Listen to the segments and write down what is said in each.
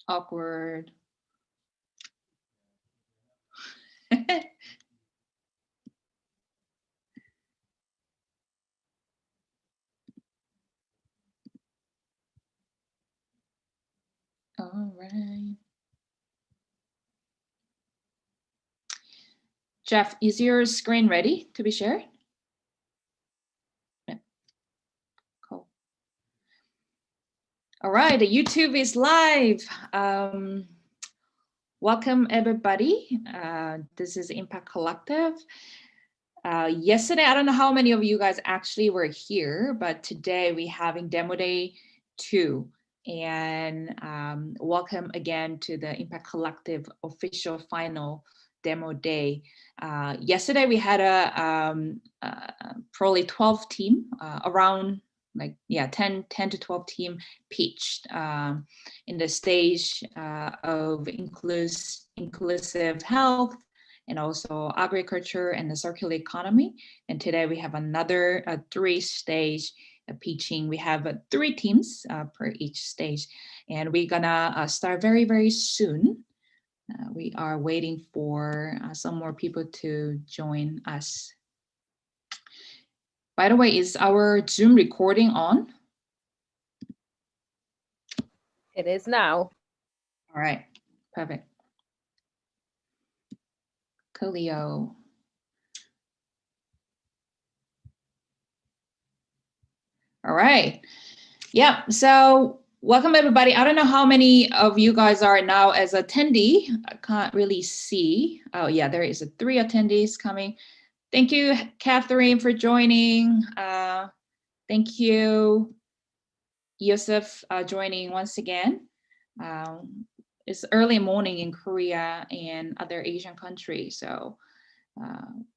Awkward. All right. Jeff, is your screen ready to be shared? Yeah. Cool. All right, the YouTube is live. Welcome everybody. This is Impact Collective. Yesterday, I don't know how many of you guys actually were here, but today we're having Demo Day 2. And welcome again to the Impact Collective official final demo day. Yesterday we had a probably 12 team, around like, yeah, 10 to 12 team pitched in the stage of inclusive health, and also agriculture and the circular economy. And today we have another 3-stage pitching. We have 3 teams per each stage, and we're gonna start very, very soon. We are waiting for some more people to join us. By the way, is our Zoom recording on? It is now. All right, perfect. Coolio. All right. Yeah, so welcome everybody. I don't know how many of you guys are now as attendee. I can't really see. Oh yeah, there is 3 attendees coming. Thank you, Catherine, for joining. Thank you, Yusuf, joining once again. It's early morning in Korea and other Asian countries, so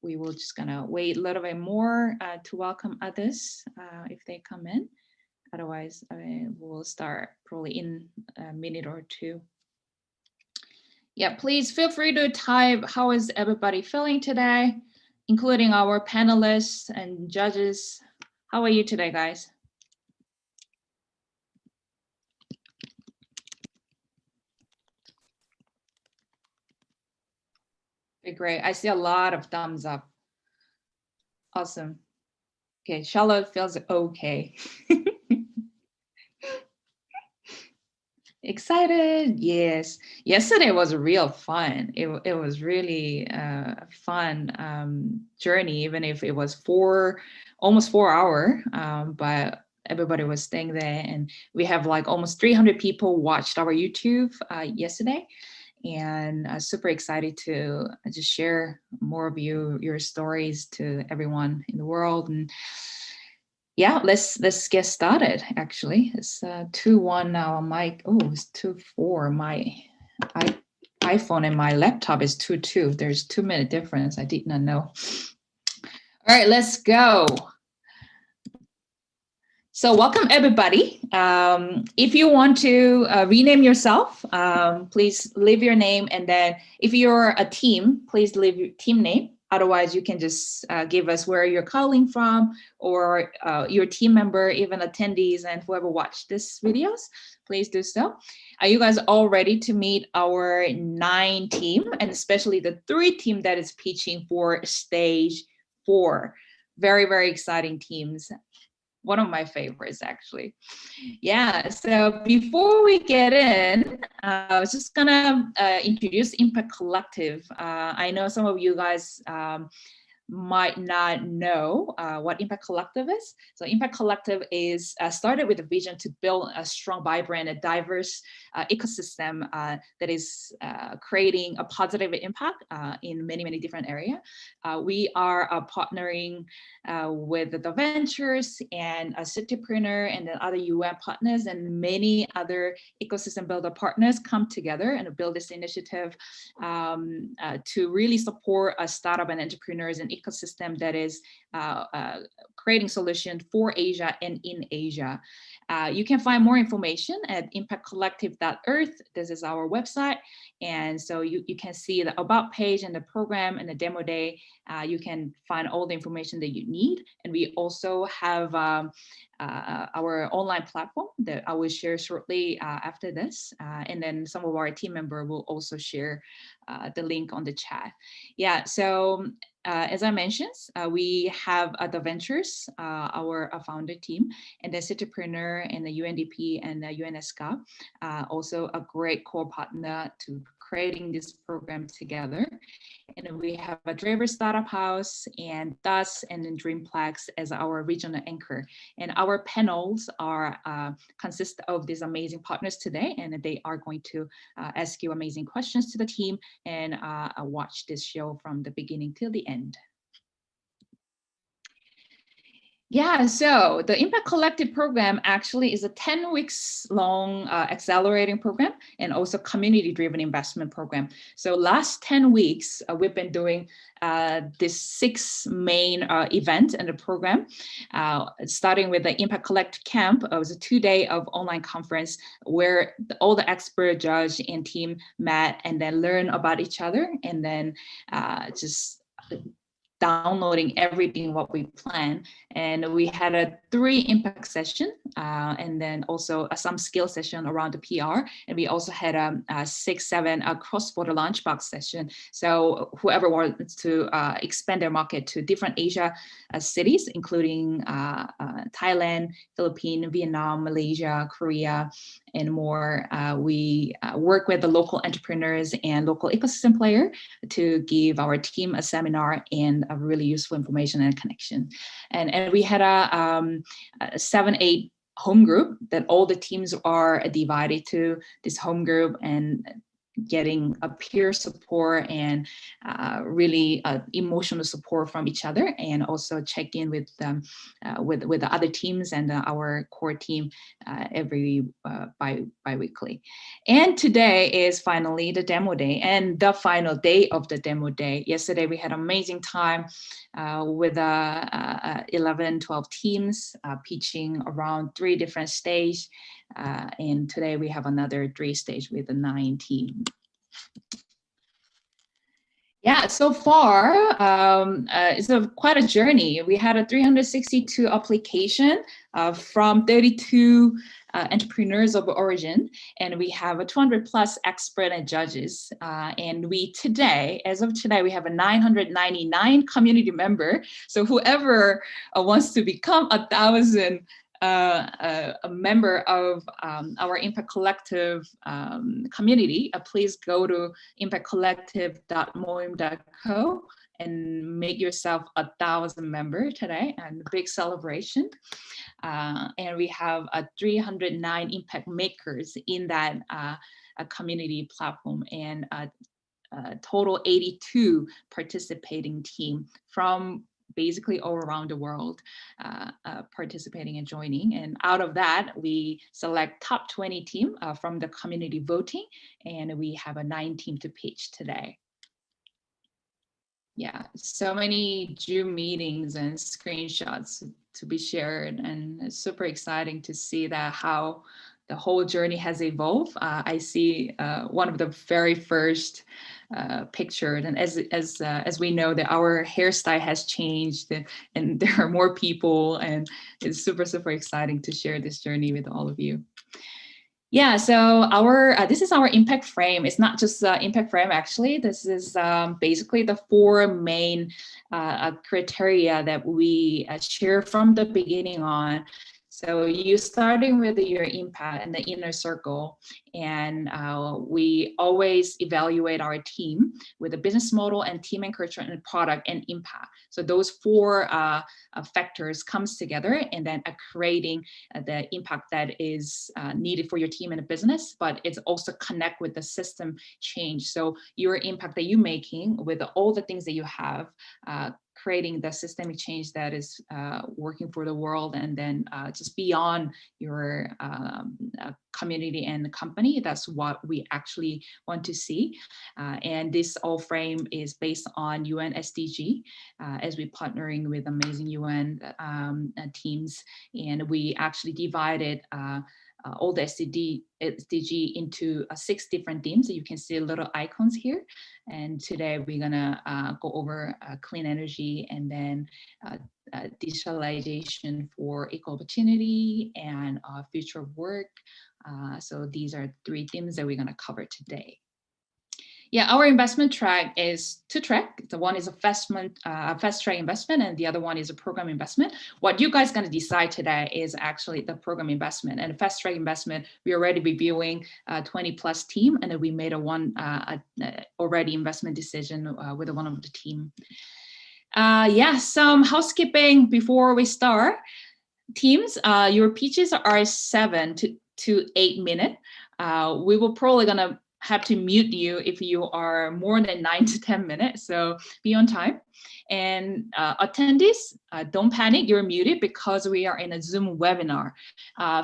we will just gonna wait a little bit more to welcome others if they come in. Otherwise, we'll start probably in a minute or 2. Yeah, please feel free to type how is everybody feeling today, including our panelists and judges. How are you today, guys? Okay, great. I see a lot of thumbs up. Awesome. Okay, Charlotte feels okay. Excited, yes. Yesterday was real fun. It was really a fun journey, even if it was almost 4 hours, but everybody was staying there, and we have like almost 300 people watched our YouTube yesterday, and super excited to just share more of your stories to everyone in the world. And yeah, let's get started. Actually, it's 2-1 now on my, it's 2-4. My iPhone and my laptop is 2-2. There's 2-minute difference. I did not know. All right, let's go. So welcome everybody. If you want to rename yourself, please leave your name, and then if you're a team, please leave your team name. Otherwise, you can just give us where you're calling from, or your team member, even attendees and whoever watched this videos, please do so. Are you guys all ready to meet our 9 team, and especially the 3 team that is pitching for stage 4? Very, very exciting teams. One of my favorites, actually. Yeah, so before we get in, I was just gonna introduce Impact Collective. I know some of you guys might not know what Impact Collective is. So Impact Collective is started with a vision to build a strong, vibrant, and diverse ecosystem that is creating a positive impact in many, many different areas. We are partnering with the Ventures and Citypreneur and then other UN partners and many other ecosystem builder partners come together and build this initiative to really support startup and entrepreneurs and ecosystem that is creating solutions for Asia and in Asia. You can find more information at impactcollective.earth. This is our website. And so you can see the about page and the program and the demo day. You can find all the information that you need. And we also have our online platform that I will share shortly after this. And then some of our team members will also share the link on the chat. Yeah, so as I mentioned, we have the Ventures, our founder team, and the Citypreneur and the UNDP and the UNESCA, also a great core partner to creating this program together. And we have a Driver Startup House and DUS and then Dreamplex as our regional anchor. And our panels are consist of these amazing partners today, and they are going to ask you amazing questions to the team and watch this show from the beginning till the end. Yeah, so the Impact Collective program actually is a 10 weeks long accelerating program and also community-driven investment program. So last 10 weeks, we've been doing this 6 main event in the program, starting with the Impact Collective Camp. It was a 2-day of online conference where all the expert judge and team met and then learn about each other and then just downloading everything what we plan. And we had a 3 impact session and then also some skill session around the PR. And we also had a 6, 7 cross-border launchbox session. So whoever wants to expand their market to different Asia cities, including Thailand, Philippines, Vietnam, Malaysia, Korea, and more. We work with the local entrepreneurs and local ecosystem player to give our team a seminar and a really useful information and connection. And we had a 7-8 home group that all the teams are divided to this home group and getting a peer support and really emotional support from each other, and also check in with them with the other teams and our core team every bi-weekly. And today is finally the demo day and the final day of the demo day. Yesterday we had amazing time with 11, 12 teams pitching around 3 different stages. And today we have another 3 stage with the 9 team. Yeah, so far it's quite a journey. We had a 362 application from 32 entrepreneurs of origin, and we have a 200 plus expert and judges. And we today, as of today, we have a 999 community member. So whoever wants to become 1,000 a member of our Impact Collective community, please go to impactcollective.moim.co and make yourself 1,000 member today, and a big celebration. And we have 309 impact makers in that community platform, and total 82 participating team from basically all around the world participating and joining. And out of that, we select top 20 team from the community voting, and we have a 9 team to pitch today. Yeah, so many Zoom meetings and screenshots to be shared, and it's super exciting to see that how the whole journey has evolved. I see one of the very first picture, and as we know that our hairstyle has changed and there are more people, and it's super exciting to share this journey with all of you. Yeah, so our this is our impact frame. It's not just impact frame, actually. This is basically the 4 main criteria that we share from the beginning on. So you starting with your impact and the inner circle, and we always evaluate our team with a business model and team and culture and product and impact. So those 4 factors comes together, and then creating the impact that is needed for your team and a business, but it's also connect with the system change. So your impact that you're making with all the things that you have, creating the systemic change that is working for the world, and then just beyond your community and company. That's what we actually want to see. And this all frame is based on UN SDG, as we're partnering with amazing UN teams. And we actually divided all the SDG into 6 different themes. So you can see little icons here. And today we're gonna go over clean energy, and then digitalization for equal opportunity, and future of work. So these are 3 themes that we're gonna cover today. Yeah, our investment track is 2 tracks. The one is a fast track investment, and the other one is a program investment. What you guys going to decide today is actually the program investment. And fast track investment, we're already reviewing 20+ team, and then we made already investment decision with one of the team. Yeah, some housekeeping before we start. Teams, your pitches are 7 to 8 minutes. We will probably gonna have to mute you if you are more than 9 to 10 minutes, so be on time. And attendees, don't panic, you're muted because we are in a Zoom webinar.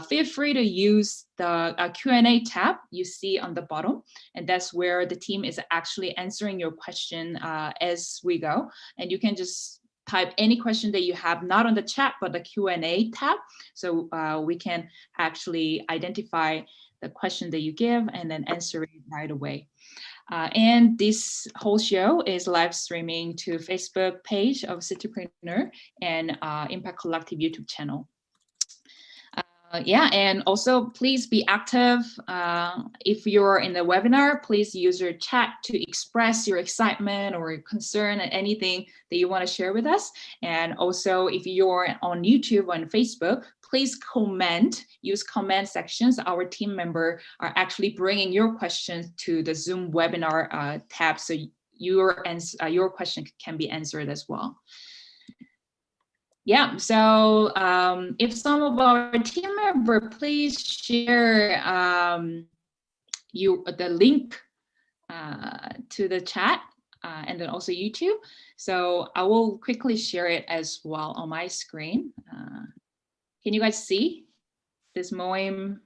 Feel free to use the Q&A tab you see on the bottom, and that's where the team is actually answering your question as we go. And you can just type any question that you have, not on the chat, but the Q&A tab, so we can actually identify the question that you give and then answer it right away. And this whole show is live streaming to Facebook page of Citypreneur and Impact Collective YouTube channel. Yeah, and also please be active. If you're in the webinar, please use your chat to express your excitement or your concern and anything that you want to share with us. And also, if you're on YouTube or on Facebook, please comment, use comment sections. Our team member are actually bringing your questions to the Zoom webinar tab, so your question can be answered as well. Yeah, so if some of our team member, please share the link to the chat and then also YouTube. So I will quickly share it as well on my screen. Can you guys see this MOIM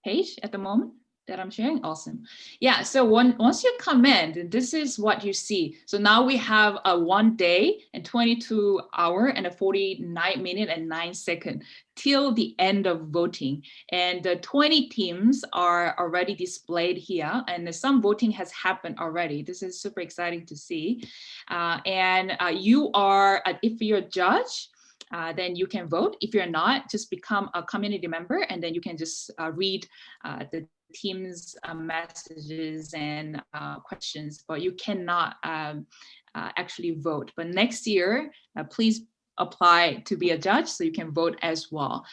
page at the moment that I'm sharing? Awesome. Yeah, so once you comment, this is what you see. So now we have a 1 day and 22 hour and a 49 minute and 9 second till the end of voting. And the 20 teams are already displayed here, and some voting has happened already. This is super exciting to see. You are, if you're a judge, then you can vote. If you're not, just become a community member, and then you can just read the team's messages and questions, but you cannot actually vote. But next year, please apply to be a judge so you can vote as well.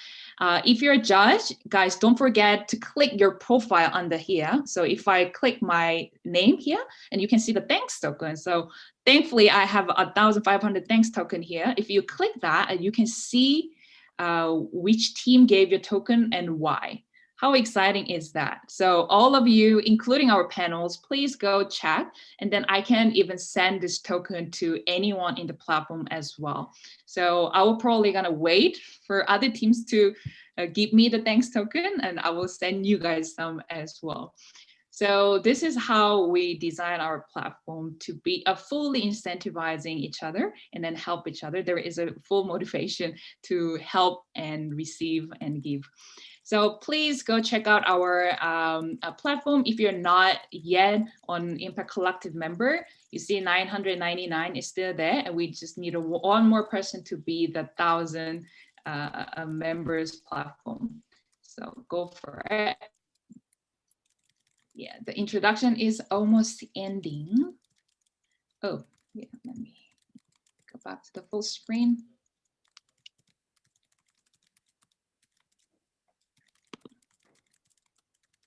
If you're a judge, guys, don't forget to click your profile under here. So if I click my name here, and you can see the thanks token. So thankfully, I have 1,500 thanks token here. If you click that, you can see which team gave your token and why. How exciting is that? So all of you, including our panels, please go check, and then I can even send this token to anyone in the platform as well. So I will probably gonna wait for other teams to give me the thanks token, and I will send you guys some as well. So this is how we design our platform to be fully incentivizing each other and then help each other. There is a full motivation to help and receive and give. So please go check out our platform. If you're not yet on Impact Collective member, you see 999 is still there, and we just need one more person to be the 1,000 members platform. So go for it. Yeah, the introduction is almost ending. Oh, yeah, let me go back to the full screen.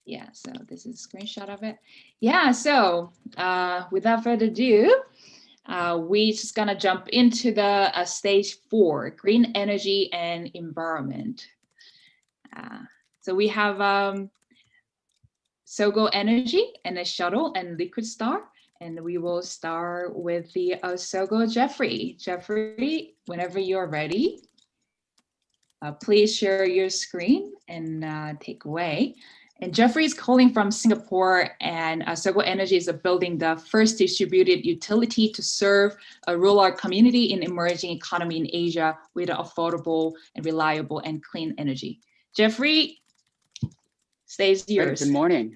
Yeah, so this is a screenshot of it. Yeah, so without further ado, we're just gonna jump into the stage 4, green energy and environment. So we have SOGO Energy and a Shuttle and Liquidstar, and we will start with the SOGO Jeffrey. Jeffrey, whenever you're ready, please share your screen and take away. And Jeffrey is calling from Singapore, and SOGO Energy is building the first distributed utility to serve a rural community in emerging economy in Asia with affordable and reliable and clean energy. Jeffrey, stage yours. Good morning.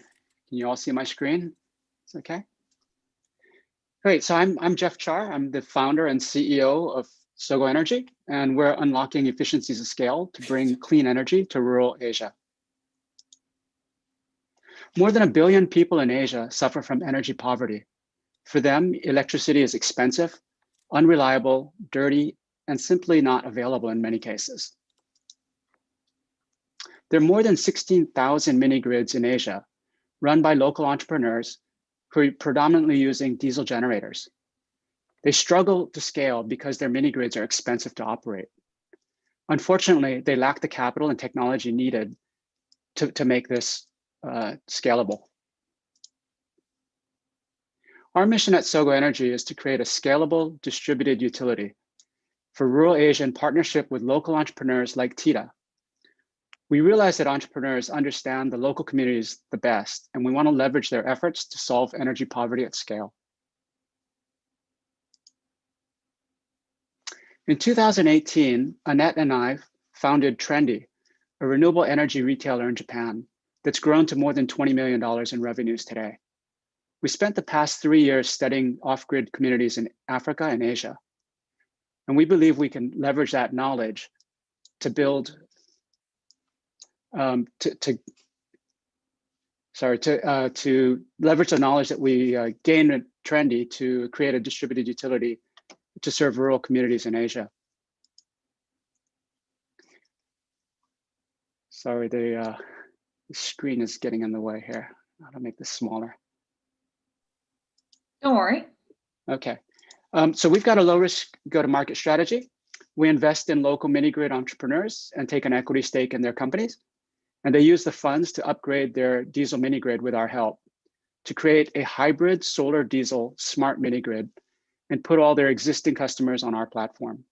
Can you all see my screen? It's okay. Great. So I'm Jeff Char. I'm the founder and CEO of SOGO Energy, and we're unlocking efficiencies of scale to bring clean energy to rural Asia. More than 1 billion people in Asia suffer from energy poverty. For them, electricity is expensive, unreliable, dirty, and simply not available in many cases. There are more than 16,000 mini grids in Asia, run by local entrepreneurs who are predominantly using diesel generators. They struggle to scale because their mini grids are expensive to operate. Unfortunately, they lack the capital and technology needed to make this scalable. Our mission at SOGO Energy is to create a scalable, distributed utility for rural Asia in partnership with local entrepreneurs like Tella. We realize that entrepreneurs understand the local communities the best, and we want to leverage their efforts to solve energy poverty at scale. In 2018, Annette and I founded Trendy, a renewable energy retailer in Japan that's grown to more than $20 million in revenues today. We spent the past 3 years studying off-grid communities in Africa and Asia. And we believe we can leverage that knowledge to build, to leverage the knowledge that we gained at Trendy to create a distributed utility to serve rural communities in Asia. Sorry, the screen is getting in the way here. I'll make this smaller. Don't worry. Okay, so we've got a low-risk go-to-market strategy. We invest in local mini-grid entrepreneurs and take an equity stake in their companies. And they use the funds to upgrade their diesel mini-grid with our help to create a hybrid solar diesel smart mini-grid and put all their existing customers on our platform.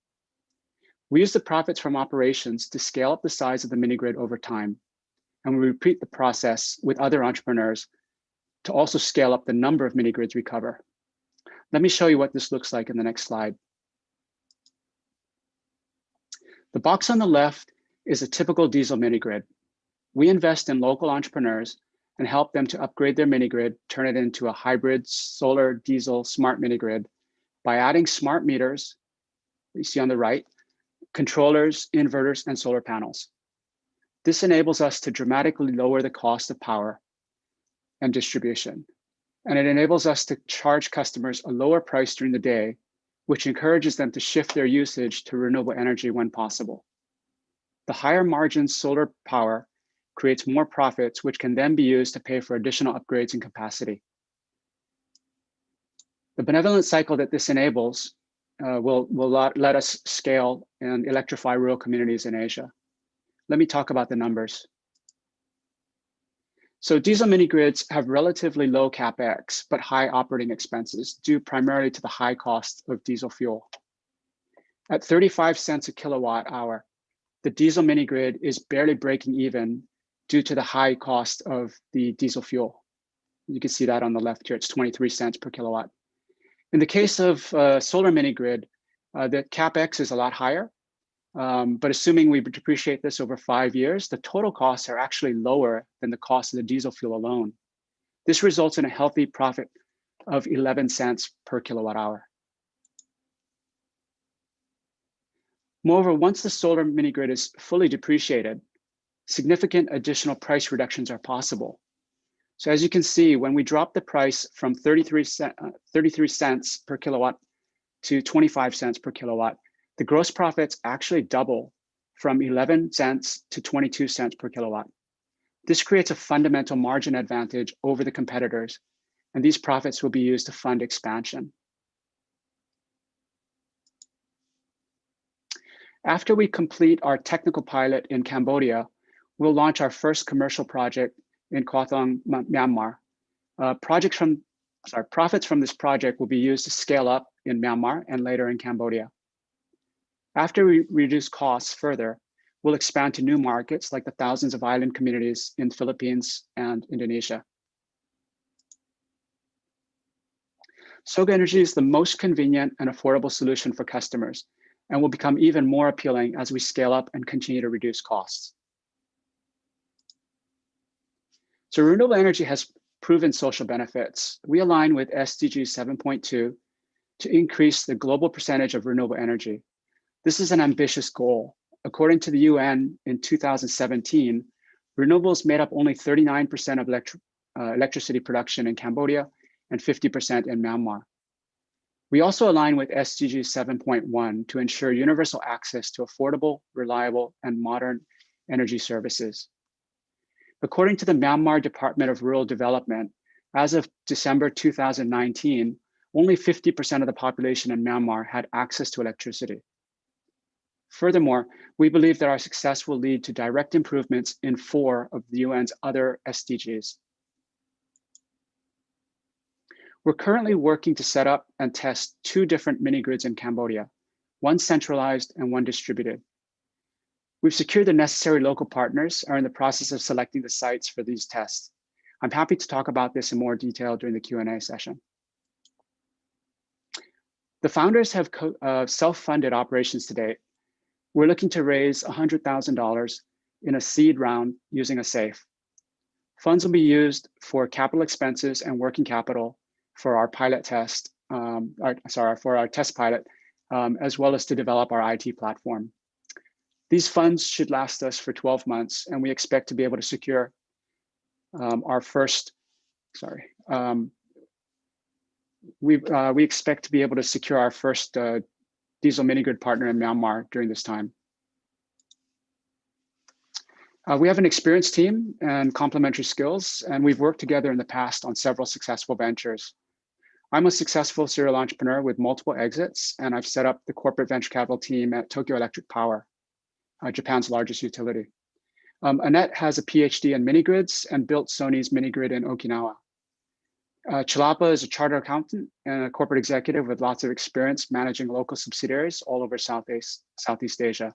We use the profits from operations to scale up the size of the mini-grid over time. And we repeat the process with other entrepreneurs to also scale up the number of mini-grids we cover. Let me show you what this looks like in the next slide. The box on the left is a typical diesel mini-grid. We invest in local entrepreneurs and help them to upgrade their mini-grid, turn it into a hybrid solar diesel smart mini-grid by adding smart meters, you see on the right, controllers, inverters, and solar panels. This enables us to dramatically lower the cost of power and distribution. And it enables us to charge customers a lower price during the day, which encourages them to shift their usage to renewable energy when possible. The higher margin solar power creates more profits, which can then be used to pay for additional upgrades and capacity. The benevolent cycle that this enables will let us scale and electrify rural communities in Asia. Let me talk about the numbers. So diesel mini grids have relatively low CapEx, but high operating expenses due primarily to the high cost of diesel fuel. At 35 cents a kilowatt hour, the diesel mini grid is barely breaking even due to the high cost of the diesel fuel. You can see that on the left here, it's 23 cents per kilowatt. In the case of solar mini grid, the CapEx is a lot higher, but assuming we depreciate this over 5 years, the total costs are actually lower than the cost of the diesel fuel alone. This results in a healthy profit of 11 cents per kilowatt hour. Moreover, once the solar mini grid is fully depreciated, significant additional price reductions are possible. So as you can see, when we drop the price from 33 cents per kilowatt to 25 cents per kilowatt, the gross profits actually double from 11 cents to 22 cents per kilowatt. This creates a fundamental margin advantage over the competitors, and these profits will be used to fund expansion. After we complete our technical pilot in Cambodia, we'll launch our first commercial project in Krathong, Myanmar. Profits from this project will be used to scale up in Myanmar and later in Cambodia. After we reduce costs further, will expand to new markets like the thousands of island communities in Philippines and Indonesia. SOGO Energy is the most convenient and affordable solution for customers and will become even more appealing as we scale up and continue to reduce costs. So renewable energy has proven social benefits. We align with SDG 7.2 to increase the global percentage of renewable energy. This is an ambitious goal. According to the UN in 2017, renewables made up only 39% of electricity production in Cambodia and 50% in Myanmar. We also align with SDG 7.1 to ensure universal access to affordable, reliable, and modern energy services. According to the Myanmar Department of Rural Development, as of December 2019, only 50% of the population in Myanmar had access to electricity. Furthermore, we believe that our success will lead to direct improvements in 4 of the UN's other SDGs. We're currently working to set up and test 2 different mini-grids in Cambodia, one centralized and one distributed. We've secured the necessary local partners and are in the process of selecting the sites for these tests. I'm happy to talk about this in more detail during the Q&A session. The founders have self-funded operations to date. We're looking to raise $100,000 in a seed round using a SAFE. Funds will be used for capital expenses and working capital for our pilot test, for our test pilot, as well as to develop our IT platform. These funds should last us for 12 months, and we expect to be able to secure our first, we expect to be able to secure our first diesel mini-grid partner in Myanmar during this time. We have an experienced team and complementary skills, and we've worked together in the past on several successful ventures. I'm a successful serial entrepreneur with multiple exits, and I've set up the corporate venture capital team at Tokyo Electric Power, Japan's largest utility. Annette has a PhD in mini-grids and built Sony's mini-grid in Okinawa. Chalapa is a chartered accountant and a corporate executive with lots of experience managing local subsidiaries all over Southeast Asia.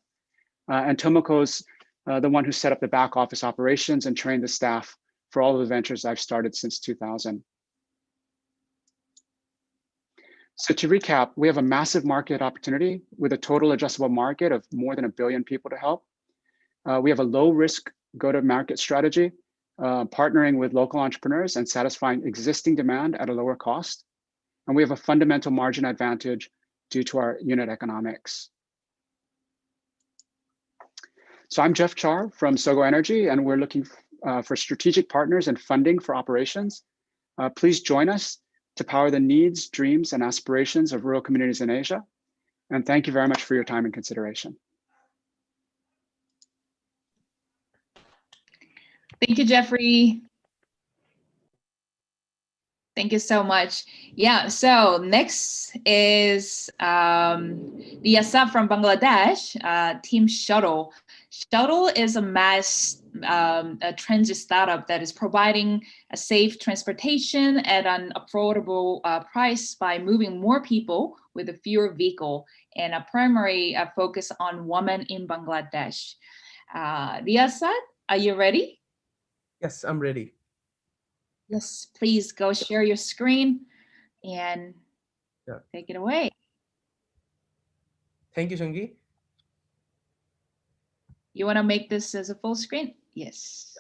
And Tomoko's the one who set up the back office operations and trained the staff for all of the ventures I've started since 2000. So to recap, we have a massive market opportunity with a total addressable market of more than 1 billion people to help. We have a low risk go-to-market strategy, partnering with local entrepreneurs and satisfying existing demand at a lower cost. And we have a fundamental margin advantage due to our unit economics. So I'm Jeff Char from SOGO Energy, and we're looking for strategic partners and funding for operations. Please join us to power the needs, dreams, and aspirations of rural communities in Asia. And thank you very much for your time and consideration. Thank you, Jeffrey. Thank you so much. Yeah, so next is Yasab from Bangladesh, Team Shuttle. Shuttle is a mass transit startup that is providing a safe transportation at an affordable price by moving more people with a fewer vehicle and a primary focus on women in Bangladesh. Yasab, are you ready? Yes, I'm ready. Yes, please go share your screen and take it away. Thank you, Shangi. You want to make this as a full screen? Yes.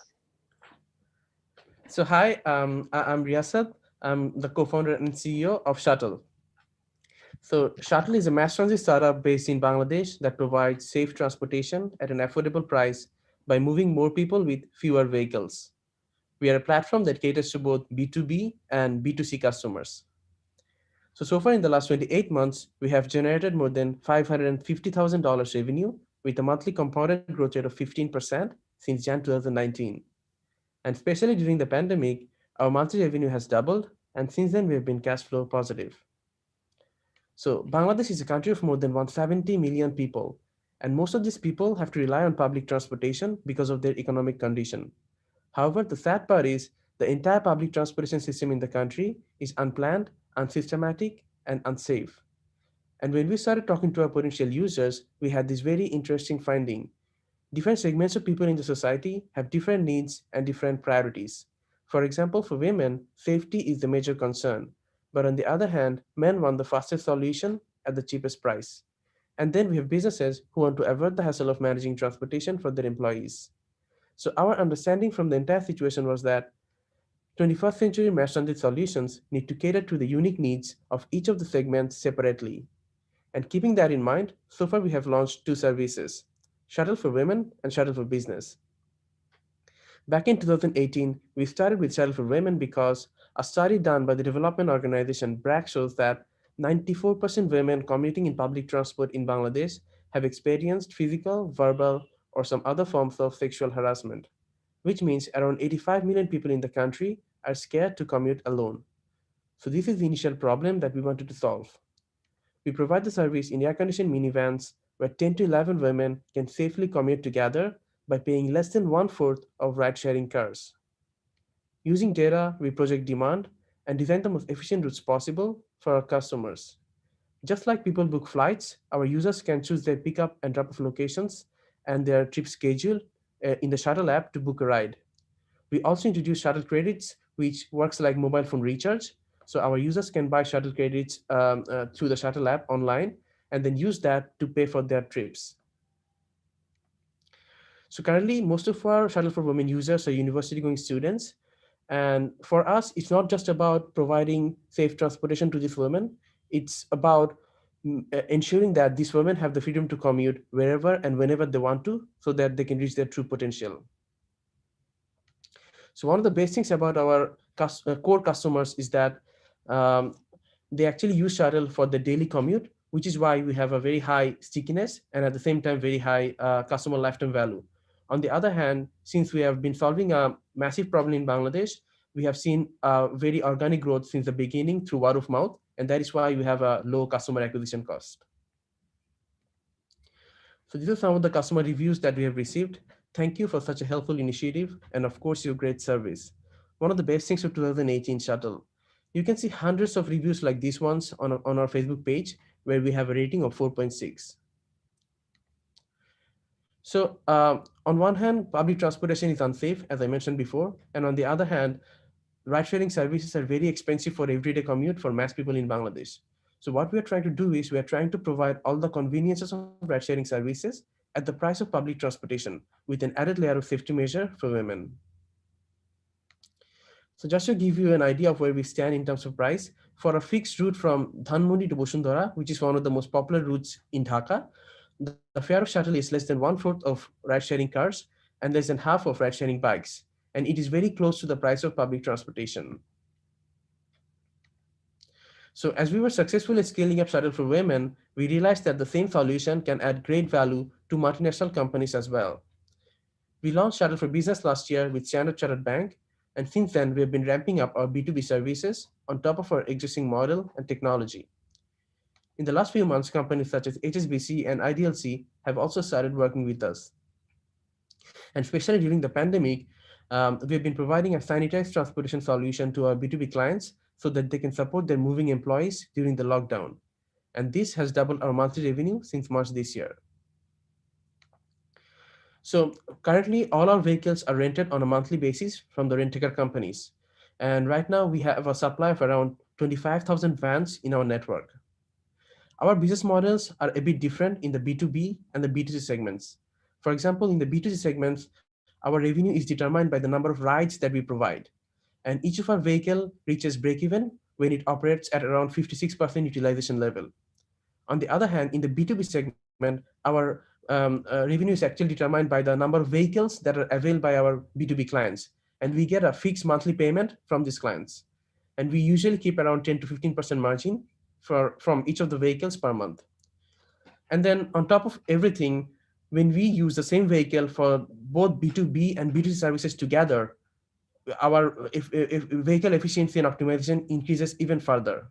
So hi, I'm Riyasat. I'm the co-founder and CEO of Shuttle. So Shuttle is a mass transit startup based in Bangladesh that provides safe transportation at an affordable price by moving more people with fewer vehicles. We are a platform that caters to both B2B and B2C customers. So far in the last 28 months, we have generated more than $550,000 revenue with a monthly compounded growth rate of 15% since Jan 2019. And especially during the pandemic, our monthly revenue has doubled, and since then we have been cash flow positive. So Bangladesh is a country of more than 170 million people, and most of these people have to rely on public transportation because of their economic condition. However, the sad part is the entire public transportation system in the country is unplanned, unsystematic, and unsafe. And when we started talking to our potential users, we had this very interesting finding. Different segments of people in the society have different needs and different priorities. For example, for women, safety is the major concern. But on the other hand, men want the fastest solution at the cheapest price. And then we have businesses who want to avoid the hassle of managing transportation for their employees. So our understanding from the entire situation was that 21st century mass transit solutions need to cater to the unique needs of each of the segments separately. And keeping that in mind, so far we have launched two services, Shuttle for Women and Shuttle for Business. Back in 2018, we started with Shuttle for Women because a study done by the development organization BRAC shows that 94% women commuting in public transport in Bangladesh have experienced physical, verbal, or some other forms of sexual harassment, which means around 85 million people in the country are scared to commute alone. So this is the initial problem that we wanted to solve. We provide the service in air-conditioned minivans where 10 to 11 women can safely commute together by paying less than one-fourth of ride-sharing cars. Using data, we project demand and design the most efficient routes possible for our customers. Just like people book flights, our users can choose their pickup and drop-off locations and their trip schedule in the Shuttle app to book a ride. We also introduced Shuttle credits, which works like mobile phone recharge. So our users can buy Shuttle credits through the Shuttle app online and then use that to pay for their trips. So currently, most of our Shuttle for Women users are university-going students. And for us, it's not just about providing safe transportation to these women. It's about ensuring that these women have the freedom to commute wherever and whenever they want to so that they can reach their true potential. So one of the best things about our core customers is that they actually use Shuttle for the daily commute, which is why we have a very high stickiness and at the same time very high customer lifetime value. On the other hand, since we have been solving a massive problem in Bangladesh, we have seen very organic growth since the beginning through word of mouth, and that is why we have a low customer acquisition cost. So these are some of the customer reviews that we have received. Thank you for such a helpful initiative and of course your great service. One of the best things of 2018 Shuttle. You can see hundreds of reviews like these ones on our Facebook page where we have a rating of 4.6. So on one hand, public transportation is unsafe, as I mentioned before. And on the other hand, ride-sharing services are very expensive for everyday commute for mass people in Bangladesh. So what we are trying to do is we are trying to provide all the conveniences of ride-sharing services at the price of public transportation with an added layer of safety measure for women. So just to give you an idea of where we stand in terms of price, for a fixed route from Dhanmondi to Bosundhara, which is one of the most popular routes in Dhaka, the fare of Shuttle is less than one-fourth of ride-sharing cars and less than half of ride-sharing bikes. And it is very close to the price of public transportation. So as we were successfully scaling up Shuttle for Women, we realized that the same solution can add great value to multinational companies as well. We launched Shuttle for Business last year with Standard Chartered Bank, and since then we have been ramping up our B2B services on top of our existing model and technology. In the last few months, companies such as HSBC and IDLC have also started working with us. And especially during the pandemic, we've been providing a sanitized transportation solution to our B2B clients so that they can support their moving employees during the lockdown. And this has doubled our monthly revenue since March this year. So currently all our vehicles are rented on a monthly basis from the rent-a-car companies. And right now we have a supply of around 25,000 vans in our network. Our business models are a bit different in the B2B and the B2C segments. For example, in the B2C segments, our revenue is determined by the number of rides that we provide. And each of our vehicle reaches break-even when it operates at around 56% utilization level. On the other hand, in the B2B segment, our revenue is actually determined by the number of vehicles that are availed by our B2B clients. And we get a fixed monthly payment from these clients. And we usually keep around 10 to 15% margin from each of the vehicles per month. And then on top of everything, when we use the same vehicle for both B2B and B2C services together, our vehicle efficiency and optimization increases even further.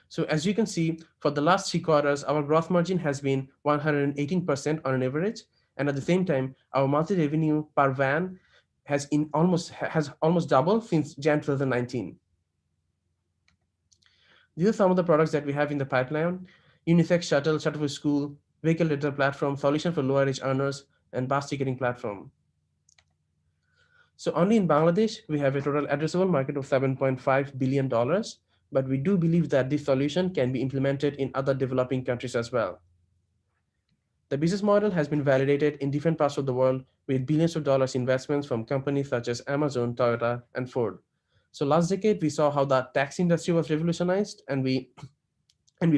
So as you can see, for the last 3 quarters, our gross margin has been 118% on an average. And at the same time, our monthly revenue per van has almost doubled since Jan 2019. These are some of the products that we have in the pipeline: unisex shuttle, shuttle for school, vehicle rental platform, solution for lower wage earners, and bus ticketing platform. So only in Bangladesh, we have a total addressable market of $7.5 billion, but we do believe that this solution can be implemented in other developing countries as well. The business model has been validated in different parts of the world with billions of dollars investments from companies such as Amazon, Toyota, and Ford. So last decade, we saw how the taxi industry was revolutionized, and we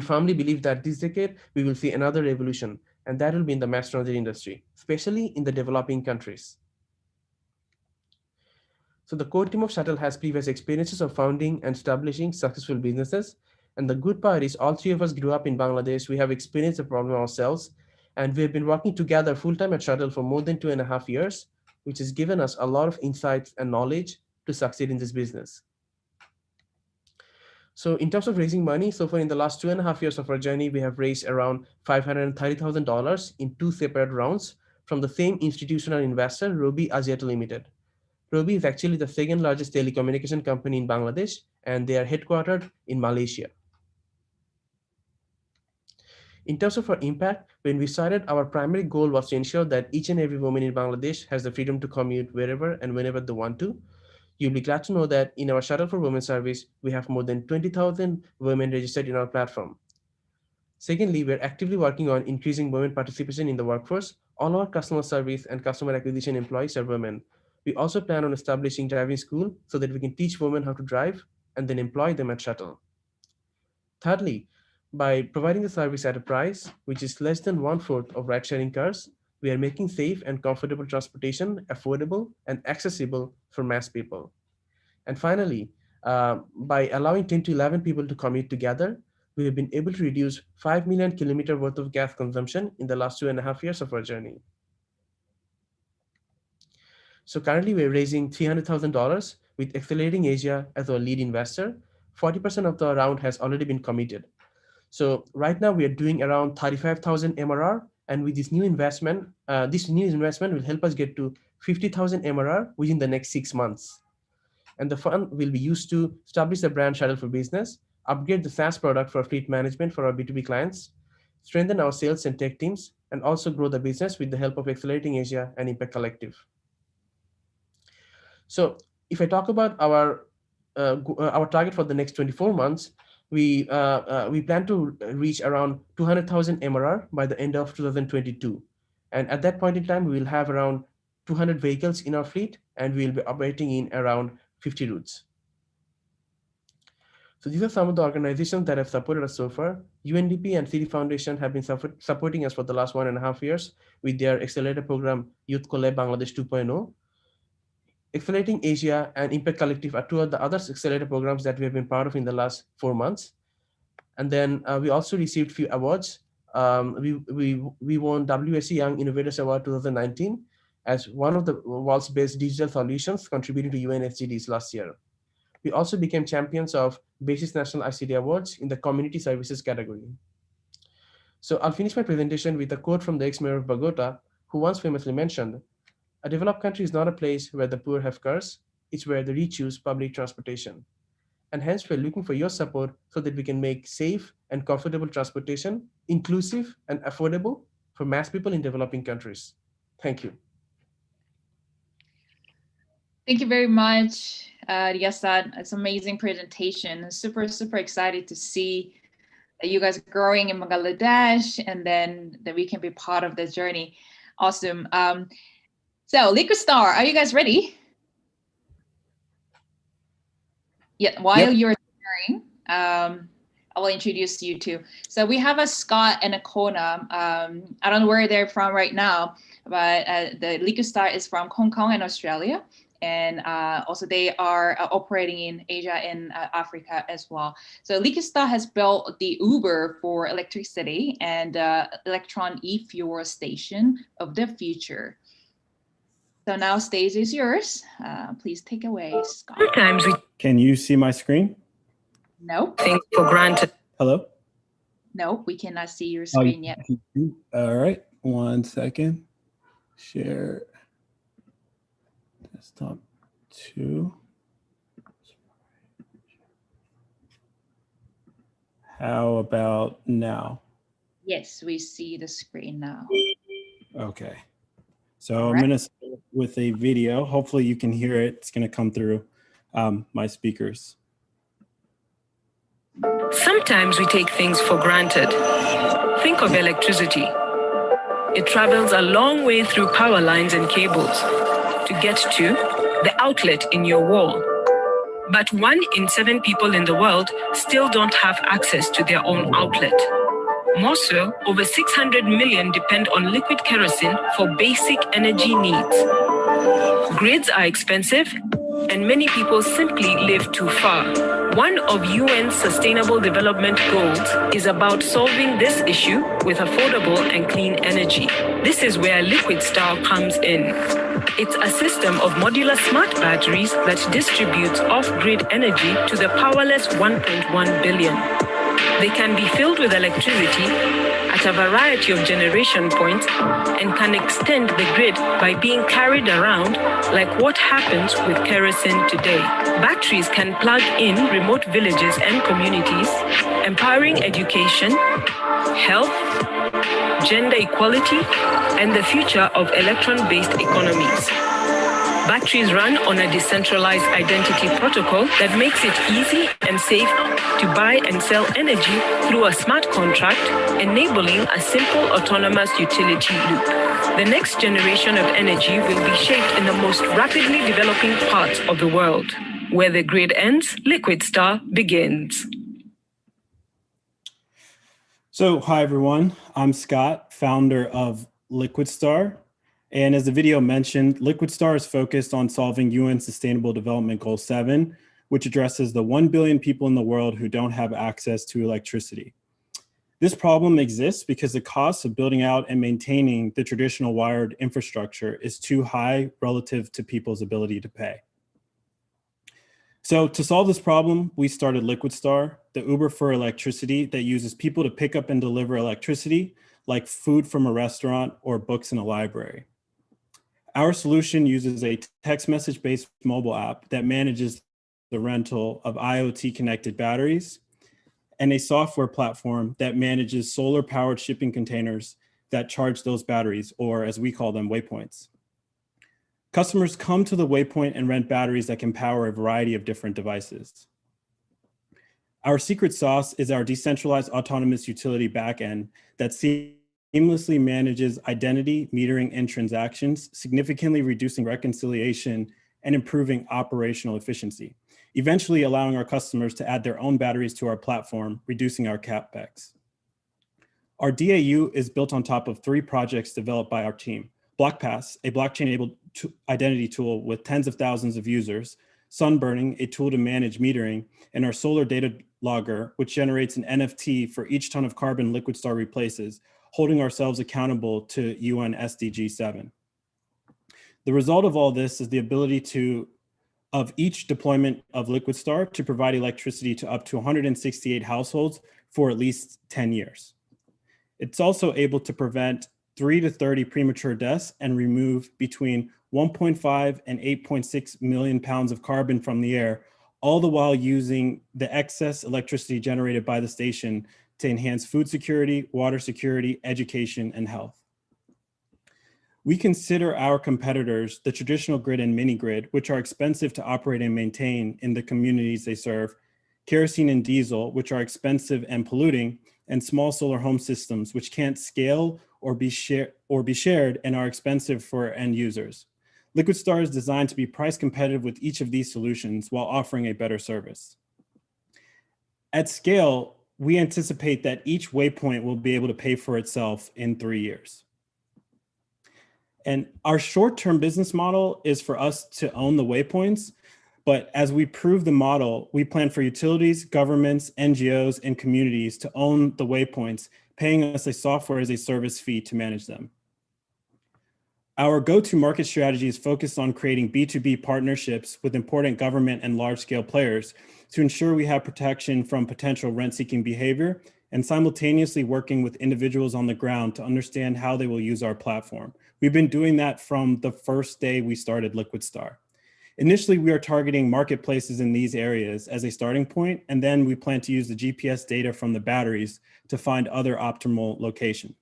firmly believe that this decade, we will see another revolution, and that will be in the mass transit industry, especially in the developing countries. So the core team of Shuttle has previous experiences of founding and establishing successful businesses. And the good part is all three of us grew up in Bangladesh. We have experienced the problem ourselves. And we have been working together full-time at Shuttle for more than 2.5 years, which has given us a lot of insights and knowledge to succeed in this business. So in terms of raising money, so far in the last 2.5 years of our journey, we have raised around $530,000 in 2 separate rounds from the same institutional investor, Robi Axiata Limited. Robi is actually the second largest telecommunication company in Bangladesh, and they are headquartered in Malaysia. In terms of our impact, when we started, our primary goal was to ensure that each and every woman in Bangladesh has the freedom to commute wherever and whenever they want to. You'll be glad to know that in our Shuttle for Women service, we have more than 20,000 women registered in our platform. Secondly, we're actively working on increasing women participation in the workforce. All our customer service and customer acquisition employees are women. We also plan on establishing driving school so that we can teach women how to drive and then employ them at Shuttle. Thirdly, by providing the service at a price which is less than 1/4 of ride-sharing cars, we are making safe and comfortable transportation affordable and accessible for mass people. And finally, by allowing 10 to 11 people to commute together, we have been able to reduce 5 million kilometers worth of gas consumption in the last 2.5 years of our journey. So currently we're raising $300,000 with Accelerating Asia as our lead investor. 40% of the round has already been committed. So right now we are doing around 35,000 MRR, and with this new investment will help us get to 50,000 MRR within the next 6 months. And the fund will be used to establish the brand Shuttle for Business, upgrade the SaaS product for fleet management for our B2B clients, strengthen our sales and tech teams, and also grow the business with the help of Accelerating Asia and Impact Collective. So if I talk about our target for the next 24 months, we plan to reach around 200,000 MRR by the end of 2022. And at that point in time, we will have around 200 vehicles in our fleet, and we will be operating in around 50 routes. So these are some of the organizations that have supported us so far. UNDP and City Foundation have been supporting us for the last 1.5 years with their accelerator program, Youth Collab Bangladesh 2.0. Accelerating Asia and Impact Collective are 2 of the other accelerator programs that we have been part of in the last 4 months. And then we also received a few awards. We won WSC Young Innovators Award 2019 as one of the world's best digital solutions contributing to UN SDGs last year. We also became champions of Basis National ICT Awards in the Community Services category. So I'll finish my presentation with a quote from the ex-mayor of Bogota, who once famously mentioned, "A developed country is not a place where the poor have cars, it's where the rich use public transportation." And hence we're looking for your support so that we can make safe and comfortable transportation inclusive and affordable for mass people in developing countries. Thank you. Thank you very much, Riyasad. It's an amazing presentation. Super, super excited to see that you guys are growing in Bangladesh and then that we can be part of this journey. Awesome. So Liquidstar, are you guys ready? Yeah, while you're sharing, I will introduce you two. So we have a Scott and a Kona. I don't know where they're from right now, but the Liquidstar is from Hong Kong and Australia. And also they are operating in Asia and Africa as well. So Liquidstar has built the Uber for electricity and electron e-fuel station of the future. So now stage is yours. Please take away, Scott. Can you see my screen? No. Things for granted. Hello? No, we cannot see your screen yet. All right, 1 second. Share desktop 2. How about now? Yes, we see the screen now. Okay. So All I'm right. going to start with a video. Hopefully you can hear it. It's going to come through my speakers. Sometimes we take things for granted. Think of electricity. It travels a long way through power lines and cables to get to the outlet in your wall. But 1 in 7 people in the world still don't have access to their own outlet. More so, over 600 million depend on liquid kerosene for basic energy needs. Grids are expensive, and many people simply live too far. One of UN's Sustainable Development Goals is about solving this issue with affordable and clean energy. This is where Liquidstar comes in. It's a system of modular smart batteries that distributes off-grid energy to the powerless 1.1 billion. They can be filled with electricity at a variety of generation points and can extend the grid by being carried around like what happens with kerosene today. Batteries can plug in remote villages and communities, empowering education, health, gender equality, and the future of electron-based economies. Batteries run on a decentralized identity protocol that makes it easy and safe to buy and sell energy through a smart contract, enabling a simple autonomous utility loop. The next generation of energy will be shaped in the most rapidly developing parts of the world. Where the grid ends, Liquidstar begins. So hi, everyone. I'm Scott, founder of Liquidstar. And as the video mentioned, Liquidstar is focused on solving UN Sustainable Development Goal 7, which addresses the 1 billion people in the world who don't have access to electricity. This problem exists because the cost of building out and maintaining the traditional wired infrastructure is too high relative to people's ability to pay. So to solve this problem, we started Liquidstar, the Uber for electricity that uses people to pick up and deliver electricity, like food from a restaurant or books in a library. Our solution uses a text message-based mobile app that manages the rental of IoT-connected batteries and a software platform that manages solar-powered shipping containers that charge those batteries, or as we call them, waypoints. Customers come to the waypoint and rent batteries that can power a variety of different devices. Our secret sauce is our decentralized autonomous utility backend that seamlessly manages identity, metering, and transactions, significantly reducing reconciliation and improving operational efficiency, eventually allowing our customers to add their own batteries to our platform, reducing our CapEx. Our DAU is built on top of 3 projects developed by our team: Blockpass, a blockchain-enabled identity tool with tens of thousands of users; Sunburning, a tool to manage metering; and our solar data logger, which generates an NFT for each ton of carbon Liquidstar replaces, holding ourselves accountable to UN SDG 7. The result of all this is the ability of each deployment of Liquidstar to provide electricity to up to 168 households for at least 10 years. It's also able to prevent 3 to 30 premature deaths and remove between 1.5 and 8.6 million pounds of carbon from the air, all the while using the excess electricity generated by the station to enhance food security, water security, education, and health. We consider our competitors the traditional grid and mini grid, which are expensive to operate and maintain in the communities they serve, kerosene and diesel, which are expensive and polluting, and small solar home systems, which can't scale or be shared and are expensive for end users. Liquidstar is designed to be price competitive with each of these solutions while offering a better service. At scale, we anticipate that each waypoint will be able to pay for itself in 3 years. And our short-term business model is for us to own the waypoints, but as we prove the model, we plan for utilities, governments, NGOs, and communities to own the waypoints, paying us a software as a service fee to manage them. Our go-to-market strategy is focused on creating B2B partnerships with important government and large-scale players to ensure we have protection from potential rent-seeking behavior, and simultaneously working with individuals on the ground to understand how they will use our platform. We've been doing that from the first day we started Liquidstar. Initially, we are targeting marketplaces in these areas as a starting point, and then we plan to use the GPS data from the batteries to find other optimal locations.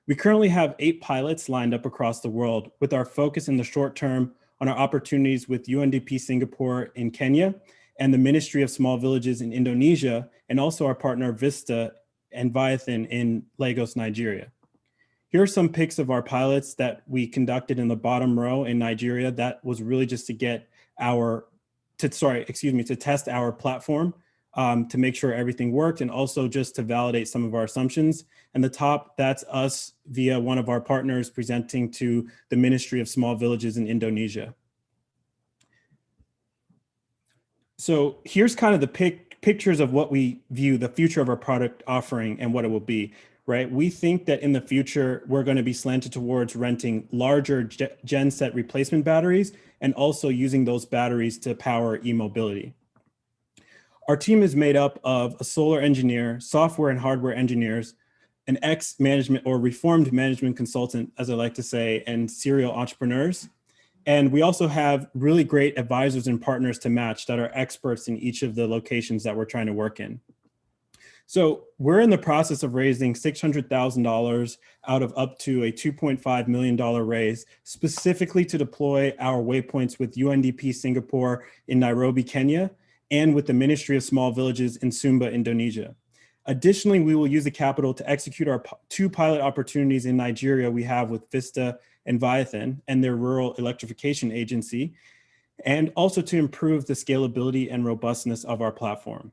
We currently have 8 pilots lined up across the world, with our focus in the short term on our opportunities with UNDP Singapore in Kenya and the Ministry of Small Villages in Indonesia, and also our partner Vista and Viathan in Lagos, Nigeria. Here are some pics of our pilots that we conducted in the bottom row in Nigeria. That was really just to get to test our platform to make sure everything worked, and also just to validate some of our assumptions. And the top, that's us via one of our partners presenting to the Ministry of Small Villages in Indonesia. So here's kind of the pictures of what we view the future of our product offering and what it will be, right? We think that in the future, we're going to be slanted towards renting larger genset replacement batteries and also using those batteries to power e-mobility. Our team is made up of a solar engineer, software and hardware engineers, an ex-management or reformed management consultant, as I like to say, and serial entrepreneurs. And we also have really great advisors and partners to match that are experts in each of the locations that we're trying to work in. So we're in the process of raising $600,000 out of up to a $2.5 million raise, specifically to deploy our waypoints with UNDP Singapore in Nairobi, Kenya, and with the Ministry of Small Villages in Sumba, Indonesia. Additionally, we will use the capital to execute our 2 pilot opportunities in Nigeria we have with Vista and Viathan and their rural electrification agency, and also to improve the scalability and robustness of our platform.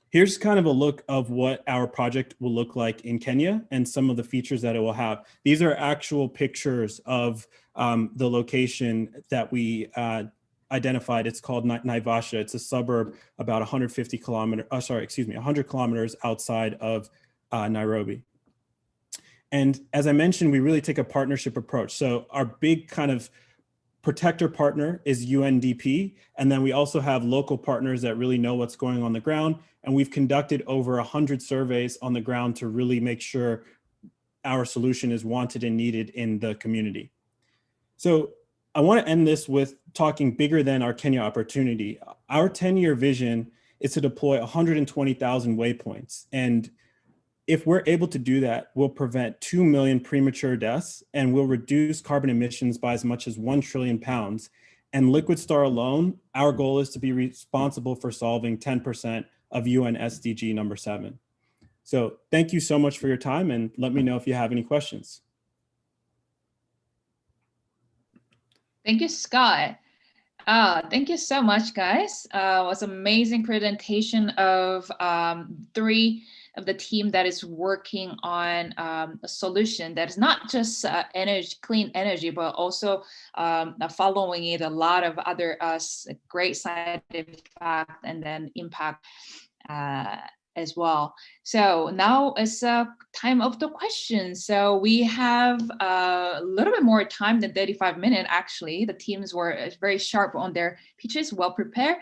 Here's kind of a look of what our project will look like in Kenya and some of the features that it will have. These are actual pictures of the location that we identified. It's called Naivasha. It's a suburb about 100 kilometers outside of Nairobi. And as I mentioned, we really take a partnership approach. So our big kind of protector partner is UNDP. And then we also have local partners that really know what's going on the ground. And we've conducted over 100 surveys on the ground to really make sure our solution is wanted and needed in the community. So I want to end this with talking bigger than our Kenya opportunity. Our 10-year vision is to deploy 120,000 waypoints. And if we're able to do that, we'll prevent 2 million premature deaths and we'll reduce carbon emissions by as much as 1 trillion pounds. And Liquidstar alone, our goal is to be responsible for solving 10% of UN SDG number 7. So thank you so much for your time, and let me know if you have any questions. Thank you, Scott. Thank you so much, guys. It was an amazing presentation of 3 of the team that is working on a solution that is not just clean energy, but also following it a lot of other great side effects and then impact as well. So now it's time of the questions. So we have a little bit more time than 35 minutes. Actually, the teams were very sharp on their pitches, well prepared.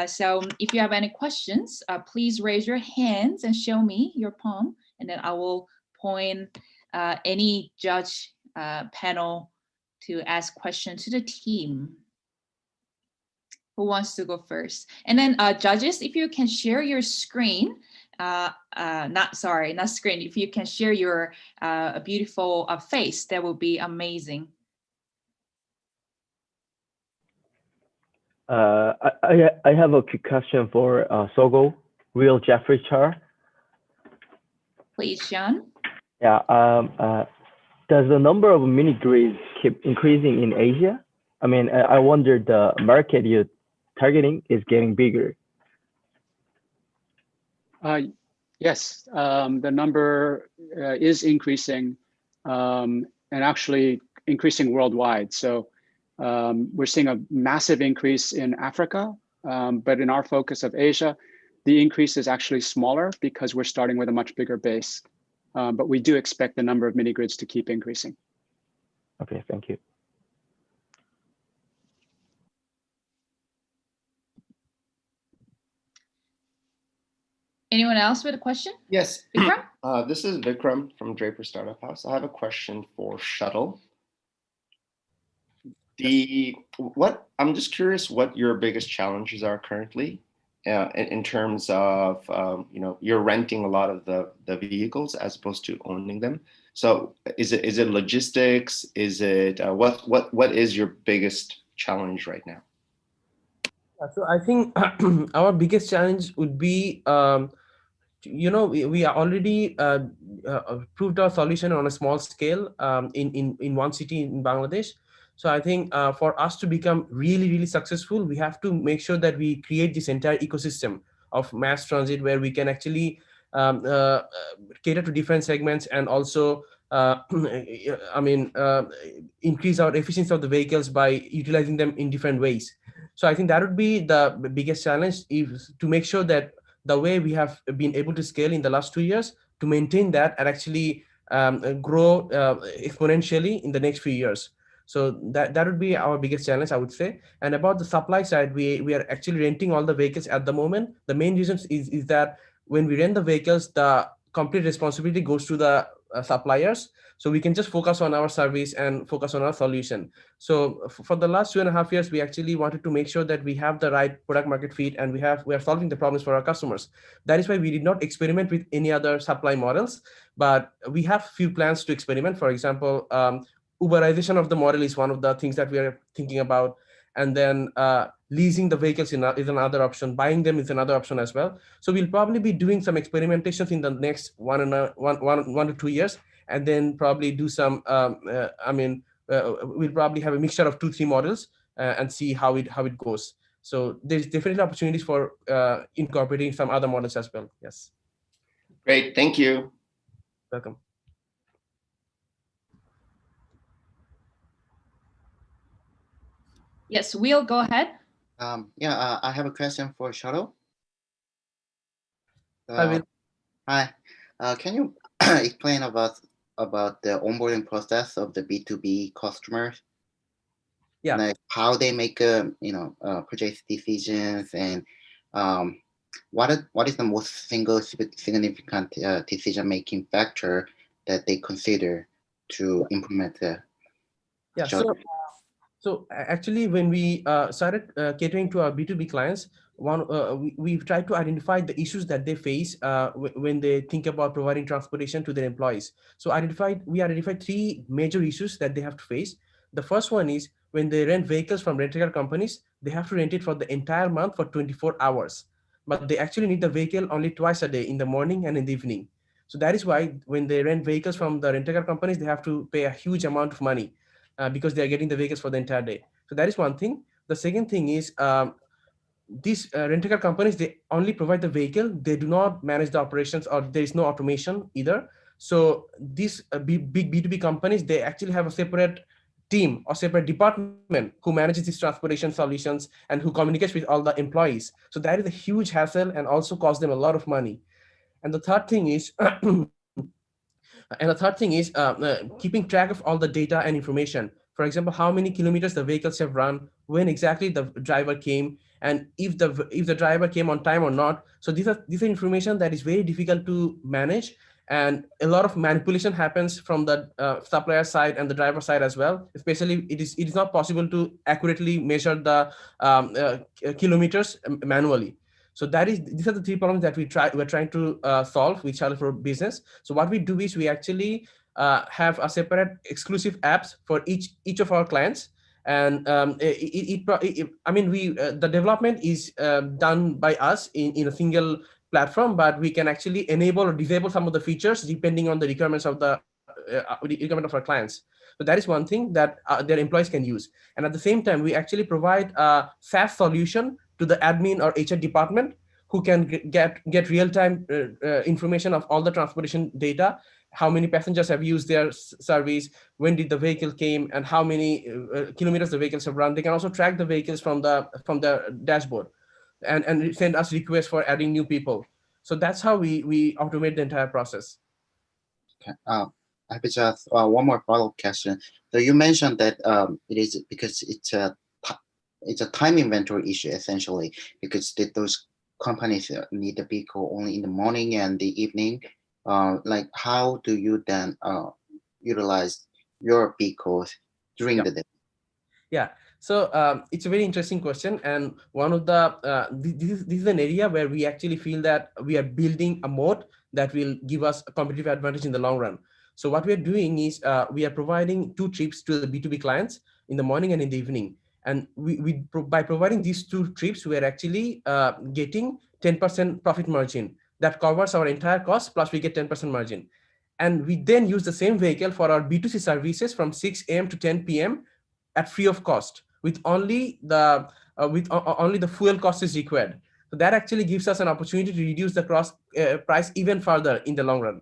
So if you have any questions, please raise your hands and show me your palm, and then I will point any judge panel to ask questions to the team. Who wants to go first? And then judges, if you can share your screen, not screen, if you can share your beautiful face, that would be amazing. I have a quick question for SOGO, real Jeffrey Char. Please, Sean. Yeah, does the number of mini grids keep increasing in Asia? I mean, I wonder the market you're targeting is getting bigger. Yes, the number is increasing and actually increasing worldwide. So we're seeing a massive increase in Africa, but in our focus of Asia, the increase is actually smaller because we're starting with a much bigger base. But we do expect the number of mini grids to keep increasing. Okay, thank you. Anyone else with a question? Yes. Vikram? This is Vikram from Draper Startup House. I have a question for Shuttle. I'm just curious what your biggest challenges are currently in terms of you're renting a lot of the vehicles as opposed to owning them. So is it logistics? Is it what is your biggest challenge right now? So I think our biggest challenge would be, we are already proved our solution on a small scale in one city in Bangladesh. So I think for us to become really, really successful, we have to make sure that we create this entire ecosystem of mass transit where we can actually cater to different segments and also, increase our efficiency of the vehicles by utilizing them in different ways. So I think that would be the biggest challenge, is to make sure that the way we have been able to scale in the last 2 years, to maintain that and actually grow exponentially in the next few years. So that would be our biggest challenge, I would say. And about the supply side, we are actually renting all the vehicles at the moment. The main reason is that when we rent the vehicles, the complete responsibility goes to the suppliers. So we can just focus on our service and focus on our solution. So for the last 2.5 years, we actually wanted to make sure that we have the right product market fit and we are solving the problems for our customers. That is why we did not experiment with any other supply models, but we have few plans to experiment. For example, Uberization of the model is one of the things that we are thinking about. And then leasing the vehicles is another option. Buying them is another option as well. So we'll probably be doing some experimentations in the next 1 to 2 years, and then probably do some, we'll probably have a mixture of 2-3 models and see how it goes. So there's definitely opportunities for incorporating some other models as well. Yes. Great, thank you. Welcome. Yes, Will, go ahead. I have a question for Shuttle. Hi, Will. Hi. Can you explain about the onboarding process of the B2B customers? Yeah. Like how they make purchase decisions, and what is the most significant decision making factor that they consider to implement the Shuttle? So actually, when we started catering to our B2B clients, we've tried to identify the issues that they face when they think about providing transportation to their employees. So we identified 3 major issues that they have to face. The first one is when they rent vehicles from rental car companies, they have to rent it for the entire month for 24 hours. But they actually need the vehicle only twice a day, in the morning and in the evening. So that is why when they rent vehicles from the rental car companies, they have to pay a huge amount of money. Because they are getting the vehicles for the entire day. So that is one thing. The second thing is these rental car companies, they only provide the vehicle. They do not manage the operations, or there is no automation either. So these big B2B companies, they actually have a separate team or separate department who manages these transportation solutions and who communicates with all the employees. So that is a huge hassle and also costs them a lot of money. And the third thing is keeping track of all the data and information. For example, how many kilometers the vehicles have run, when exactly the driver came, and if the driver came on time or not. So these are information that is very difficult to manage, and a lot of manipulation happens from the supplier side and the driver side as well. Especially, it is not possible to accurately measure the kilometers manually. So these are the 3 problems that we're trying to solve with Shuttle for Business. So what we do is we actually have a separate exclusive apps for each of our clients. And the development is done by us in a single platform, but we can actually enable or disable some of the features depending on the requirements of our clients. So that is one thing that their employees can use. And at the same time, we actually provide a SaaS solution to the admin or HR department, who can get real-time information of all the transportation data, how many passengers have used their service, when did the vehicle came, and how many kilometers the vehicles have run. They can also track the vehicles from the dashboard and send us requests for adding new people. So that's how we automate the entire process. Okay. I have just one more follow-up question. So you mentioned that it is because it's a time inventory issue, essentially, because those companies need the vehicle only in the morning and the evening. Like, how do you then utilize your vehicles during the day? Yeah, so it's a very interesting question, and one of the this is an area where we actually feel that we are building a moat that will give us a competitive advantage in the long run. So what we are doing is we are providing 2 trips to the B2B clients in the morning and in the evening, and by providing these 2 trips, we are actually getting 10% profit margin that covers our entire cost, plus we get 10% margin. And we then use the same vehicle for our B2C services from 6 a.m. to 10 p.m. at free of cost, with only the only the fuel cost is required. So that actually gives us an opportunity to reduce the cross price even further in the long run.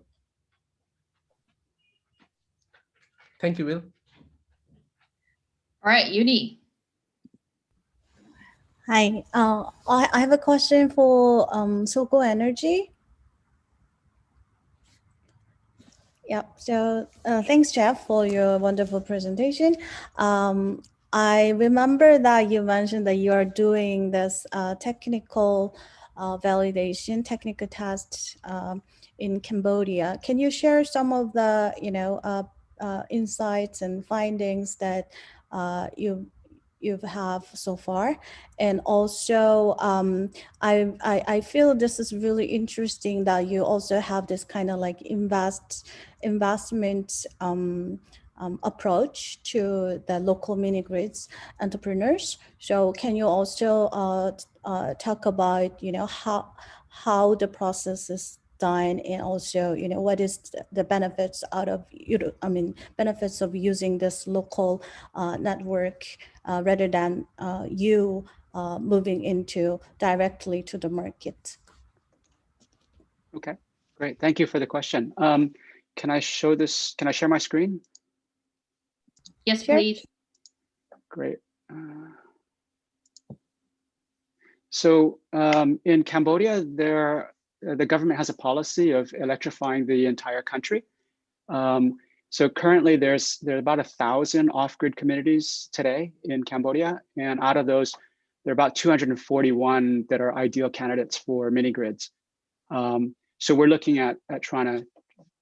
Thank you, Will. All right, Uni. Hi, I have a question for SOGO Energy. Yep. So thanks, Jeff, for your wonderful presentation. I remember that you mentioned that you are doing this technical validation, technical tests in Cambodia. Can you share some of the, insights and findings that you have so far? And also, I feel this is really interesting that you also have this kind of like investment approach to the local mini grids entrepreneurs. So can you also talk about how the process is done, and also what is the benefits out of benefits of using this local network rather than you moving into directly to the market? Okay, great. Thank you for the question. Can I show this? Can I share my screen? Yes, Sure. please. Great. So in Cambodia, the government has a policy of electrifying the entire country. So currently there are about 1,000 off-grid communities today in Cambodia, and out of those, there are about 241 that are ideal candidates for mini grids. So we're looking at trying to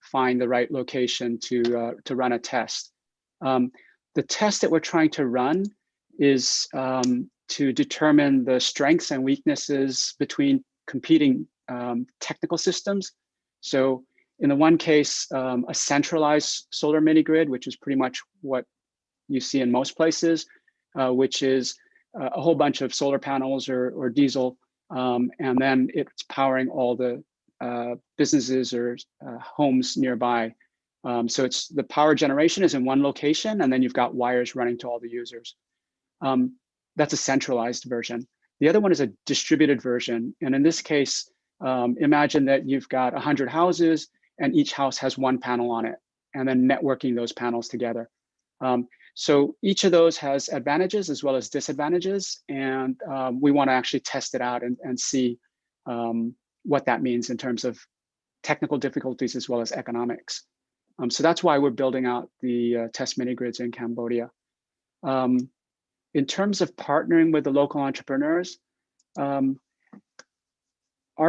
find the right location to run a test. The test that we're trying to run is to determine the strengths and weaknesses between competing technical systems. So in the one case, a centralized solar mini grid, which is pretty much what you see in most places, which is a whole bunch of solar panels or diesel, and then it's powering all the businesses or homes nearby. So it's the power generation is in one location, and then you've got wires running to all the users. That's a centralized version. The other one is a distributed version. And in this case, imagine that you've got 100 houses and each house has one panel on it, and then networking those panels together. So each of those has advantages as well as disadvantages. And we want to actually test it out and see what that means in terms of technical difficulties as well as economics. So that's why we're building out the test mini grids in Cambodia. In terms of partnering with the local entrepreneurs, our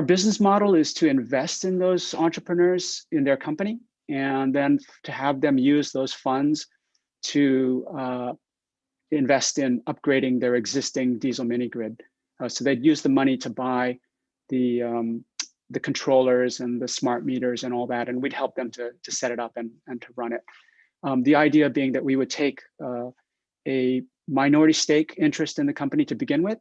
business model is to invest in those entrepreneurs in their company, and then to have them use those funds to invest in upgrading their existing diesel mini grid. So they'd use the money to buy the controllers and the smart meters and all that, and we'd help them to set it up and to run it. The idea being that we would take a minority stake interest in the company to begin with,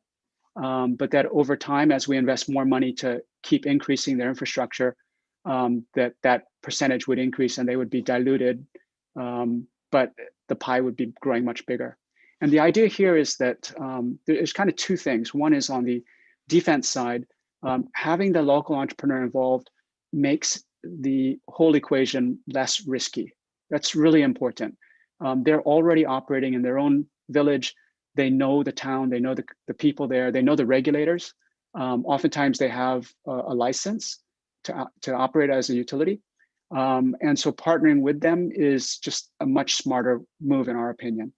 but that over time, as we invest more money to keep increasing their infrastructure, that percentage would increase and they would be diluted, but the pie would be growing much bigger. And the idea here is that there's kind of two things. One is on the defense side, having the local entrepreneur involved makes the whole equation less risky. That's really important. They're already operating in their own village. They know the town, they know the people there, they know the regulators. Oftentimes they have a license to operate as a utility. And so partnering with them is just a much smarter move in our opinion.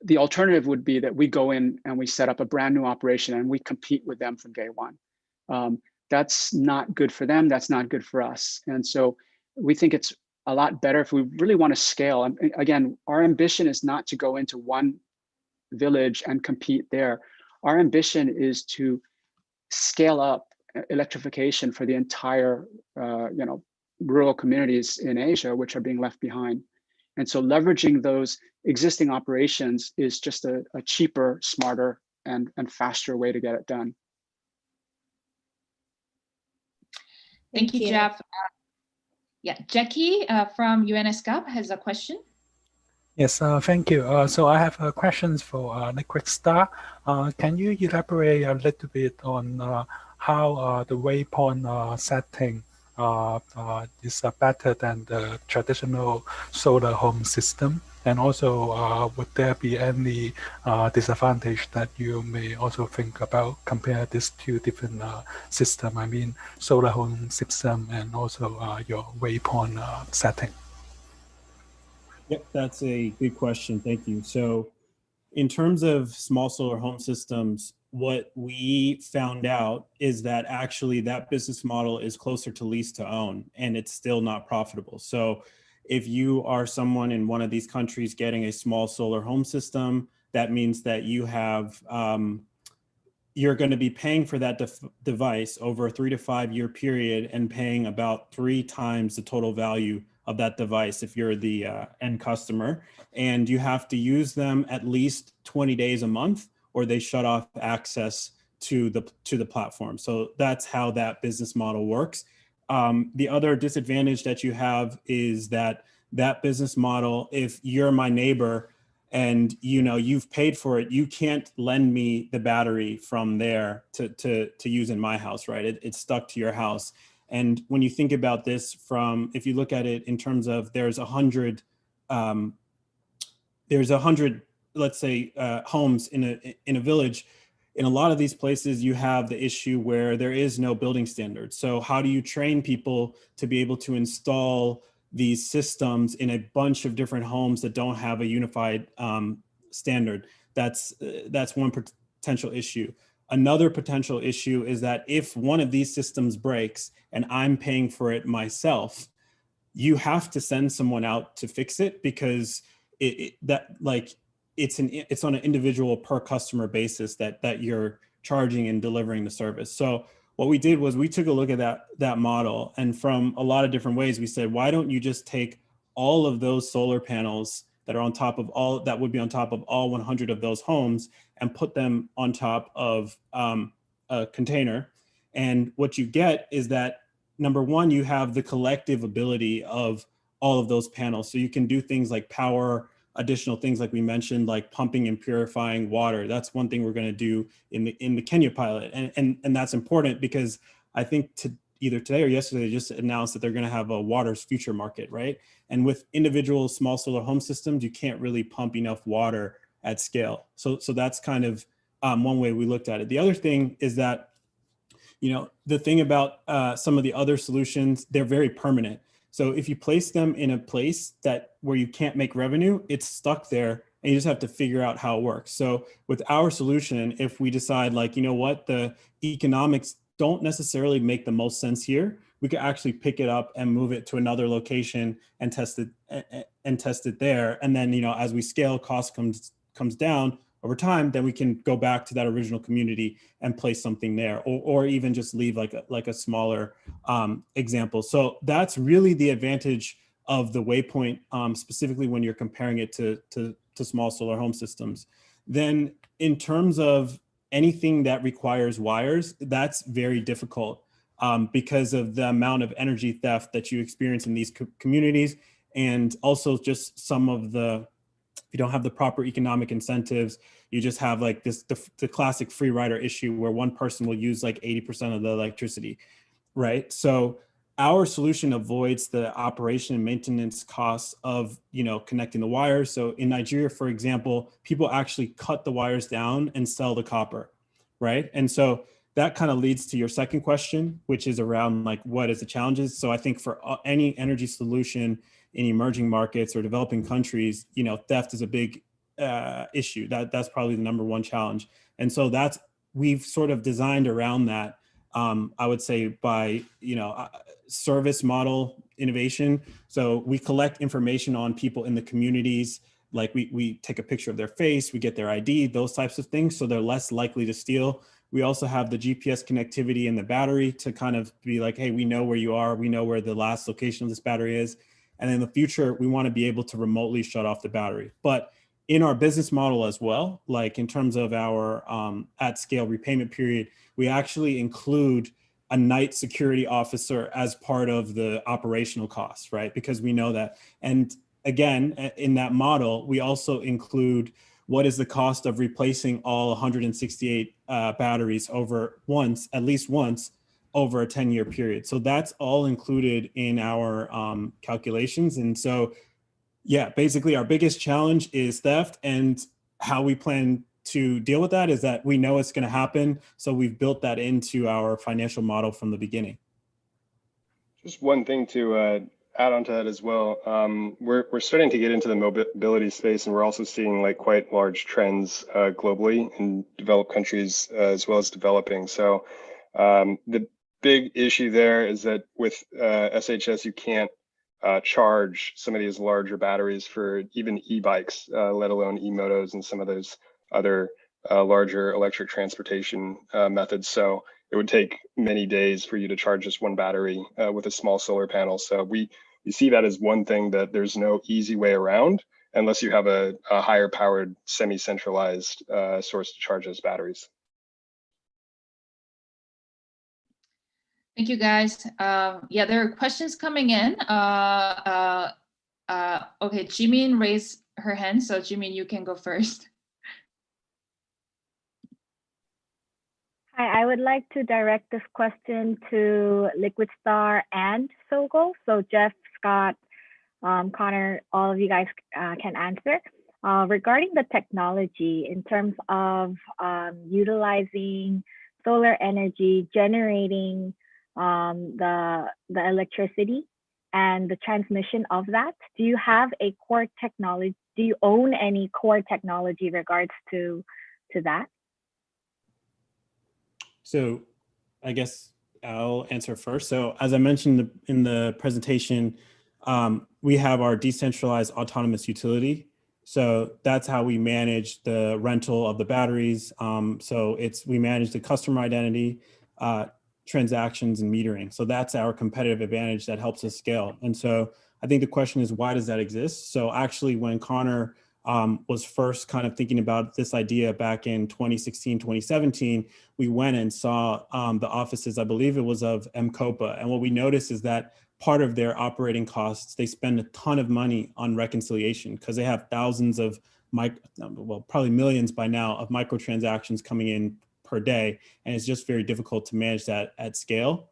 The alternative would be that we go in and we set up a brand new operation and we compete with them from day one. That's not good for them, that's not good for us. And so we think it's a lot better if we really want to scale. And again, our ambition is not to go into one village and compete there. Our ambition is to scale up electrification for the entire, rural communities in Asia, which are being left behind. And so leveraging those existing operations is just a cheaper, smarter, and faster way to get it done. Thank you, Jeff. Yeah, Jackie from UNSCAP has a question. Yes, thank you. So I have questions for Liquidstar. Can you elaborate a little bit on how the waypoint setting is better than the traditional solar home system? And also, would there be any disadvantage that you may also think about compare these two different systems? I mean, solar home system and also your waypoint setting. Yep, that's a good question. Thank you. So in terms of small solar home systems, what we found out is that actually that business model is closer to lease to own, and it's still not profitable. So if you are someone in one of these countries getting a small solar home system, that means that you have, you're going to be paying for that device over a 3 to 5 year period and paying about 3 times the total value of that device if you're the end customer, and you have to use them at least 20 days a month or they shut off access to the platform. So that's how that business model works. The other disadvantage that you have is that business model, if you're my neighbor and you've paid for it, you can't lend me the battery from there to use in my house, right? It's stuck to your house. And when you think about this if you look at it in terms of there's 100, let's say, homes in a village, in a lot of these places, you have the issue where there is no building standard. So how do you train people to be able to install these systems in a bunch of different homes that don't have a unified standard? That's one potential issue. Another potential issue is that if one of these systems breaks and I'm paying for it myself, you have to send someone out to fix it because it's on an individual per customer basis that you're charging and delivering the service. So what we did was we took a look at that model, and from a lot of different ways, we said, why don't you just take all of those solar panels that are on top of all 100 of those homes and put them on top of a container. And what you get is that, number one, you have the collective ability of all of those panels. So you can do things like power, additional things like we mentioned, like pumping and purifying water. That's one thing we're going to do in the Kenya pilot. And that's important because I think either today or yesterday, they just announced that they're going to have a water's future market, right? And with individual small solar home systems, you can't really pump enough water at scale. So that's kind of one way we looked at it. The other thing is that, the thing about some of the other solutions, they're very permanent. So if you place them in a place where you can't make revenue, it's stuck there and you just have to figure out how it works. So with our solution, if we decide the economics don't necessarily make the most sense here, we could actually pick it up and move it to another location and test it there. And then, as we scale, cost comes down over time, then we can go back to that original community and place something there, or even just leave like a smaller example. So that's really the advantage of the waypoint, specifically when you're comparing it to small solar home systems. Then in terms of anything that requires wires, that's very difficult because of the amount of energy theft that you experience in these communities, and also just some of if you don't have the proper economic incentives, you just have like the classic free rider issue where one person will use like 80% of the electricity, right? So our solution avoids the operation and maintenance costs of, connecting the wires. So in Nigeria, for example, people actually cut the wires down and sell the copper, right? And so that kind of leads to your second question, which is around what is the challenges? So I think for any energy solution in emerging markets or developing countries, theft is a big issue. That's probably the number one challenge. And so we've sort of designed around that, I would say by, service model innovation. So we collect information on people in the communities. Like we take a picture of their face, we get their ID, those types of things. So they're less likely to steal. We also have the GPS connectivity in the battery to kind of be like, hey, we know where you are. We know where the last location of this battery is. And in the future, we want to be able to remotely shut off the battery. But in our business model as well, like in terms of our at scale repayment period, we actually include a night security officer as part of the operational costs, right? Because we know that. And again, in that model, we also include what is the cost of replacing all 168 batteries at least once over a 10-year period. So that's all included in our calculations. And so, yeah, basically our biggest challenge is theft, and how we plan to deal with that is that we know it's going to happen. So we've built that into our financial model from the beginning. Just one thing to add on to that as well. We're starting to get into the mobility space, and we're also seeing like quite large trends globally in developed countries as well as developing. So the big issue there is that with SHS, you can't charge some of these larger batteries for even e-bikes, let alone e-motos and some of those other larger electric transportation methods. So it would take many days for you to charge just one battery with a small solar panel. So we see that as one thing that there's no easy way around unless you have a higher powered semi-centralized source to charge those batteries. Thank you, guys. Yeah, there are questions coming in. Okay, Jimin raised her hand, so Jimin, you can go first. Hi, I would like to direct this question to Liquidstar and SOGO. So Jeff, Scott, Connor, all of you guys can answer. Regarding the technology in terms of utilizing solar energy, generating the electricity and the transmission of that, do you have a core technology? Do you own any core technology regards to that? So I guess I'll answer first. So as I mentioned in the presentation, we have our decentralized autonomous utility. So that's how we manage the rental of the batteries. So we manage the customer identity, transactions, and metering. So that's our competitive advantage that helps us scale. And so I think the question is, why does that exist? So actually, when Connor was first kind of thinking about this idea back in 2016, 2017, we went and saw the offices, I believe it was of MCOPA. And what we noticed is that part of their operating costs, they spend a ton of money on reconciliation because they have thousands of, probably millions by now of microtransactions coming in per day. And it's just very difficult to manage that at scale.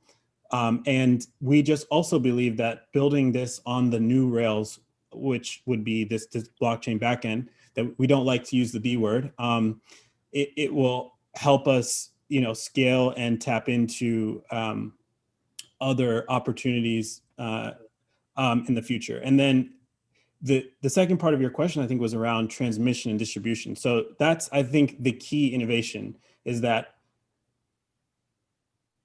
And we just also believe that building this on the new rails, which would be this blockchain backend, that we don't like to use the B word, it will help us, scale and tap into other opportunities in the future. And then the second part of your question, I think, was around transmission and distribution. So that's, I think, the key innovation is that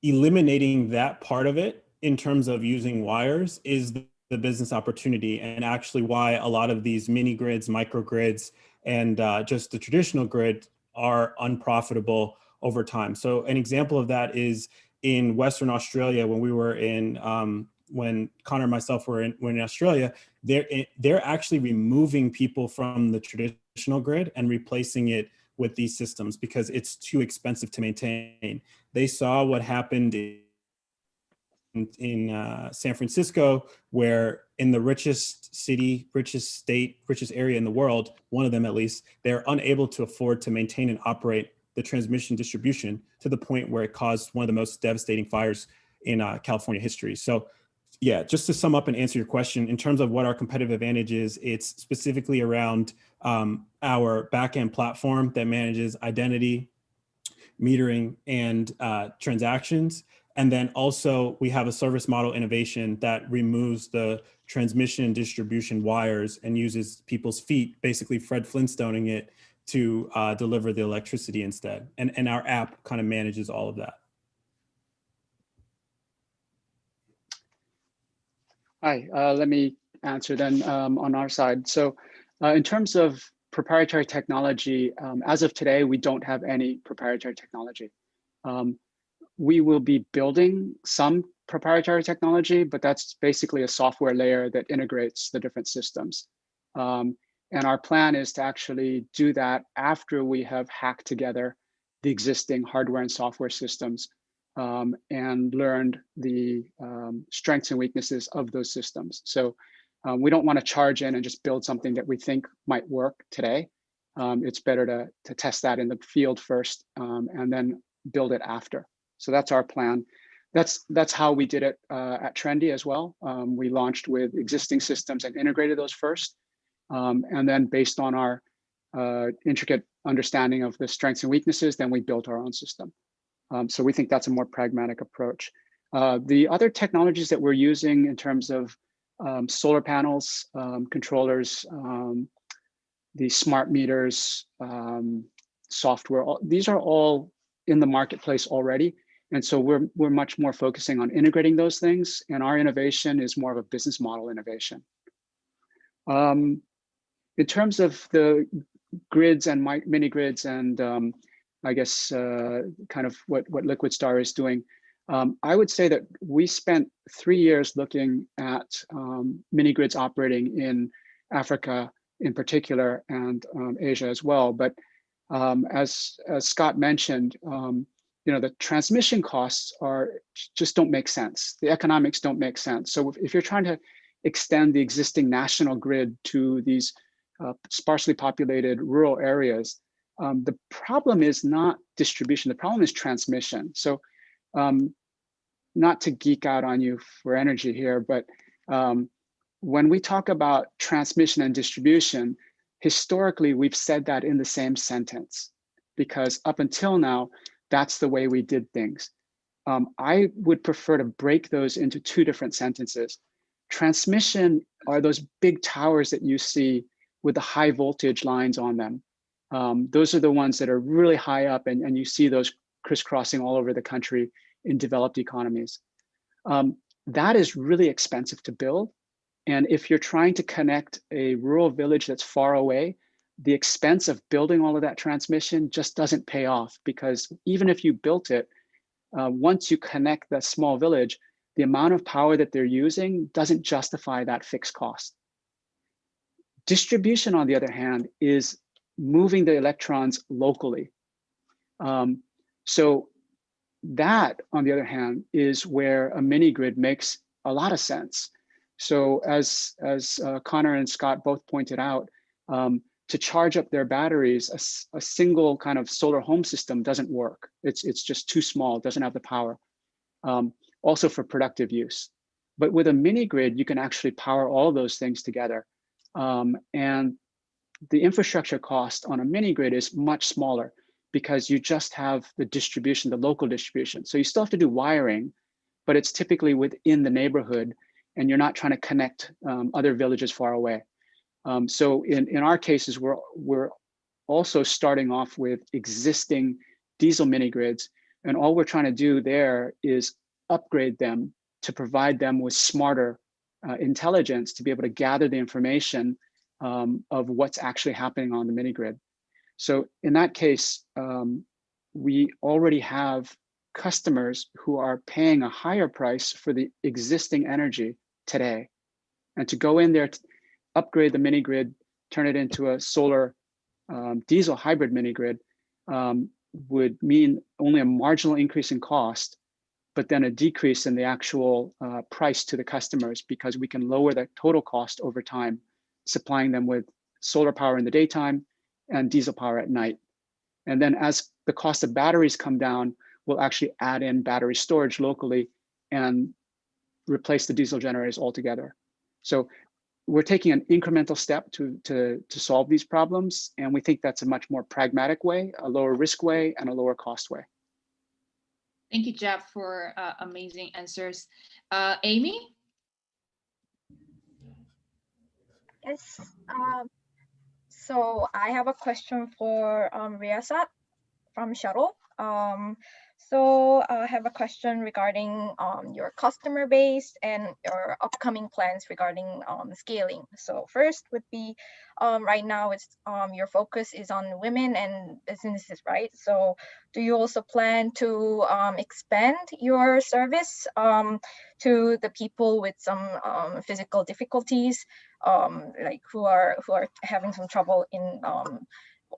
eliminating that part of it in terms of using wires is the business opportunity, and actually why a lot of these mini grids, microgrids, and just the traditional grid are unprofitable over time. So an example of that is in Western Australia, when we were in, when Connor and myself were in Australia, they're actually removing people from the traditional grid and replacing it with these systems because it's too expensive to maintain. They saw what happened in San Francisco, where in the richest city, richest state, richest area in the world, one of them at least, they're unable to afford to maintain and operate the transmission distribution to the point where it caused one of the most devastating fires in California history. So yeah, just to sum up and answer your question, in terms of what our competitive advantage is, it's specifically around our backend platform that manages identity, metering, and transactions. And then also we have a service model innovation that removes the transmission and distribution wires and uses people's feet, basically Fred Flintstoning it, to deliver the electricity instead. And our app kind of manages all of that. Hi, let me answer then on our side. So in terms of proprietary technology, as of today, we don't have any proprietary technology. We will be building some proprietary technology, but that's basically a software layer that integrates the different systems. And our plan is to actually do that after we have hacked together the existing hardware and software systems and learned the strengths and weaknesses of those systems. So we don't want to charge in and just build something that we think might work today. It's better to test that in the field first and then build it after. So that's our plan. That's how we did it at Trendy as well. We launched with existing systems and integrated those first. And then based on our intricate understanding of the strengths and weaknesses, then we built our own system. So we think that's a more pragmatic approach. The other technologies that we're using in terms of solar panels, controllers, the smart meters, software, these are all in the marketplace already. And so we're much more focusing on integrating those things, and our innovation is more of a business model innovation. In terms of the grids and mini grids and I guess kind of what Liquidstar is doing, I would say that we spent 3 years looking at mini grids operating in Africa in particular and Asia as well. But as Scott mentioned, the transmission costs just don't make sense. The economics don't make sense. So if you're trying to extend the existing national grid to these sparsely populated rural areas, the problem is not distribution, the problem is transmission. So not to geek out on you for energy here, but when we talk about transmission and distribution, historically, we've said that in the same sentence, because up until now, that's the way we did things. I would prefer to break those into 2 different sentences. Transmission are those big towers that you see with the high voltage lines on them. Those are the ones that are really high up, and you see those crisscrossing all over the country in developed economies. That is really expensive to build. And if you're trying to connect a rural village that's far away, the expense of building all of that transmission just doesn't pay off, because even if you built it, once you connect that small village, the amount of power that they're using doesn't justify that fixed cost. Distribution, on the other hand, is moving the electrons locally. So that, on the other hand, is where a mini grid makes a lot of sense. So as Connor and Scott both pointed out, to charge up their batteries, a single kind of solar home system doesn't work. It's just too small, it doesn't have the power. Also for productive use. But with a mini grid, you can actually power all those things together. And the infrastructure cost on a mini grid is much smaller because you just have the distribution, the local distribution. So you still have to do wiring, but it's typically within the neighborhood, and you're not trying to connect other villages far away. So in our cases, we're also starting off with existing diesel mini grids, and all we're trying to do there is upgrade them to provide them with smarter intelligence to be able to gather the information of what's actually happening on the mini grid. So in that case, we already have customers who are paying a higher price for the existing energy today. And to go in there, to upgrade the mini grid, turn it into a solar diesel hybrid mini grid would mean only a marginal increase in cost, but then a decrease in the actual price to the customers, because we can lower the total cost over time, supplying them with solar power in the daytime and diesel power at night. And then as the cost of batteries come down, we'll actually add in battery storage locally and replace the diesel generators altogether. So we're taking an incremental step to solve these problems. And we think that's a much more pragmatic way, a lower risk way, and a lower cost way. Thank you, Jeff, for amazing answers. Amy? Yes. So I have a question for Riyasat from Shuttle. So I have a question regarding your customer base and your upcoming plans regarding scaling. So first would be right now it's your focus is on women and businesses, right? So do you also plan to expand your service to the people with some physical difficulties, like who are having some trouble in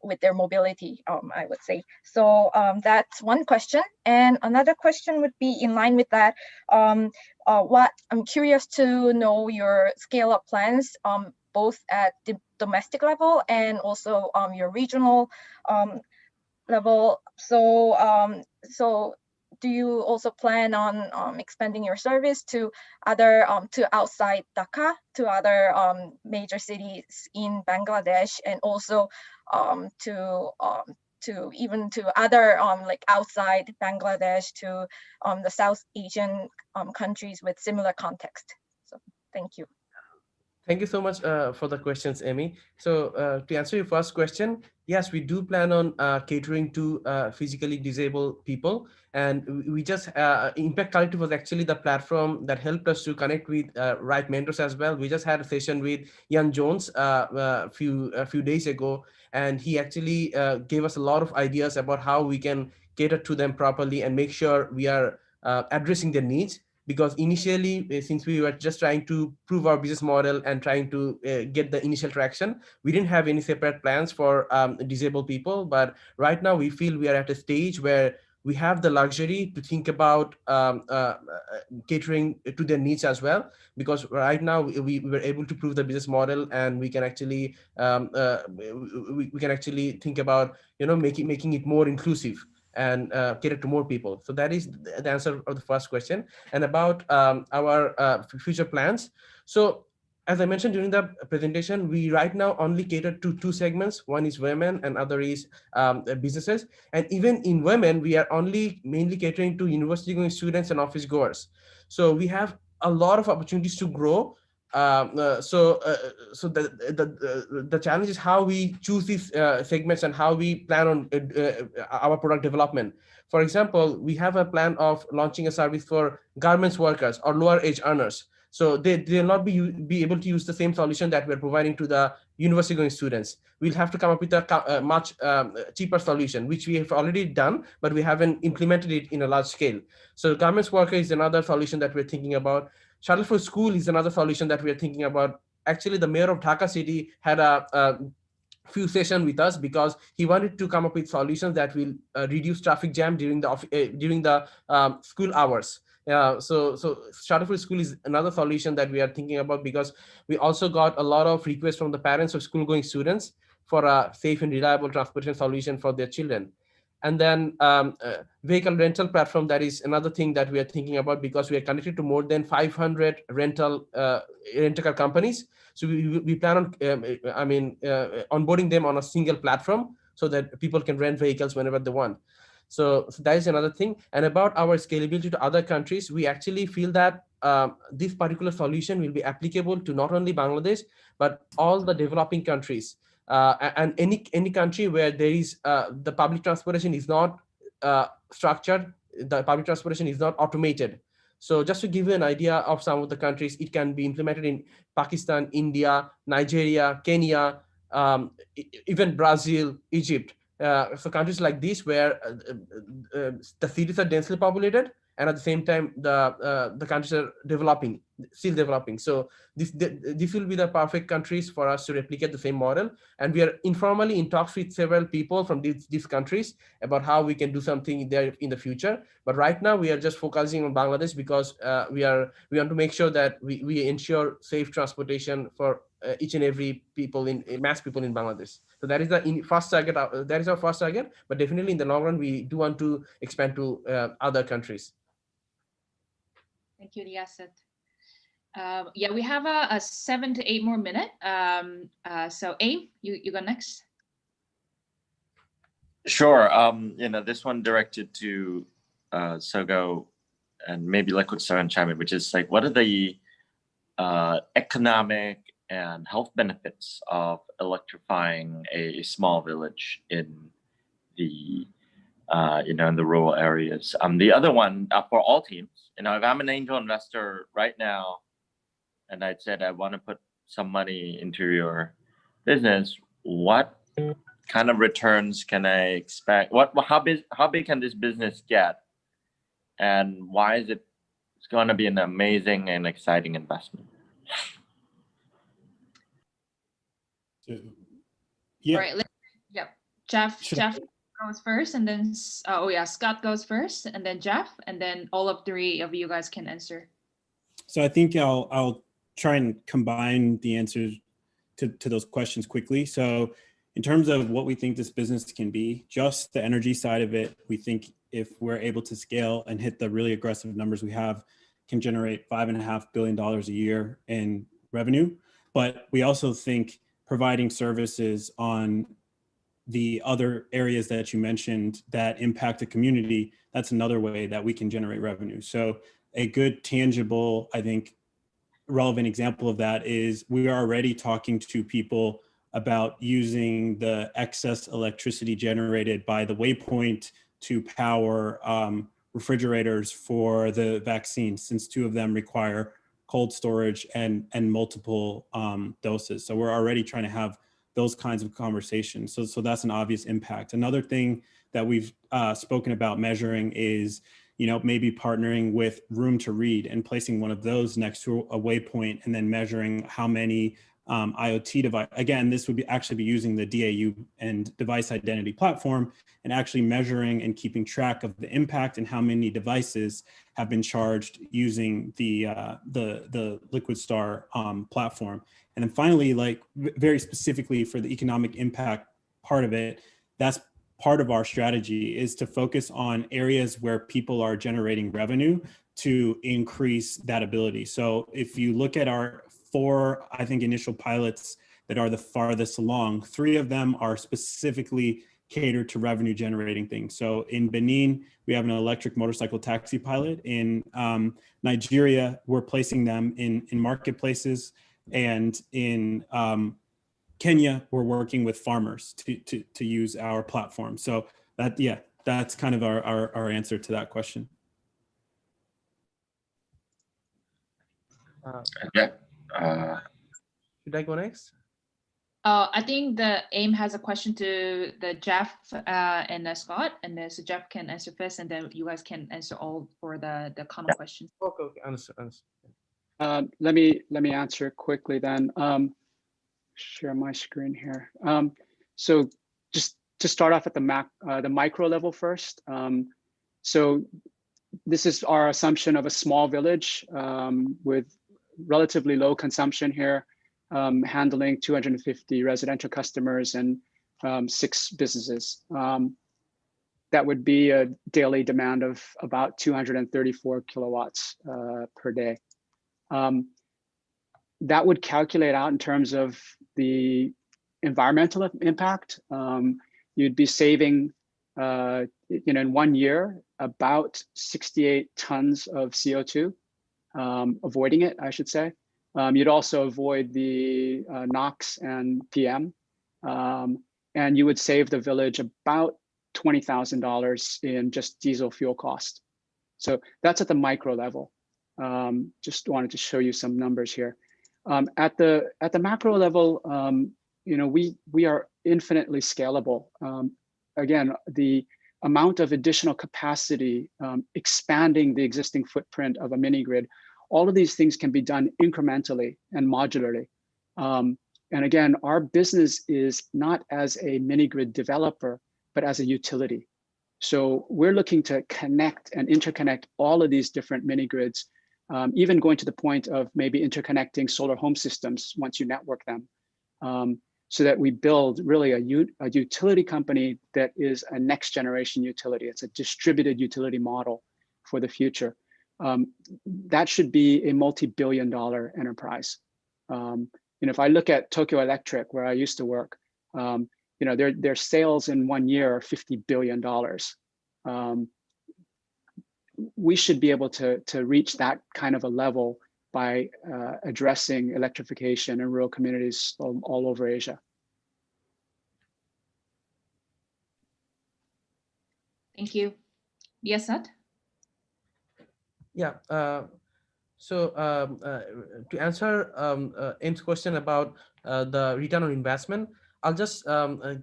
with their mobility, I would say. So that's one question. And another question would be in line with that. What I'm curious to know your scale up plans, both at the domestic level and also your regional level. So do you also plan on expanding your service to other to outside Dhaka, to other major cities in Bangladesh, and also to even to other like outside Bangladesh, to the South Asian countries with similar context? So thank you. Thank you so much for the questions, Amy. So to answer your first question, yes, we do plan on catering to physically disabled people. And we just, Impact Collective was actually the platform that helped us to connect with right mentors as well. We just had a session with Ian Jones a few days ago, and he actually gave us a lot of ideas about how we can cater to them properly and make sure we are addressing their needs. Because initially, since we were just trying to prove our business model and trying to get the initial traction, we didn't have any separate plans for disabled people. But right now we feel we are at a stage where we have the luxury to think about catering to their needs as well. Because right now we were able to prove the business model, and we can actually we can actually think about making it more inclusive and cater to more people. So that is the answer of the first question. And about our future plans. So as I mentioned during the presentation, we right now only cater to two segments. One is women and other is businesses. And even in women, we are only mainly catering to university going students and office goers. So we have a lot of opportunities to grow. So the challenge is how we choose these segments and how we plan on our product development. For example, we have a plan of launching a service for garments workers or lower age earners. So they will not be able to use the same solution that we're providing to the university going students. We'll have to come up with a much cheaper solution, which we have already done, but we haven't implemented it in a large scale. So garments worker is another solution that we're thinking about. Shuttle for School is another solution that we are thinking about. Actually, the mayor of Dhaka city had a few sessions with us because he wanted to come up with solutions that will reduce traffic jam during the school hours. So Shuttle for School is another solution that we are thinking about, because we also got a lot of requests from the parents of school-going students for a safe and reliable transportation solution for their children. And then vehicle rental platform, that is another thing that we are thinking about, because we are connected to more than 500 rental car companies. So we plan on onboarding them on a single platform so that people can rent vehicles whenever they want. So that is another thing. And about our scalability to other countries, we actually feel that this particular solution will be applicable to not only Bangladesh, but all the developing countries. And any country where there is the public transportation is not structured, the public transportation is not automated. So just to give you an idea of some of the countries, it can be implemented in Pakistan, India, Nigeria, Kenya, even Brazil, Egypt. So countries like these where the cities are densely populated, and at the same time the countries are still developing. So this will be the perfect countries for us to replicate the same model. And we are informally in talks with several people from these countries about how we can do something there in the future. But right now we are just focusing on Bangladesh, because we want to make sure that we ensure safe transportation for each and every mass people in Bangladesh. So that is the first target. That is our first target. But definitely in the long run, we do want to expand to other countries. Thank you, Riyasat. Yeah, we have a 7 to 8 more minutes. So Aim, you go next. Sure. This one directed to SOGO and maybe Liquidstar and Chime, which is like, what are the economic and health benefits of electrifying a small village in the in the rural areas. The other one for all teams, if I'm an angel investor right now, and I said I want to put some money into your business, what kind of returns can I expect? How big can this business get, and why is it's going to be an amazing and exciting investment? Yeah. All right. Jeff goes first, and then Scott goes first, and then Jeff, and then all of three of you guys can answer. So I think I'll try and combine the answers to those questions quickly. So in terms of what we think this business can be, just the energy side of it, we think if we're able to scale and hit the really aggressive numbers we have, can generate $5.5 billion a year in revenue. But we also think providing services on the other areas that you mentioned that impact the community, that's another way that we can generate revenue. So a good, tangible, I think, relevant example of that is we are already talking to people about using the excess electricity generated by the Waypoint to power refrigerators for the vaccine, since 2 of them require cold storage and multiple doses. So we're already trying to have those kinds of conversations. So that's an obvious impact. Another thing that we've spoken about measuring is, maybe partnering with Room to Read and placing one of those next to a Waypoint, and then measuring how many IoT device. Again, this would actually be using the DAU and device identity platform, and actually measuring and keeping track of the impact and how many devices have been charged using the Liquidstar platform. And then finally, very specifically for the economic impact part of it, that's part of our strategy, is to focus on areas where people are generating revenue to increase that ability. So if you look at our 4, I think, initial pilots that are the farthest along, 3 of them are specifically catered to revenue generating things. So in Benin, we have an electric motorcycle taxi pilot. In Nigeria, we're placing them in marketplaces. And in Kenya, we're working with farmers to use our platform. So that's kind of our answer to that question. Should I go next? I think the AIM has a question to the Jeff and Scott, and then so Jeff can answer first, and then you guys can answer all for the common questions. Okay, understood. Let me answer quickly then. Share my screen here. So just to start off at the micro level first. So this is our assumption of a small village with relatively low consumption here, handling 250 residential customers and 6 businesses. That would be a daily demand of about 234 kilowatts per day. That would calculate out in terms of the environmental impact. You'd be saving, in 1 year, about 68 tons of CO2, avoiding it, I should say. You'd also avoid the NOx and PM, and you would save the village about $20,000 in just diesel fuel cost. So that's at the micro level. Just wanted to show you some numbers here. At the macro level, we are infinitely scalable. Again, the amount of additional capacity, expanding the existing footprint of a mini grid, all of these things can be done incrementally and modularly. And again, our business is not as a mini grid developer, but as a utility. So we're looking to connect and interconnect all of these different mini grids, even going to the point of maybe interconnecting solar home systems once you network them, so that we build really a utility company that is a next generation utility. It's a distributed utility model for the future. That should be a multi-billion-dollar enterprise. If I look at Tokyo Electric, where I used to work, their sales in 1 year are $50 billion. We should be able to reach that kind of a level by addressing electrification in rural communities all over Asia. Thank you. Yes, Sat? Yeah. To answer M's question about the return on investment, I'll just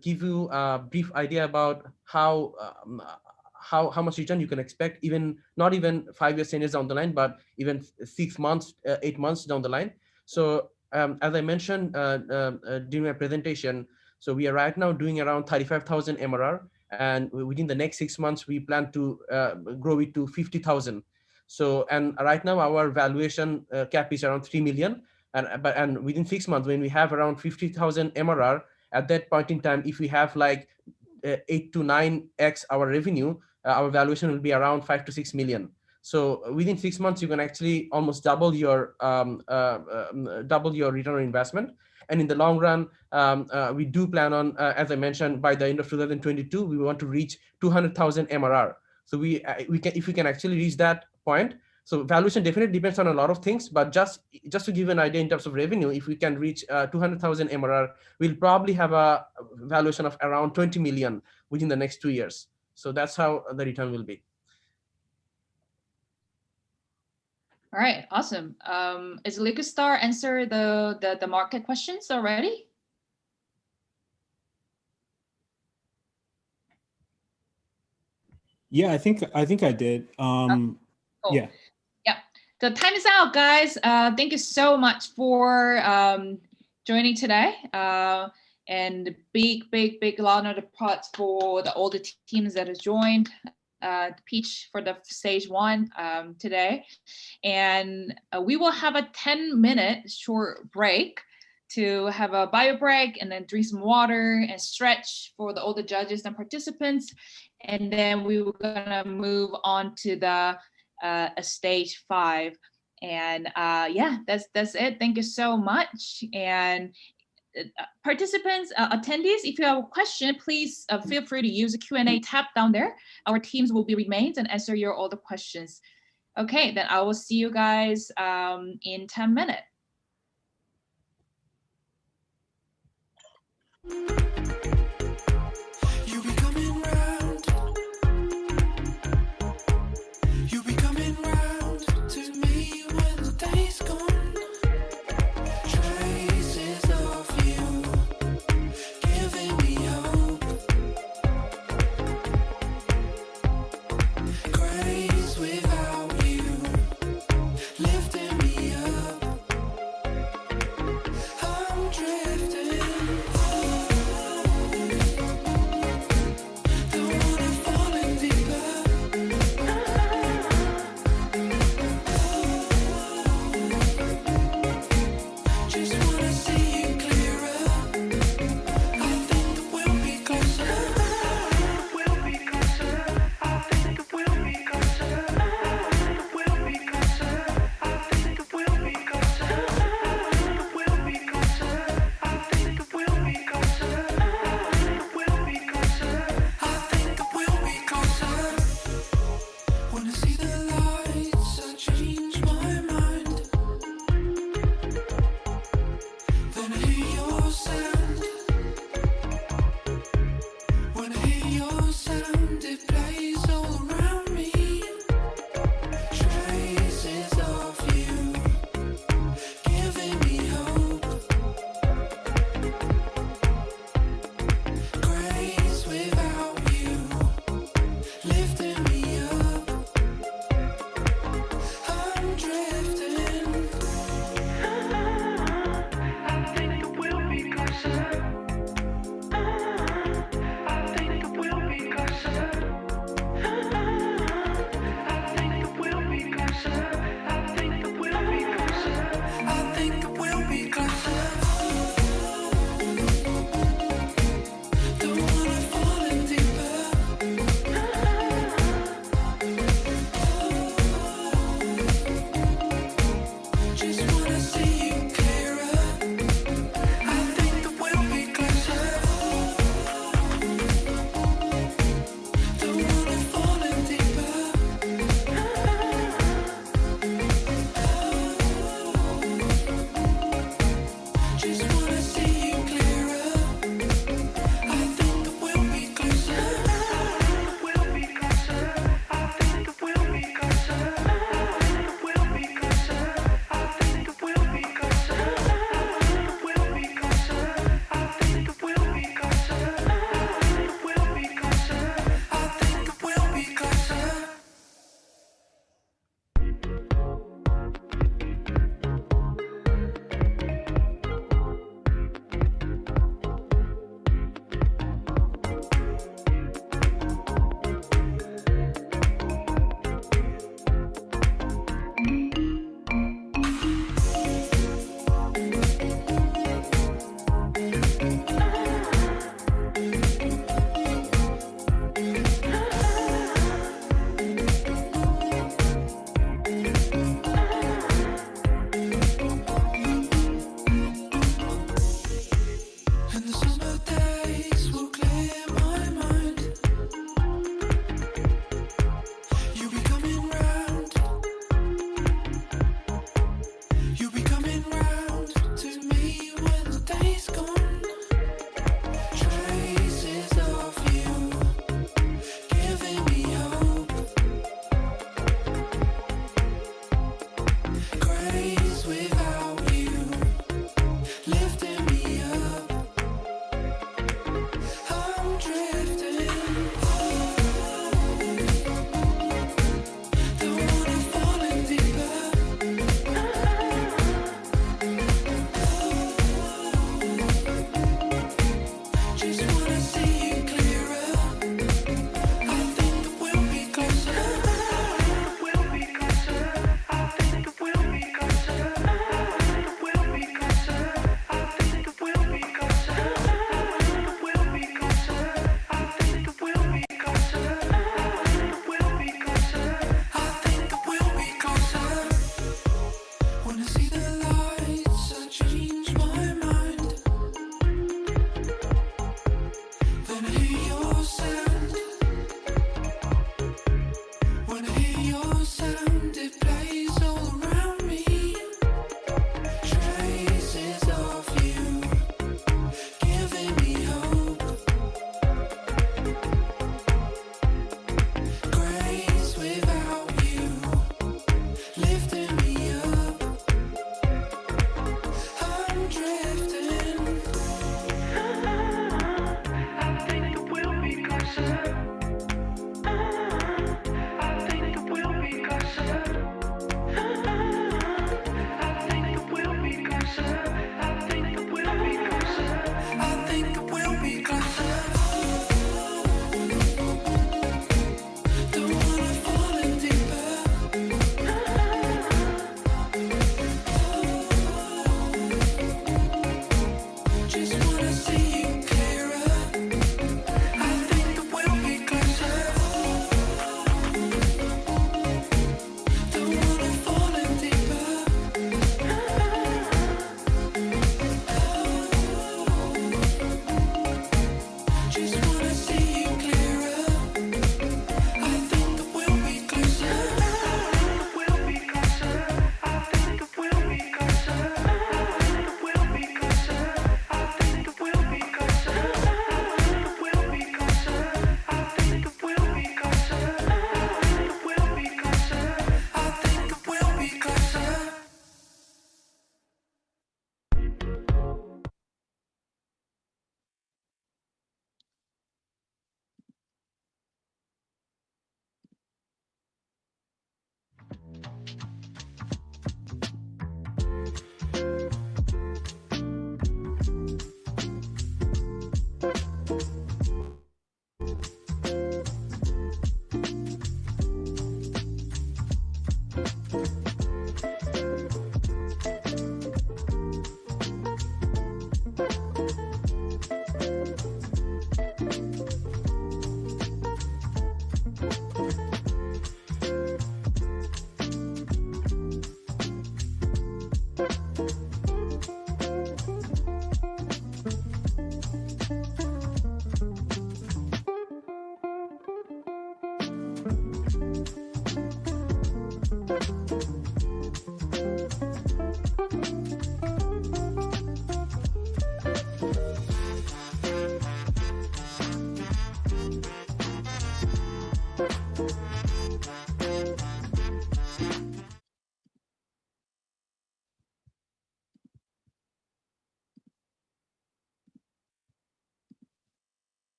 give you a brief idea about how much return you can expect, even not even 5 years, 10 years down the line, but even 6 months, 8 months down the line. So as I mentioned during my presentation, so we are right now doing around 35,000 MRR, and within the next 6 months, we plan to grow it to 50,000. So, and right now our valuation cap is around 3 million. And within 6 months, when we have around 50,000 MRR, at that point in time, if we have like 8 to 9x our revenue, our valuation will be around 5 to 6 million. So within 6 months, you can actually almost double your return on investment. And in the long run, we do plan on, as I mentioned, by the end of 2022, we want to reach 200,000 MRR. So we can, if we can actually reach that point. So valuation definitely depends on a lot of things, but just to give an idea in terms of revenue, if we can reach 200,000 MRR, we'll probably have a valuation of around 20 million within the next 2 years. So that's how the return will be. All right, awesome. Is Liquidstar answer the market questions already? Yeah, I think I did. Cool. Yeah. Yeah. The time is out, guys. Thank you so much for joining today. And big round of applause for all the teams that have joined Peach for the stage 1 today. And we will have a 10-minute short break to have a bio break and then drink some water and stretch for all the judges and participants. And then we were gonna move on to the stage 5. And yeah, that's it. Thank you so much. And participants, attendees, if you have a question, please feel free to use the Q&A tab down there. Our teams will be remained and answer all the questions. Okay, then I will see you guys in 10 minutes. Drifting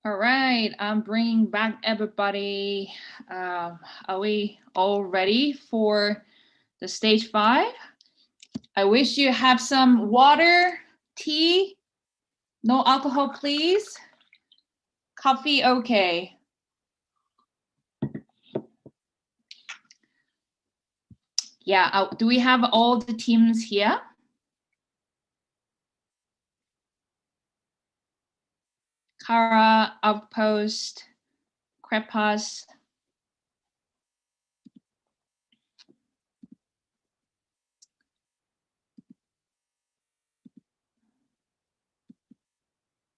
All right, I'm bringing back everybody. Are we all ready for the stage 5? I wish you have some water, tea, no alcohol, please. Coffee, okay. Yeah, do we have all the teams here? Kara, Outpos, Crepass.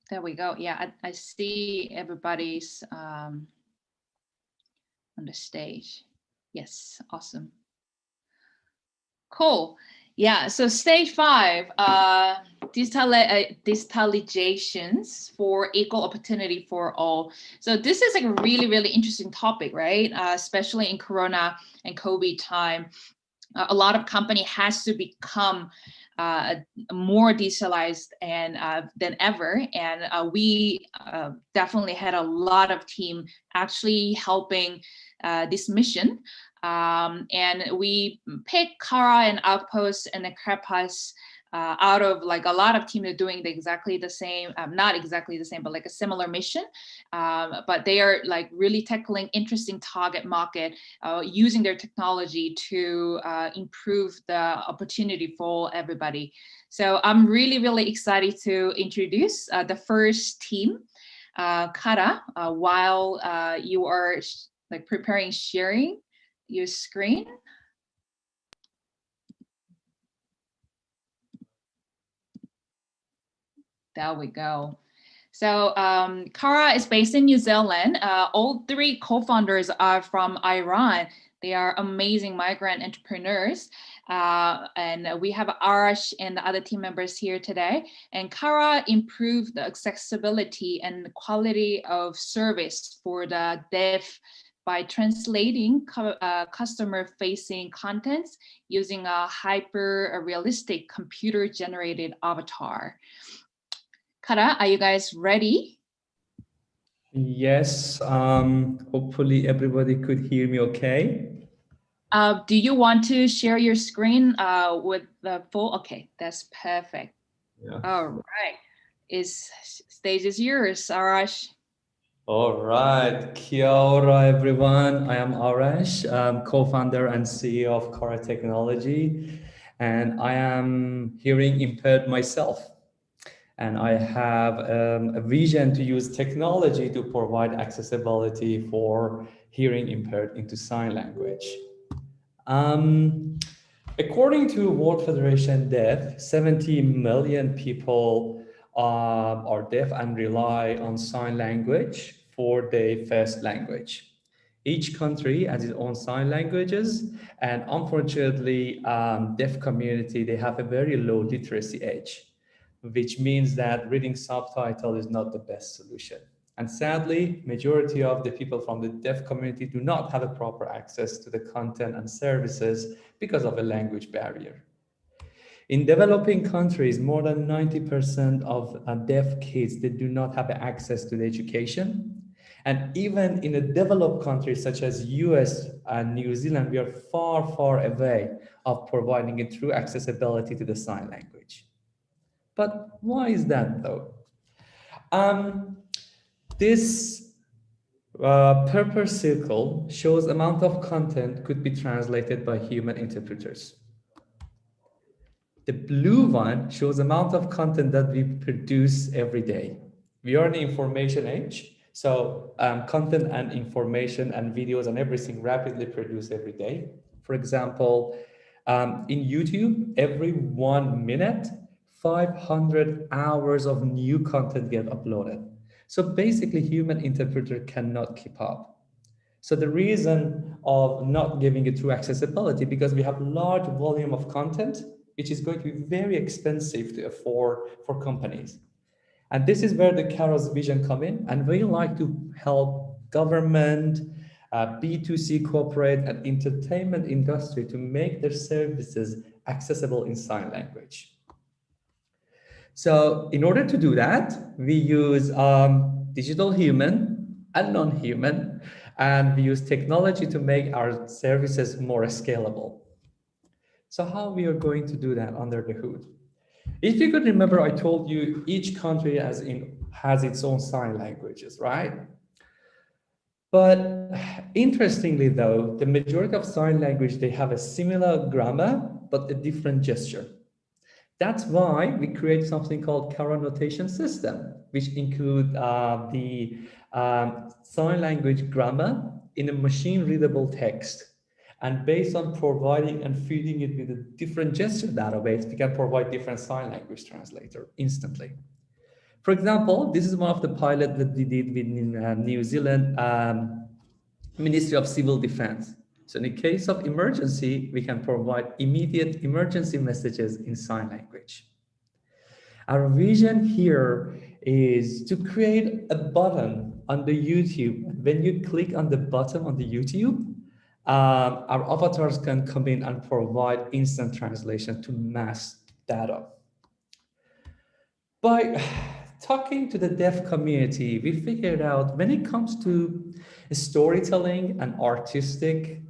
There we go. Yeah, I see everybody's on the stage. Yes, awesome. Cool. Yeah, so stage 5, digitalizations for equal opportunity for all. So this is like a really, really interesting topic, right? Especially in Corona and COVID time. A lot of company has to become more digitalized and than ever, and we definitely had a lot of team actually helping this mission, and we picked Kara and Outpost and the Crepass out of like a lot of teams are doing exactly the same, not exactly the same, but like a similar mission. But they are like really tackling interesting target market, using their technology to improve the opportunity for everybody. So I'm really, really excited to introduce the first team, Kara, while you are like preparing sharing your screen. There we go. So Kara is based in New Zealand. All 3 co-founders are from Iran. They are amazing migrant entrepreneurs. And we have Arash and the other team members here today. And Kara improved the accessibility and the quality of service for the deaf by translating customer-facing contents using a hyper-realistic computer-generated avatar. Kara, are you guys ready? Yes, hopefully everybody could hear me okay. Do you want to share your screen with the full? Okay, that's perfect. Yeah. All right, stage is yours, Arash. All right, kia ora everyone. I am Arash, co-founder and CEO of Kara Technology, and I am hearing impaired myself. And I have a vision to use technology to provide accessibility for hearing impaired into sign language. According to World Federation Deaf, 70 million people are deaf and rely on sign language for their first language. Each country has its own sign languages, and unfortunately, deaf community, they have a very low literacy age, which means that reading subtitle is not the best solution. And sadly, majority of the people from the deaf community do not have a proper access to the content and services because of a language barrier. In developing countries, more than 90% of deaf kids, they do not have access to the education. And even in a developed countries such as US and New Zealand, we are far, far away of providing a true accessibility to the sign language. But why is that though? This purple circle shows amount of content could be translated by human interpreters. The blue one shows amount of content that we produce every day. We are in the information age, So content and information and videos and everything rapidly produced every day. For example, in YouTube, every 1 minute, 500 hours of new content get uploaded. So basically, human interpreter cannot keep up. So the reason of not giving it true accessibility, because we have large volume of content, which is going to be very expensive to afford for companies. And this is where the Carol's vision come in. And we like to help government, B2C corporate and entertainment industry to make their services accessible in sign language. So in order to do that, we use digital human and non-human, and we use technology to make our services more scalable. So how we are going to do that under the hood? If you could remember, I told you each country has its own sign languages, right? But interestingly though, the majority of sign language, they have a similar grammar, but a different gesture. That's why we create something called Cara notation system, which include the sign language grammar in a machine readable text. And based on providing and feeding it with a different gesture database, we can provide different sign language translator instantly. For example, this is one of the pilots that we did within New Zealand Ministry of Civil Defense. So in the case of emergency, we can provide immediate emergency messages in sign language. Our vision here is to create a button on the YouTube. When you click on the button on the YouTube, our avatars can come in and provide instant translation to mass data. By talking to the deaf community, we figured out when it comes to storytelling and artistic,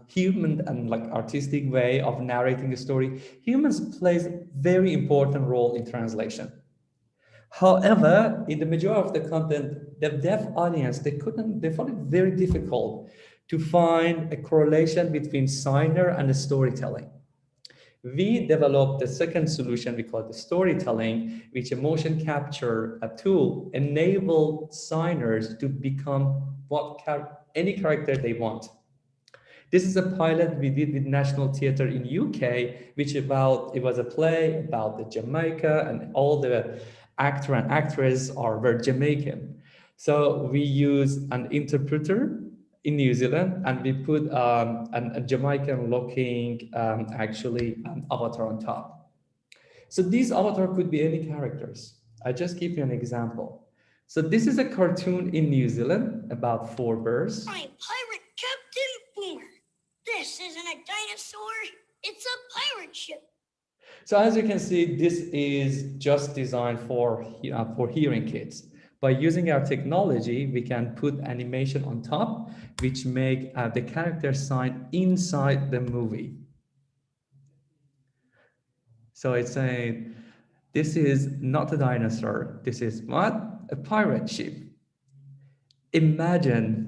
human and artistic way of narrating a story, humans plays a very important role in translation. However, in the majority of the content, the deaf audience, they found it very difficult to find a correlation between signer and the storytelling. We developed the second solution we call the storytelling, which a motion capture tool enabled signers to become any character they want. This is a pilot we did with National Theatre in UK, which it was a play about the Jamaica, and all the actor and actress were Jamaican. So we used an interpreter in New Zealand, and we put a Jamaican-looking avatar on top. So these avatar could be any characters. I just give you an example. So this is a cartoon in New Zealand about 4 bears. I'm Pirate Captain Boomer. This isn't a dinosaur, it's a pirate ship. So as you can see, this is just designed for hearing kids. By using our technology, we can put animation on top, which make the character sign inside the movie. So it's saying, this is not a dinosaur. This is what? A pirate ship.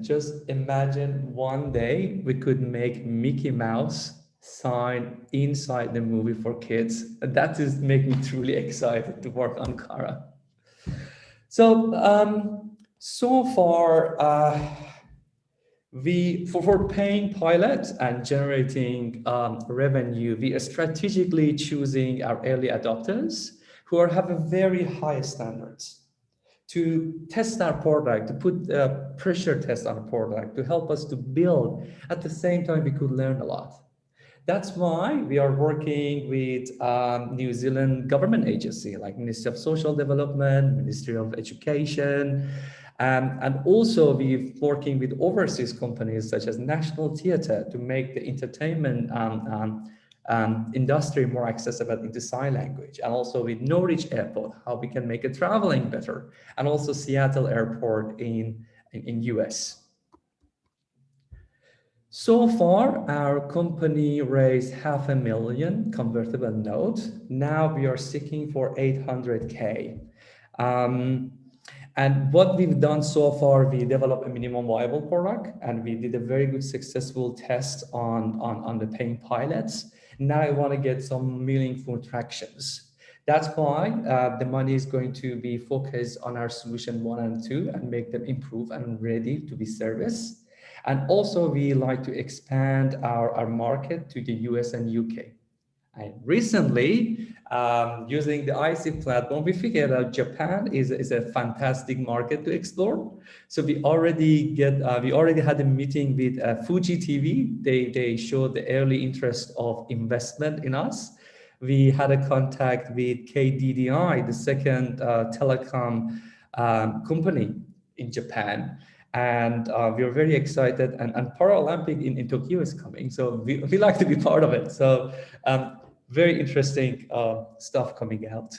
Just imagine one day we could make Mickey Mouse sign inside the movie for kids. That is making me truly excited to work on Cara. So, so far, for paying pilots and generating revenue, we are strategically choosing our early adopters who have a very high standards to test our product, to put a pressure test on a product, to help us to build. At the same time, we could learn a lot. That's why we are working with New Zealand government agency like Ministry of Social Development, Ministry of Education, and also we're working with overseas companies such as National Theatre to make the entertainment industry more accessible into sign language, and also with Norwich Airport, how we can make it traveling better, and also Seattle Airport in US. So far, our company raised $500,000 convertible note. Now we are seeking for 800K. And what we've done so far, we developed a minimum viable product, and we did a very good successful test on the paying pilots. Now I want to get some meaningful tractions. That's why the money is going to be focused on our solution 1 and 2 and make them improve and ready to be serviced. And also we like to expand our market to the US and UK. And recently, using the IC platform, we figured out Japan is a fantastic market to explore. So we already had a meeting with Fuji TV. They showed the early interest of investment in us. We had a contact with KDDI, the second telecom company in Japan. And we are very excited, and Paralympic in Tokyo is coming. So we like to be part of it. So very interesting stuff coming out.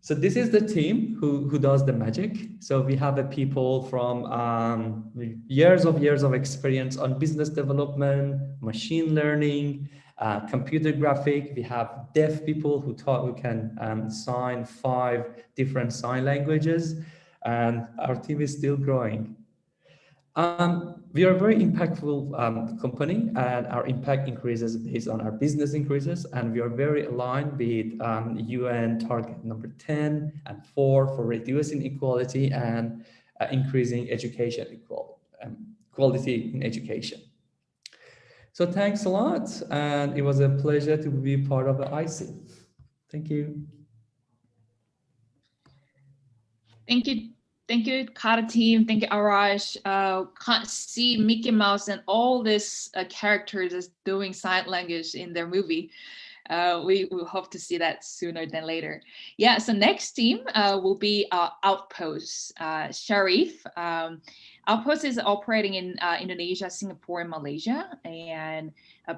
So this is the team who does the magic. So we have people from years of experience on business development, machine learning, computer graphic. We have deaf people who can sign 5 different sign languages, and our team is still growing. We are a very impactful company, and our impact increases based on our business increases, and we are very aligned with UN target number 10 and 4 for reducing inequality and increasing education quality in education. So thanks a lot, and it was a pleasure to be part of the IC. Thank you. Thank you. Thank you, Kata team. Thank you, Arash. Can't see Mickey Mouse and all these characters as doing sign language in their movie. We will hope to see that sooner than later. Yeah, so next team will be Outpos. Sharif. Outpos is operating in Indonesia, Singapore, and Malaysia. And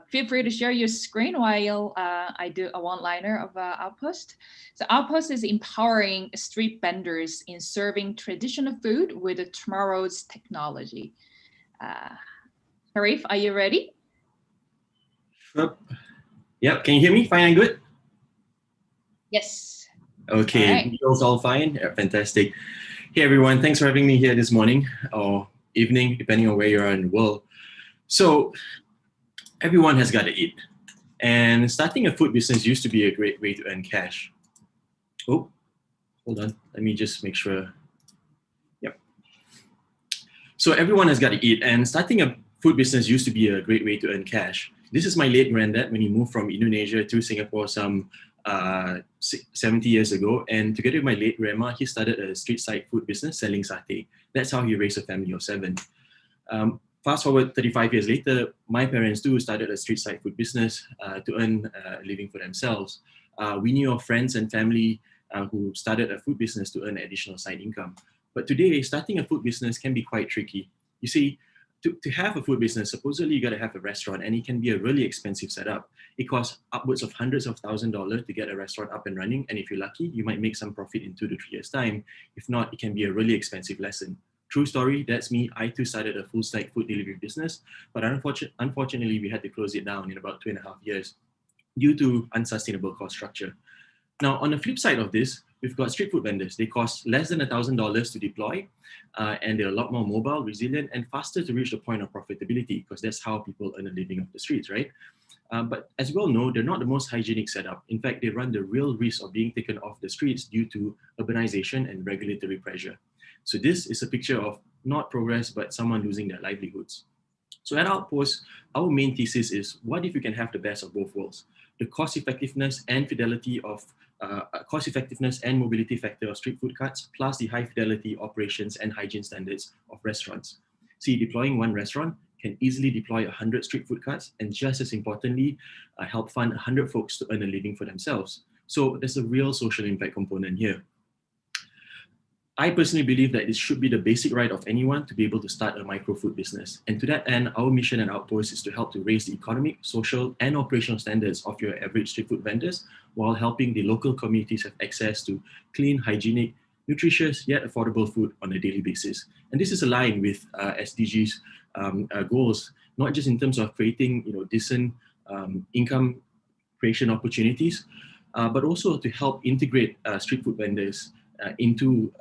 feel free to share your screen while I do a one-liner of Outpost. So Outpost is empowering street vendors in serving traditional food with tomorrow's technology. Sharif, are you ready? Sure. Yep, can you hear me fine and good? Yes. Okay, visuals all fine? Yeah, fantastic. Hey everyone, thanks for having me here this morning or evening, depending on where you are in the world. So everyone has got to eat. And starting a food business used to be a great way to earn cash. Oh, hold on, let me just make sure. Yep. So everyone has got to eat, and starting a food business used to be a great way to earn cash. This is my late granddad when he moved from Indonesia to Singapore some 70 years ago. And together with my late grandma, he started a street side food business selling satay. That's how he raised a family of 7. Fast forward 35 years later, my parents too started a street side food business to earn a living for themselves. We knew of friends and family who started a food business to earn additional side income. But today, starting a food business can be quite tricky. You see, to have a food business, supposedly you got to have a restaurant, and it can be a really expensive setup. It costs upwards of hundreds of $1,000s to get a restaurant up and running, and if you're lucky, you might make some profit in 2 to 3 years' time. If not, it can be a really expensive lesson. True story, that's me. I too started a full-stack food delivery business, but unfortunately, we had to close it down in about 2.5 years due to unsustainable cost structure. Now, on the flip side of this, we've got street food vendors. They cost less than $1,000 to deploy, and they're a lot more mobile, resilient, and faster to reach the point of profitability, because that's how people earn a living off the streets, right? But as we all know, they're not the most hygienic setup. In fact, they run the real risk of being taken off the streets due to urbanization and regulatory pressure. So this is a picture of not progress, but someone losing their livelihoods. So at Outpos, our main thesis is, what if you can have the best of both worlds? The cost effectiveness and mobility factor of street food carts, plus the high fidelity operations and hygiene standards of restaurants. See, deploying one restaurant can easily deploy 100 street food carts, and just as importantly, help fund 100 folks to earn a living for themselves. So there's a real social impact component here. I personally believe that it should be the basic right of anyone to be able to start a micro food business. And to that end, our mission at Outpost is to help to raise the economic, social, and operational standards of your average street food vendors, while helping the local communities have access to clean, hygienic, nutritious, yet affordable food on a daily basis. And this is aligned with SDG's goals, not just in terms of creating decent income creation opportunities, but also to help integrate street food vendors into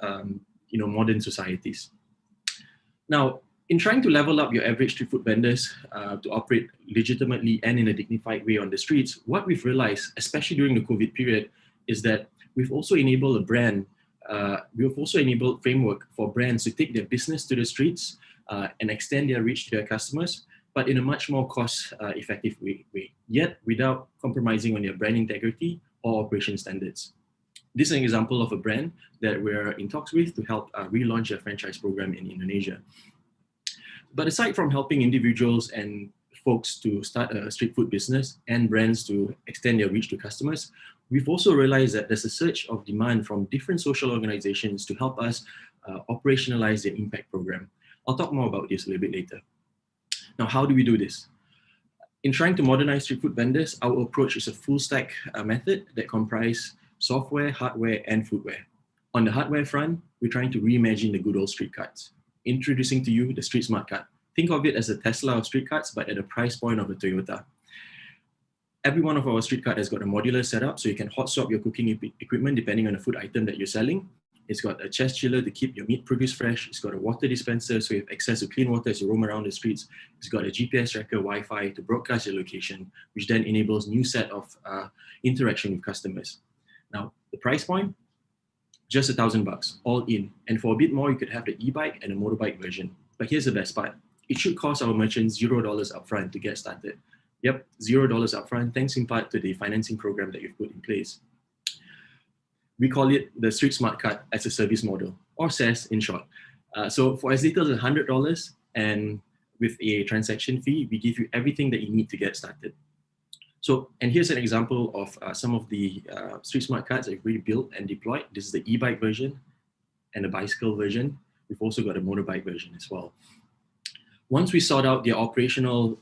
modern societies. Now, In trying to level up your average street food vendors to operate legitimately and in a dignified way on the streets, what we've realized, especially during the COVID period, is that we've also enabled framework for brands to take their business to the streets and extend their reach to their customers, but in a much more cost-effective way, yet without compromising on their brand integrity or operation standards. This is an example of a brand that we're in talks with to help relaunch their franchise program in Indonesia. But aside from helping individuals and folks to start a street food business and brands to extend their reach to customers, we've also realized that there's a surge of demand from different social organizations to help us operationalize their impact program. I'll talk more about this a little bit later. Now, how do we do this? In trying to modernize street food vendors, our approach is a full stack method that comprises software, hardware, and foodware. On the hardware front, we're trying to reimagine the good old street carts. Introducing to you the Street Smart Cart. Think of it as a Tesla of street carts, but at a price point of a Toyota. Every one of our street cart has got a modular setup, so you can hot swap your cooking equipment depending on the food item that you're selling. It's got a chest chiller to keep your meat produce fresh. It's got a water dispenser, so you have access to clean water as you roam around the streets. It's got a GPS tracker, Wi-Fi to broadcast your location, which then enables new set of interaction with customers. Now, the price point, just $1,000, all in. And for a bit more, you could have the e-bike and a motorbike version. But here's the best part. It should cost our merchants $0 upfront to get started. Yep, $0 upfront, thanks in part to the financing program that we've put in place. We call it the Street Smart Cart as a service model, or SaaS in short. So for as little as $100 and with a transaction fee, we give you everything that you need to get started. So, and here's an example of some of the Street Smart Carts that we've built and deployed. This is the e-bike version and the bicycle version. We've also got a motorbike version as well. Once we sort out the operational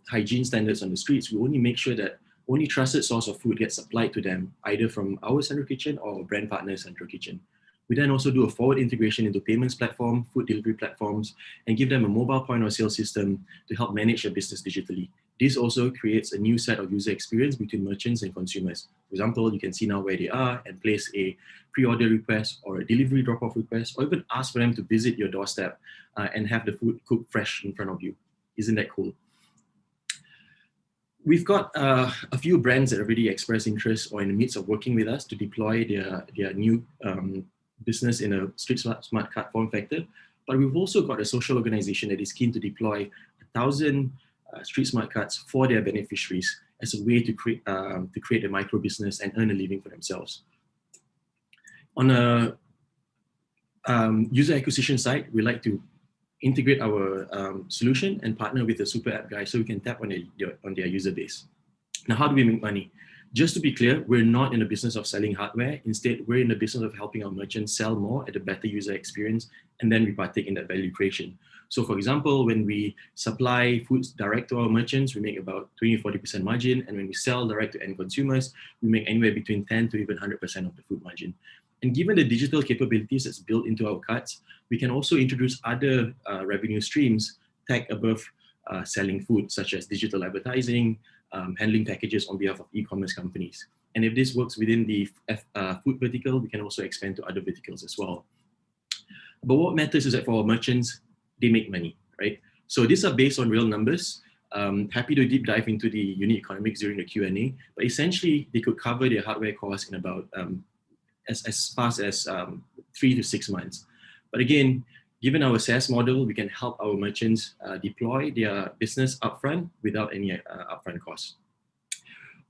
hygiene standards on the streets, we only make sure that only trusted source of food gets supplied to them, either from our central kitchen or brand partners central kitchen. We then also do a forward integration into payments platform, food delivery platforms, and give them a mobile point of sale system to help manage their business digitally. This also creates a new set of user experience between merchants and consumers. For example, you can see now where they are and place a pre-order request or a delivery drop-off request, or even ask for them to visit your doorstep and have the food cooked fresh in front of you. Isn't that cool? We've got a few brands that already expressed interest or in the midst of working with us to deploy their new business in a Street Smart Cart form factor. But we've also got a social organization that is keen to deploy 1,000 Street Smart Carts for their beneficiaries as a way to create a micro business and earn a living for themselves. On a user acquisition side, we like to integrate our solution and partner with the super app guys so we can tap on their user base. Now, how do we make money? Just to be clear, we're not in the business of selling hardware. Instead, we're in the business of helping our merchants sell more at a better user experience, and then we partake in that value creation. So for example, when we supply foods direct to our merchants, we make about 20-40% margin. And when we sell direct to end consumers, we make anywhere between 10 to even 100% of the food margin. And given the digital capabilities that's built into our carts, we can also introduce other revenue streams tech above selling food, such as digital advertising, handling packages on behalf of e-commerce companies. And if this works within the food vertical, we can also expand to other verticals as well. But what matters is that for our merchants, they make money, right? So these are based on real numbers. Happy to deep dive into the unit economics during the Q&A, but essentially they could cover their hardware costs in about as fast as 3 to 6 months. But again, given our SaaS model, we can help our merchants deploy their business upfront without any upfront costs.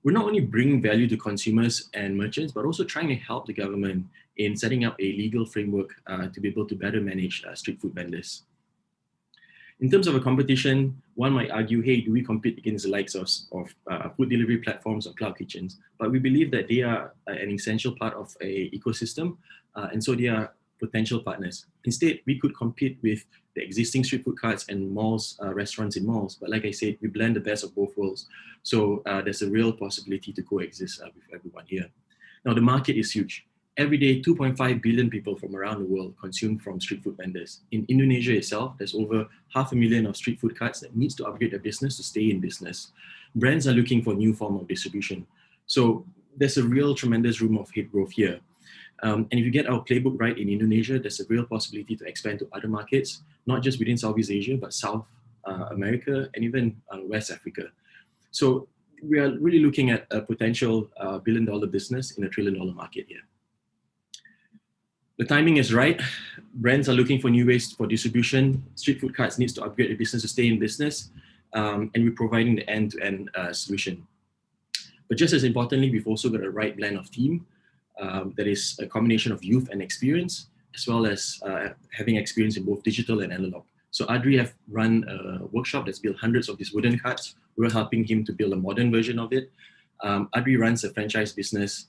We're not only bringing value to consumers and merchants, but also trying to help the government in setting up a legal framework to be able to better manage street food vendors. In terms of a competition, one might argue, hey, do we compete against the likes of food delivery platforms or cloud kitchens? But we believe that they are an essential part of an ecosystem, and so they are potential partners. Instead, we could compete with the existing street food carts and malls, restaurants in malls. But like I said, we blend the best of both worlds. So there's a real possibility to coexist with everyone here. Now, the market is huge. Every day, 2.5 billion people from around the world consume from street food vendors. In Indonesia itself, there's over 500,000 of street food carts that needs to upgrade their business to stay in business. Brands are looking for new form of distribution. So there's a real tremendous room of hit growth here. And if you get our playbook right in Indonesia, there's a real possibility to expand to other markets, not just within Southeast Asia, but South America and even West Africa. So we are really looking at a potential billion-dollar business in a trillion-dollar market here. The timing is right. Brands are looking for new ways for distribution. Street food carts needs to upgrade the business to stay in business, and we're providing the end-to-end solution. But just as importantly, we've also got a right blend of team that is a combination of youth and experience, as well as having experience in both digital and analog. So Adri have run a workshop that's built hundreds of these wooden carts. We're helping him to build a modern version of it. Adri runs a franchise business,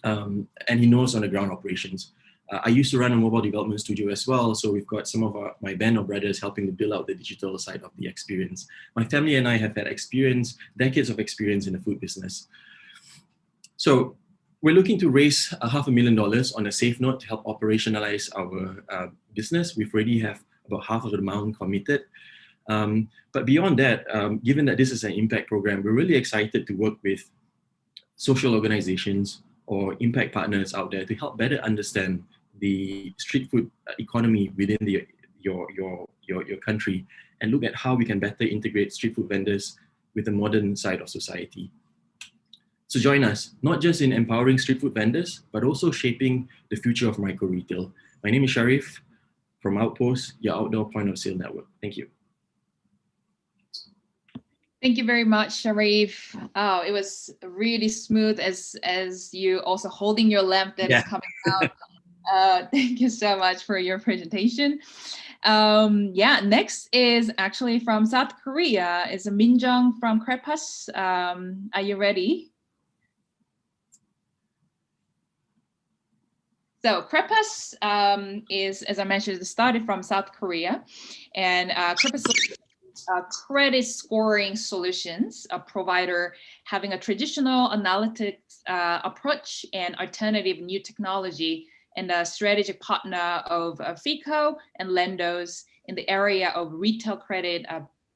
and he knows on the ground operations. I used to run a mobile development studio as well, so we've got some of my band of brothers helping to build out the digital side of the experience. My family and I have had experience, decades of experience in the food business. So we're looking to raise $500,000 on a safe note to help operationalize our business. We've already have about half of the amount committed. But beyond that, given that this is an impact program, we're really excited to work with social organizations or impact partners out there to help better understand the street food economy within your country and look at how we can better integrate street food vendors with the modern side of society. So join us, not just in empowering street food vendors, but also shaping the future of micro retail. My name is Sharif from Outpos, your outdoor point of sale network. Thank you. Thank you very much, Sharif. Oh, it was really smooth as you also holding your lamp that is coming out. Thank you so much for your presentation. Yeah, next is actually from South Korea. It's Minjung from Crepass. Are you ready? So Crepass is, as I mentioned, started from South Korea, and Crepass credit scoring solutions, a provider having a traditional analytics approach and alternative new technology, and a strategic partner of FICO and Lendos in the area of retail credit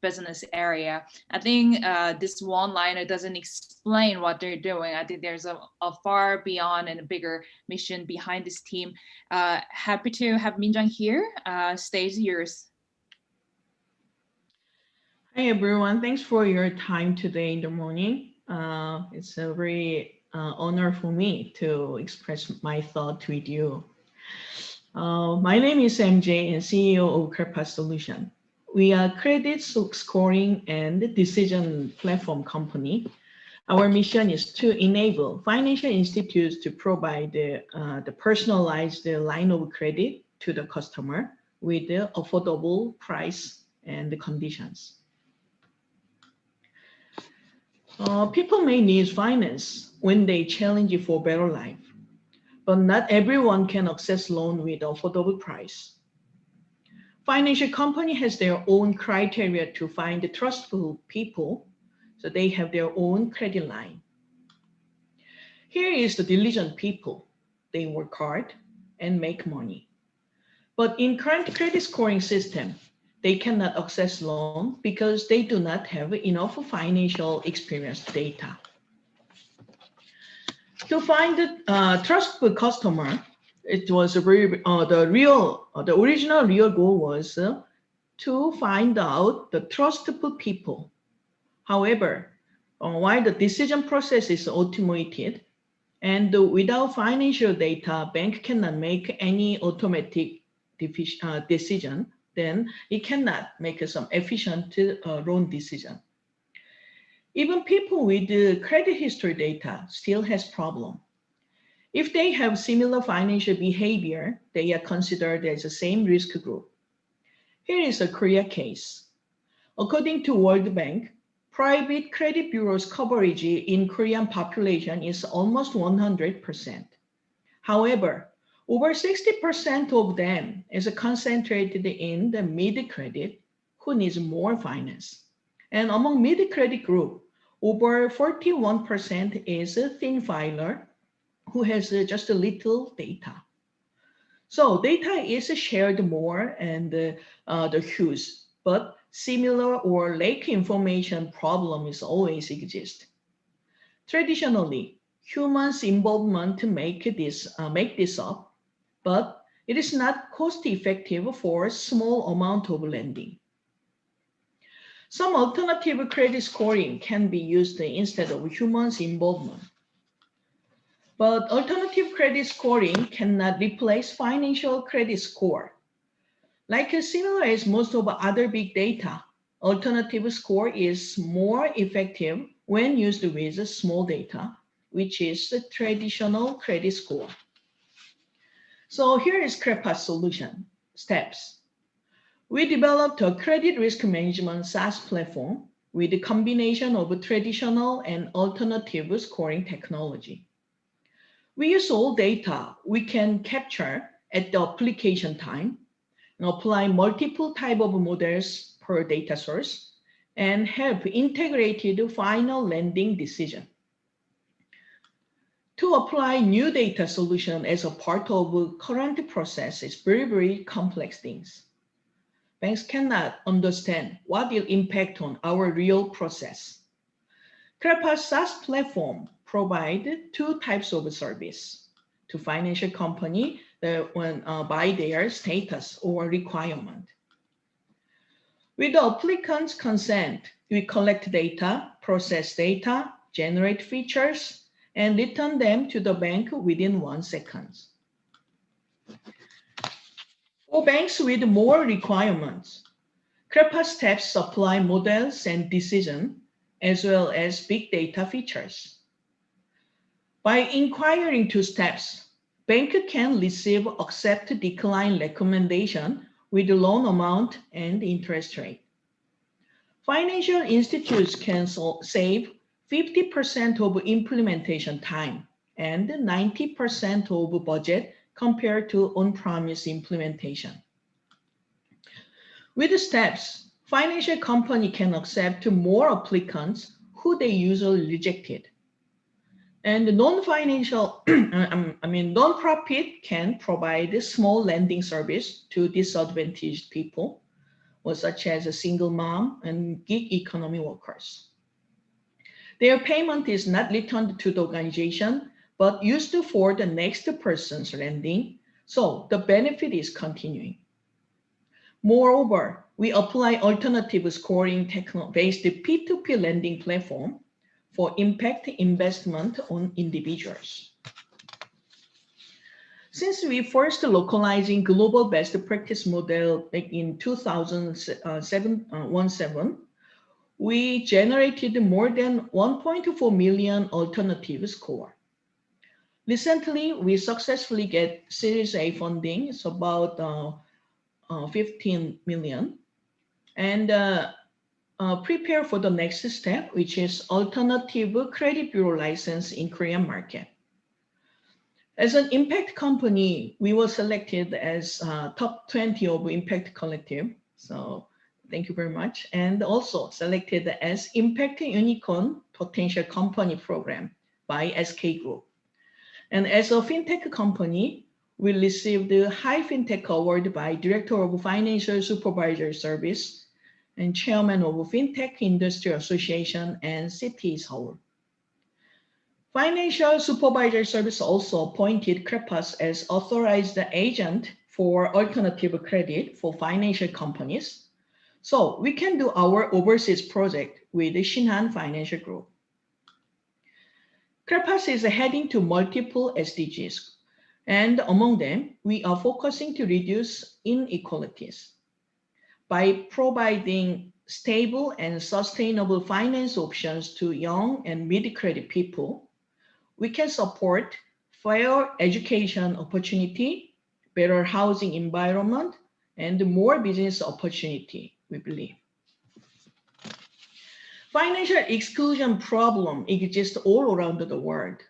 business area. I think this one-liner doesn't explain what they're doing. I think there's a far beyond and a bigger mission behind this team. Happy to have Minjung here. Stage yours. Hi, everyone. Thanks for your time today in the morning. It's a very honor for me to express my thought with you. My name is MJ and CEO of Crepass Solution. We are credit scoring and decision platform company. Our mission is to enable financial institutes to provide the personalized line of credit to the customer with the affordable price and the conditions. People may need finance when they challenge for better life, but not everyone can access loan with affordable price. Financial company has their own criteria to find the trustful people, so they have their own credit line. Here is the diligent people. They work hard and make money. But in current credit scoring system, they cannot access loan because they do not have enough financial experience data. To find the trustful customer, it was a very the original real goal was to find out the trustful people. However, while the decision process is automated and without financial data, bank cannot make any automatic decision, then it cannot make some efficient loan decision. Even people with credit history data still has problem. If they have similar financial behavior, they are considered as the same risk group. Here is a Korea case. According to World Bank, private credit bureaus coverage in Korean population is almost 100%. However, over 60% of them is concentrated in the mid-credit who needs more finance. And among mid-credit group, over 41% is a thin filer who has just a little data. So data is shared more and the huge, but similar or lack information problem is always exist. Traditionally, humans' involvement to make this up, but it is not cost effective for a small amount of lending. Some alternative credit scoring can be used instead of humans' involvement. But alternative credit scoring cannot replace financial credit score. Like similar as most of other big data, alternative score is more effective when used with small data, which is the traditional credit score. So here is Crepass solution steps. We developed a credit risk management SaaS platform with a combination of traditional and alternative scoring technology. We use all data we can capture at the application time and apply multiple type of models per data source and have integrated final lending decision. To apply new data solution as a part of current process is very, very complex things. Banks cannot understand what will impact on our real process. Crepass SaaS platform provide two types of service to financial company by their status or requirement. With the applicant's consent, we collect data, process data, generate features, and return them to the bank within 1 second. For banks with more requirements, Crepass steps supply models and decision as well as big data features. By inquiring two steps, bank can receive accept decline recommendation with the loan amount and interest rate. Financial institutes can save 50% of implementation time and 90% of budget compared to on-premise implementation. With the steps, financial company can accept more applicants who they usually rejected. And the non-financial, non-profit can provide a small lending service to disadvantaged people, such as a single mom and gig economy workers. Their payment is not returned to the organization, but used for the next person's lending, so the benefit is continuing. Moreover, we apply alternative scoring based P2P lending platform for impact investment on individuals. Since we first localizing global best practice model back in 2017, we generated more than 1.4 million alternative score. Recently, we successfully get Series A funding. It's about 15 million. And prepare for the next step, which is alternative credit bureau license in Korean market. As an impact company, we were selected as top 20 of Impact Collective. So thank you very much. And also selected as Impact Unicorn Potential Company Program by SK Group. And as a fintech company, we received the High Fintech Award by Director of Financial Supervisor Service and Chairman of Fintech Industry Association and City Seoul. Financial Supervisor Service also appointed Crepass as authorized agent for alternative credit for financial companies. So we can do our overseas project with the Shinhan Financial Group. Crepass is heading to multiple SDGs, and among them, we are focusing to reduce inequalities. By providing stable and sustainable finance options to young and mid-credit people, we can support fair education opportunity, better housing environment, and more business opportunity, we believe. Financial exclusion problem exists all around the world.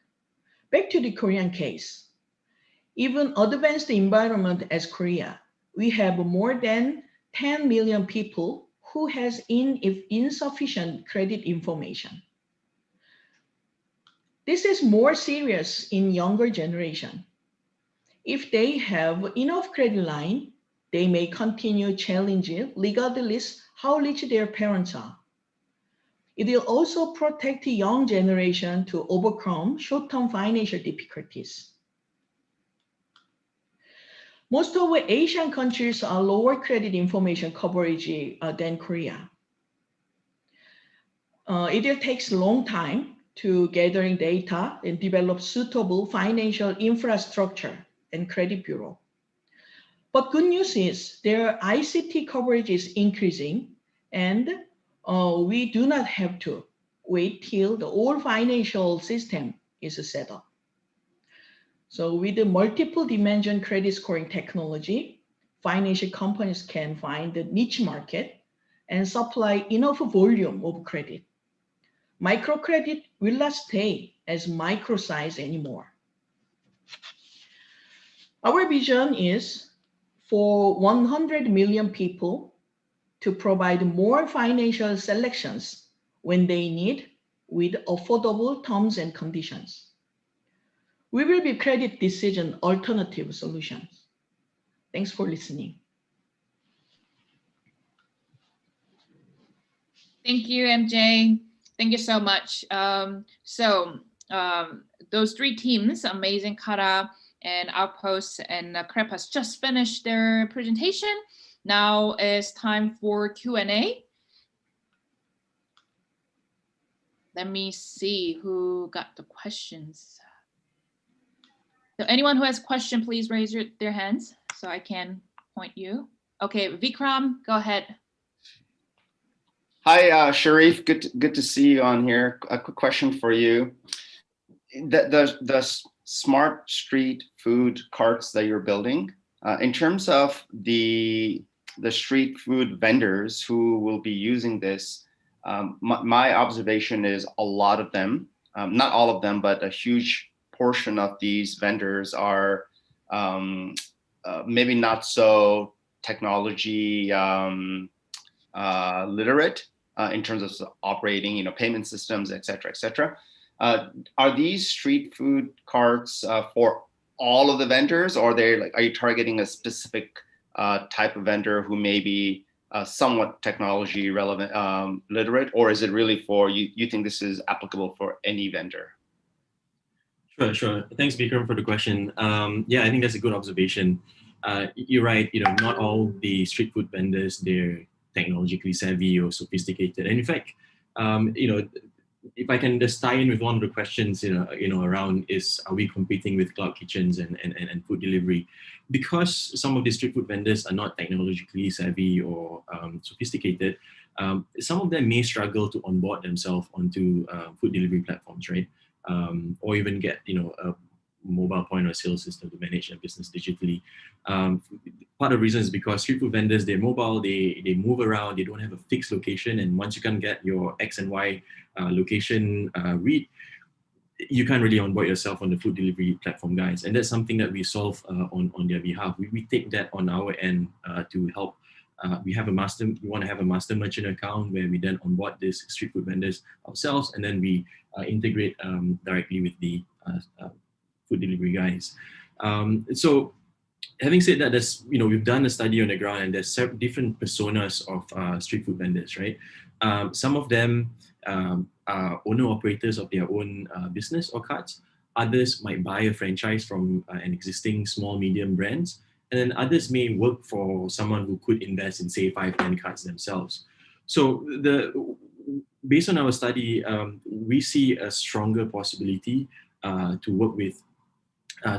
Back to the Korean case. Even advanced environment as Korea, we have more than 10 million people who has insufficient credit information. This is more serious in younger generation. If they have enough credit line, they may continue challenging regardless how rich their parents are. It will also protect the young generation to overcome short-term financial difficulties. Most of the Asian countries are lower credit information coverage than Korea. It will take a long time to gathering data and develop suitable financial infrastructure and credit bureau. But good news is their ICT coverage is increasing, and we do not have to wait till the whole financial system is set up. So with the multiple dimension credit scoring technology, financial companies can find the niche market and supply enough volume of credit. Microcredit will not stay as micro size anymore. Our vision is for 100 million people to provide more financial selections when they need with affordable terms and conditions. We will be credit decision alternative solutions. Thanks for listening. Thank you, MJ. Thank you so much. Those three teams, Amazing, Kara, and Outpos and Crepass, just finished their presentation. Now it's time for Q&A. Let me see who got the questions. So anyone who has a question, please raise their hands so I can point you. Okay, Vikram, go ahead. Hi, Sharif. Good to see you on here. A quick question for you. The smart street food carts that you're building, in terms of the street food vendors who will be using this, my observation is a lot of them, not all of them, but a huge portion of these vendors are maybe not so technology literate in terms of operating, payment systems, et cetera, et cetera. Are these street food carts for all of the vendors, or are you targeting a specific type of vendor who may be somewhat technology relevant, literate, or is it really for you think this is applicable for any vendor? Sure. Thanks, Vikram, for the question. Yeah, I think that's a good observation. You're right. Not all the street food vendors, they're technologically savvy or sophisticated. And in fact, if I can just tie in with one of the questions, around are we competing with cloud kitchens and food delivery? Because some of the street food vendors are not technologically savvy or sophisticated, some of them may struggle to onboard themselves onto food delivery platforms, right? Or even get, a mobile point of sale system to manage their business digitally. Part of the reason is because street food vendors, they're mobile, they move around, they don't have a fixed location, and once you can't get your X and Y location read, you can't really onboard yourself on the food delivery platform, guys. And that's something that we solve on their behalf. We take that on our end to help. We want to have a master merchant account where we then onboard these street food vendors ourselves, and then we integrate directly with the food delivery guys. So having said that, we've done a study on the ground, and there's several different personas of street food vendors, right? Some of them are owner-operators of their own business or carts. Others might buy a franchise from an existing small, medium brands. And then others may work for someone who could invest in, say, 5-10 carts themselves. So based on our study, we see a stronger possibility to work with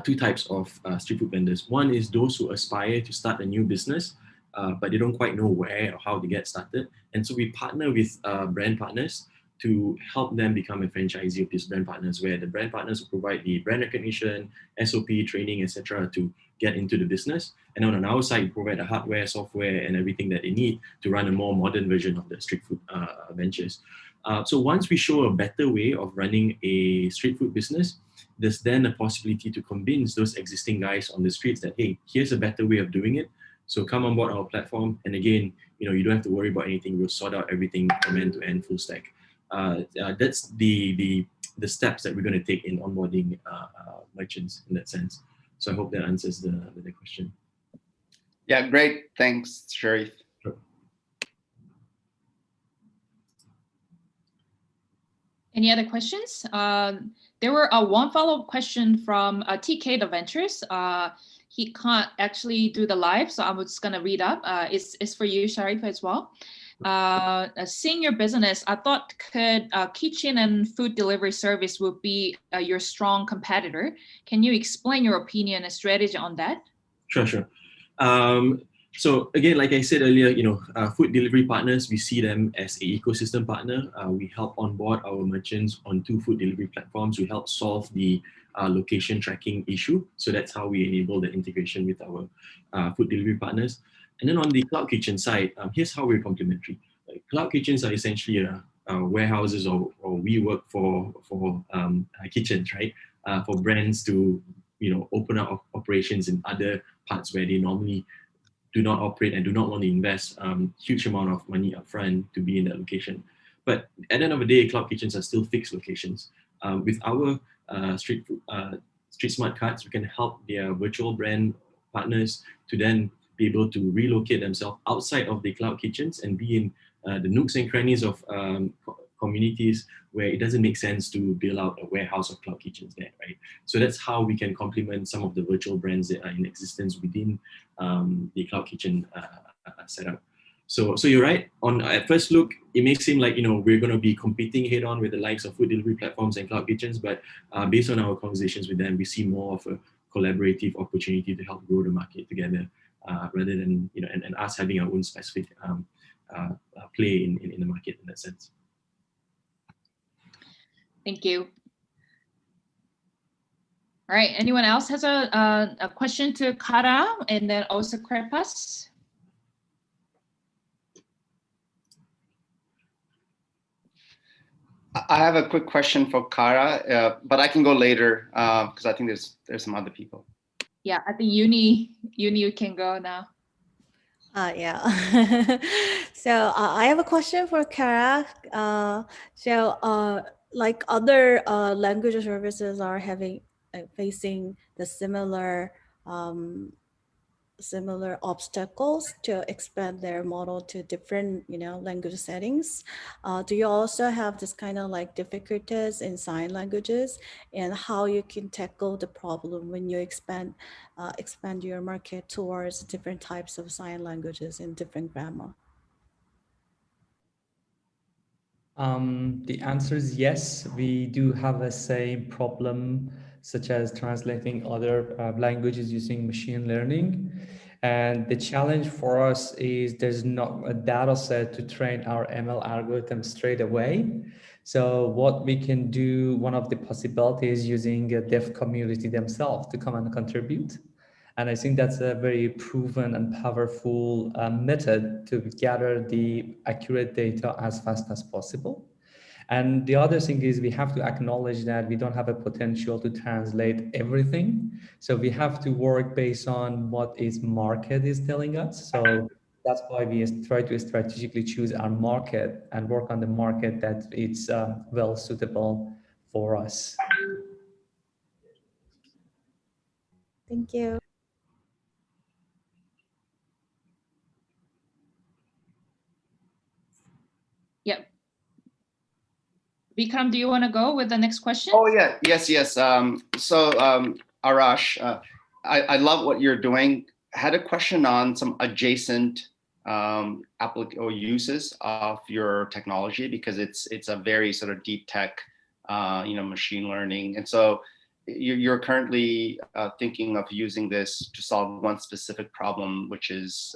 two types of street food vendors. One is those who aspire to start a new business, but they don't quite know where or how to get started. And so we partner with brand partners to help them become a franchisee of these brand partners, where the brand partners will provide the brand recognition, SOP, training, etc., to get into the business. And on our side, we provide the hardware, software, and everything that they need to run a more modern version of the street food ventures. So once we show a better way of running a street food business, there's then a possibility to convince those existing guys on the streets that, hey, here's a better way of doing it. So come on board our platform. And again, you don't have to worry about anything. We'll sort out everything from end to end, full stack. That's the steps that we're going to take in onboarding merchants in that sense. So I hope that answers the question. Yeah, great. Thanks, Sharif. Sure. Any other questions? There were one follow-up question from TK the Ventures. He can't actually do the live, so I'm just gonna read up. It's for you, Sharif, as well. Seeing your business, I thought could kitchen and food delivery service would be your strong competitor. Can you explain your opinion and strategy on that? Sure. So again, like I said earlier, food delivery partners, we see them as an ecosystem partner. We help onboard our merchants onto food delivery platforms. We help solve the location tracking issue. So that's how we enable the integration with our food delivery partners. And then on the cloud kitchen side, here's how we're complementary. Cloud kitchens are essentially warehouses, or we work for kitchens, right? For brands to open up operations in other parts where they normally do not operate and do not want to invest huge amount of money upfront to be in that location. But at the end of the day, cloud kitchens are still fixed locations. With our street smart cards, we can help their virtual brand partners to then be able to relocate themselves outside of the cloud kitchens and be in the nooks and crannies of communities where it doesn't make sense to build out a warehouse of cloud kitchens there, right? So that's how we can complement some of the virtual brands that are in existence within the cloud kitchen setup. So you're right. At first look, it may seem like we're going to be competing head on with the likes of food delivery platforms and cloud kitchens, but based on our conversations with them, we see more of a collaborative opportunity to help grow the market together, rather than and us having our own specific play in the market in that sense. Thank you. All right, anyone else has a question to Kara and then also Crepass? I have a quick question for Kara, but I can go later because I think there's some other people. Yeah, I think Uni, you can go now. Yeah. So I have a question for Kara. Like other language services are facing the similar obstacles to expand their model to different language settings. Do you also have this kind of like difficulties in sign languages, and how you can tackle the problem when you expand your market towards different types of sign languages and different grammar? The answer is yes. We do have the same problem, such as translating other languages using machine learning. And the challenge for us is there's not a data set to train our ML algorithm straight away. So what we can do, one of the possibilities, using a dev community themselves to come and contribute. And I think that's a very proven and powerful method to gather the accurate data as fast as possible. And the other thing is we have to acknowledge that we don't have a potential to translate everything. So we have to work based on what is market is telling us. So that's why we try to strategically choose our market and work on the market that it's well suitable for us. Thank you. Yep. Vikram, do you want to go with the next question? Oh yeah, yes. Arash, I love what you're doing. I had a question on some adjacent uses of your technology, because it's a very sort of deep tech, machine learning, and so you're currently thinking of using this to solve one specific problem, which is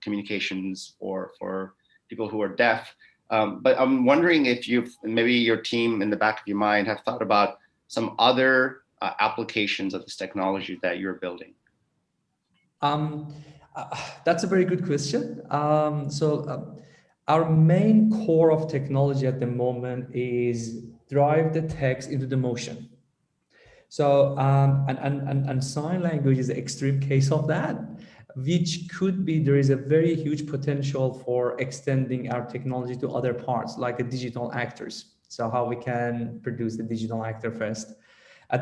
communications for people who are deaf. But I'm wondering if maybe your team in the back of your mind have thought about some other applications of this technology that you're building. That's a very good question. Our main core of technology at the moment is drive the text into the motion. So, and sign language is an extreme case of that, which could be, there is a very huge potential for extending our technology to other parts, like the digital actors. So how we can produce the digital actor first.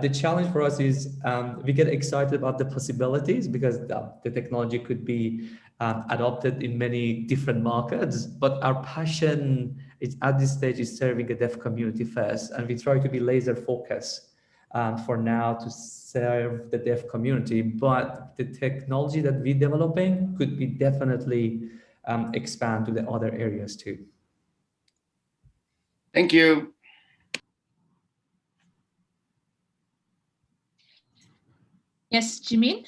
The challenge for us is we get excited about the possibilities, because the technology could be adopted in many different markets, but our passion it's at this stage is serving the deaf community first, and we try to be laser focused for now to serve the deaf community. But the technology that we're developing could be definitely expand to the other areas too. Thank you. Yes, Jimin?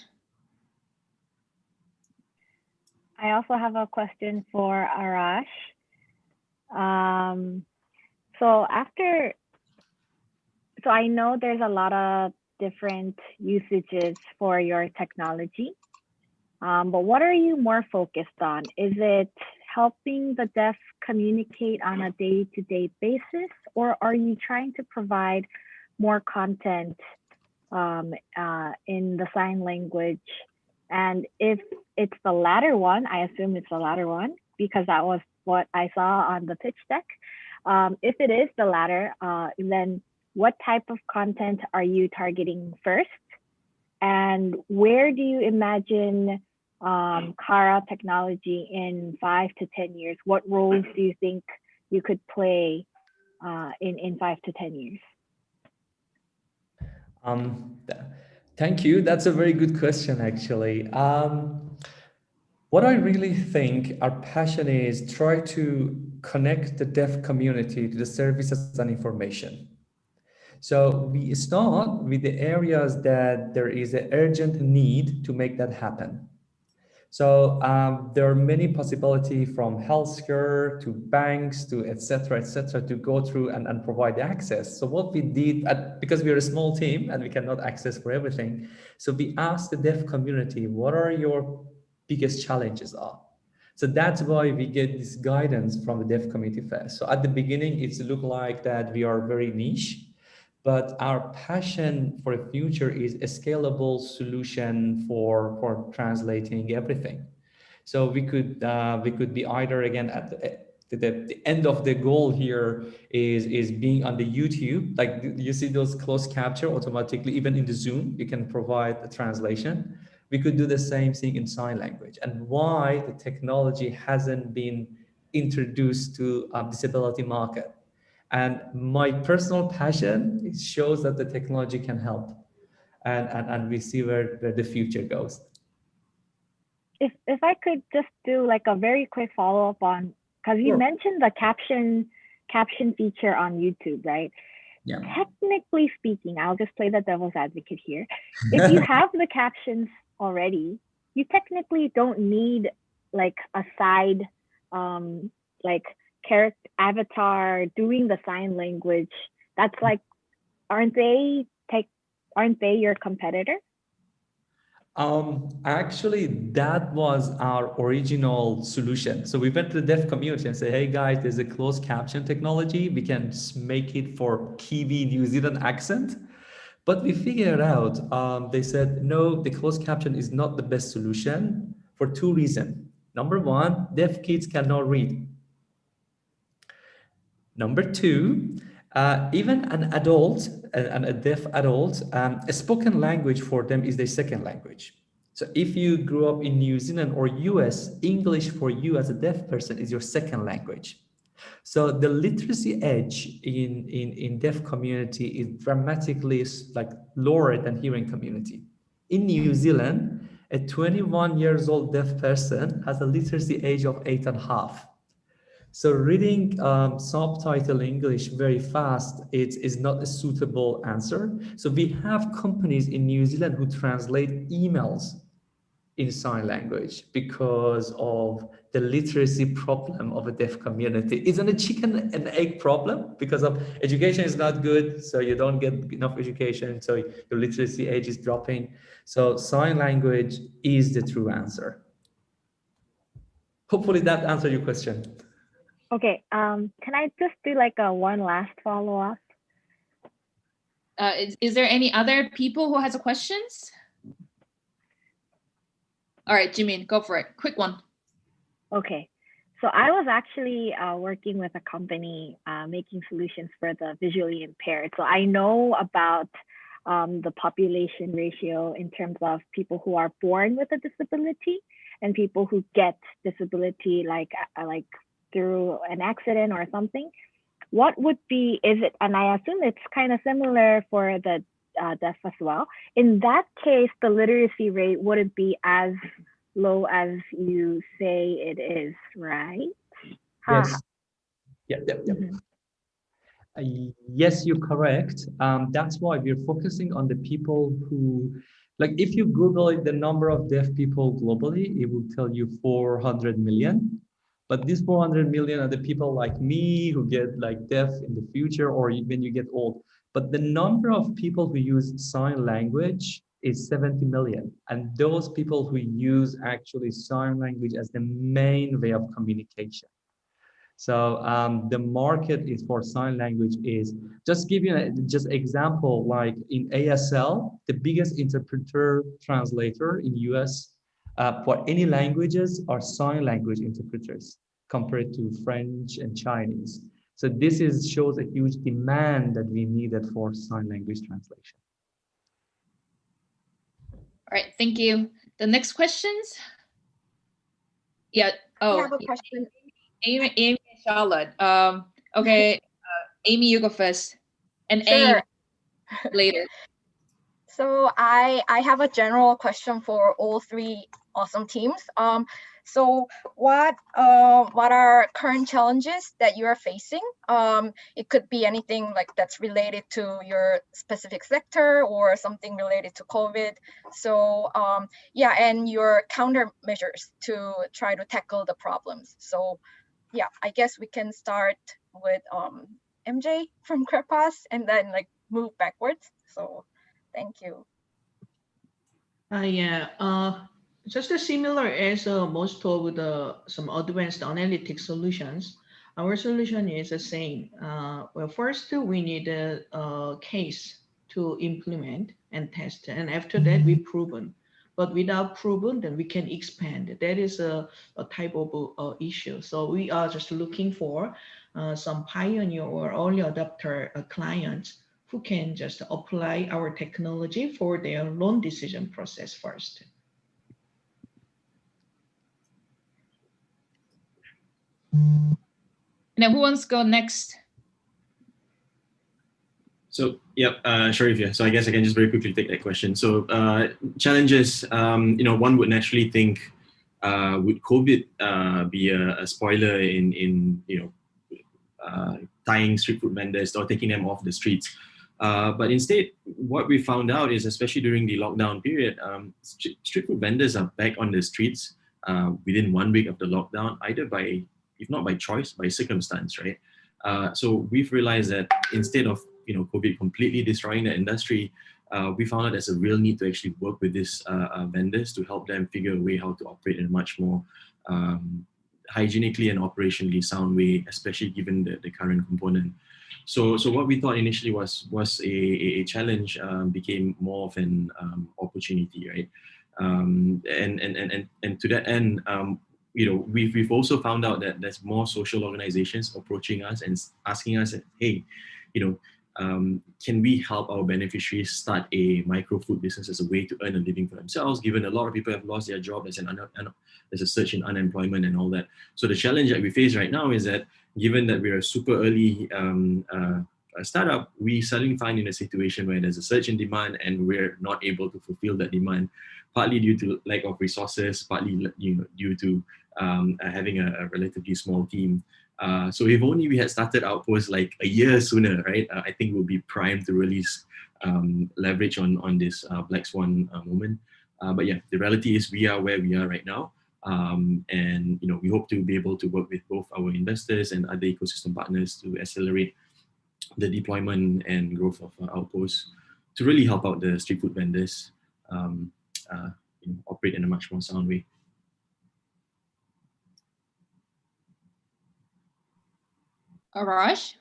I also have a question for Arash. So I know there's a lot of different usages for your technology, but what are you more focused on? Is it helping the deaf communicate on a day-to-day basis, or are you trying to provide more content in the sign language? And if it's the latter one, I assume it's the latter one, because that was what I saw on the pitch deck. If it is the latter, then what type of content are you targeting first? And where do you imagine Kara technology in 5 to 10 years? What roles do you think you could play in 5 to 10 years? Thank you. That's a very good question, actually. What I really think our passion is try to connect the deaf community to the services and information. So we start with the areas that there is an urgent need to make that happen. So there are many possibilities from healthcare to banks to et cetera, to go through and provide access. So what we did, because we're a small team and we cannot access for everything, so we asked the deaf community, what are your biggest challenges are? So that's why we get this guidance from the deaf community first. So at the beginning, it's look like that we are very niche, but our passion for the future is a scalable solution for translating everything. So we could be either again at the end of the goal here is being on the YouTube, like you see those closed capture automatically, even in the Zoom, you can provide a translation. We could do the same thing in sign language. And why the technology hasn't been introduced to a disability market. And my personal passion, it shows that the technology can help, and we see where the future goes. If I could just do like a very quick follow-up on, because you mentioned the caption feature on YouTube, right? Yeah. Technically speaking, I'll just play the devil's advocate here. If you have the captions already, you technically don't need like a side like character avatar doing the sign language. That's like, aren't they your competitor? Actually, that was our original solution. So we went to the deaf community and said, hey guys, there's a closed caption technology. We can make it for Kiwi New Zealand accent. But we figured out, they said, no, the closed caption is not the best solution for 2 reasons. Number 1, deaf kids cannot read. Number 2, even an adult, a deaf adult, a spoken language for them is their second language. So if you grew up in New Zealand or US, English for you as a deaf person is your second language. So the literacy edge in deaf community is dramatically like lower than hearing community. In New Zealand, a 21 years old deaf person has a literacy age of 8.5. So reading subtitle English very fast is not a suitable answer. So we have companies in New Zealand who translate emails in sign language because of the literacy problem of a deaf community. It's a chicken and egg problem because of education is not good, so you don't get enough education, so your literacy age is dropping. So sign language is the true answer. Hopefully that answered your question. Okay, can I just do like a one last follow-up? Is there any other people who has questions? All right, Jimin, go for it. Quick one. Okay, so I was actually working with a company making solutions for the visually impaired. So I know about the population ratio in terms of people who are born with a disability and people who get disability like through an accident or something, what would be, is it, and I assume it's kind of similar for the deaf as well. In that case, the literacy rate wouldn't be as low as you say it is, right? Yes. Yep. Yes, you're correct. That's why we're focusing on the people who, like, if you Google it, the number of deaf people globally, it will tell you 400 million. But these 400 million are the people like me who get like deaf in the future or when you get old. But the number of people who use sign language is 70 million. And those people who use actually sign language as the main way of communication. So the market is for sign language is, just give you just example, like in ASL, the biggest interpreter translator in US for any languages are sign language interpreters compared to French and Chinese. So this shows a huge demand that we needed for sign language translation. All right, thank you. The next questions? Yeah. Oh, I have a question. Amy and Charlotte. Okay, Amy, you go first, and Sure. Amy later. So I have a general question for all three awesome teams. So what are current challenges that you are facing? It could be anything like that's related to your specific sector or something related to COVID. So yeah, and your countermeasures to try to tackle the problems. So yeah, I guess we can start with MJ from Crepass and then like move backwards. So thank you. Just as similar as most of some advanced analytics solutions, our solution is the same. Well, first we need a case to implement and test, and after that we proven. But without proven, then we can expand. That is a type of issue. So we are just looking for some pioneer or early adopter clients who can just apply our technology for their loan decision process first. Now, who wants to go next? So, yep, Sharif here. So I guess I can just very quickly take that question. So challenges, one would naturally think, would COVID be a spoiler in tying street food vendors or taking them off the streets? But instead, what we found out is, especially during the lockdown period, street food vendors are back on the streets within 1 week of the lockdown, either by, if not by choice, by circumstance, right? So we've realized that instead of COVID completely destroying the industry, we found out there's a real need to actually work with these vendors to help them figure a way how to operate in a much more hygienically and operationally sound way, especially given the current component. So what we thought initially was a challenge became more of an opportunity, right? And to that end, we've also found out that there's more social organizations approaching us and asking us, hey, can we help our beneficiaries start a micro food business as a way to earn a living for themselves, given a lot of people have lost their job, there's a surge in unemployment and all that. So the challenge that we face right now is that given that we're a super early startup, we suddenly find in a situation where there's a surge in demand and we're not able to fulfill that demand, partly due to lack of resources, partly due to having a relatively small team. So if only we had started Outpos like a year sooner, right? I think we'll be primed to release leverage on this black swan moment. But yeah, the reality is we are where we are right now. And we hope to be able to work with both our investors and other ecosystem partners to accelerate the deployment and growth of Outpos to really help out the street food vendors operate in a much more sound way. Arash?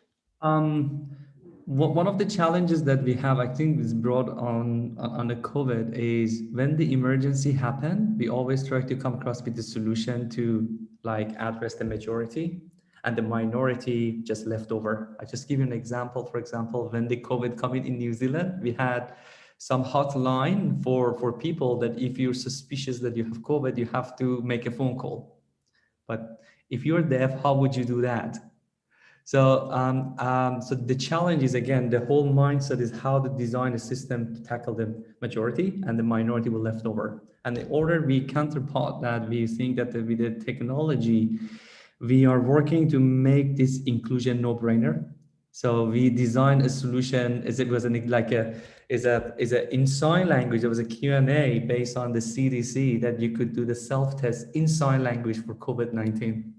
One of the challenges that we have, I think, is brought on the COVID is when the emergency happened, we always try to come across with the solution to like address the majority and the minority just left over. I just give you an example. For example, when the COVID came in New Zealand, we had some hotline for people that if you're suspicious that you have COVID, you have to make a phone call. But If you're deaf, how would you do that? So, so the challenge is, again, the whole mindset is how to design a system to tackle the majority and the minority will left over. And in order we counterpart that, we think that with the technology, we are working to make this inclusion no-brainer. So we designed a solution as it was in sign language. There was a Q&A based on the CDC that you could do the self-test in sign language for COVID-19.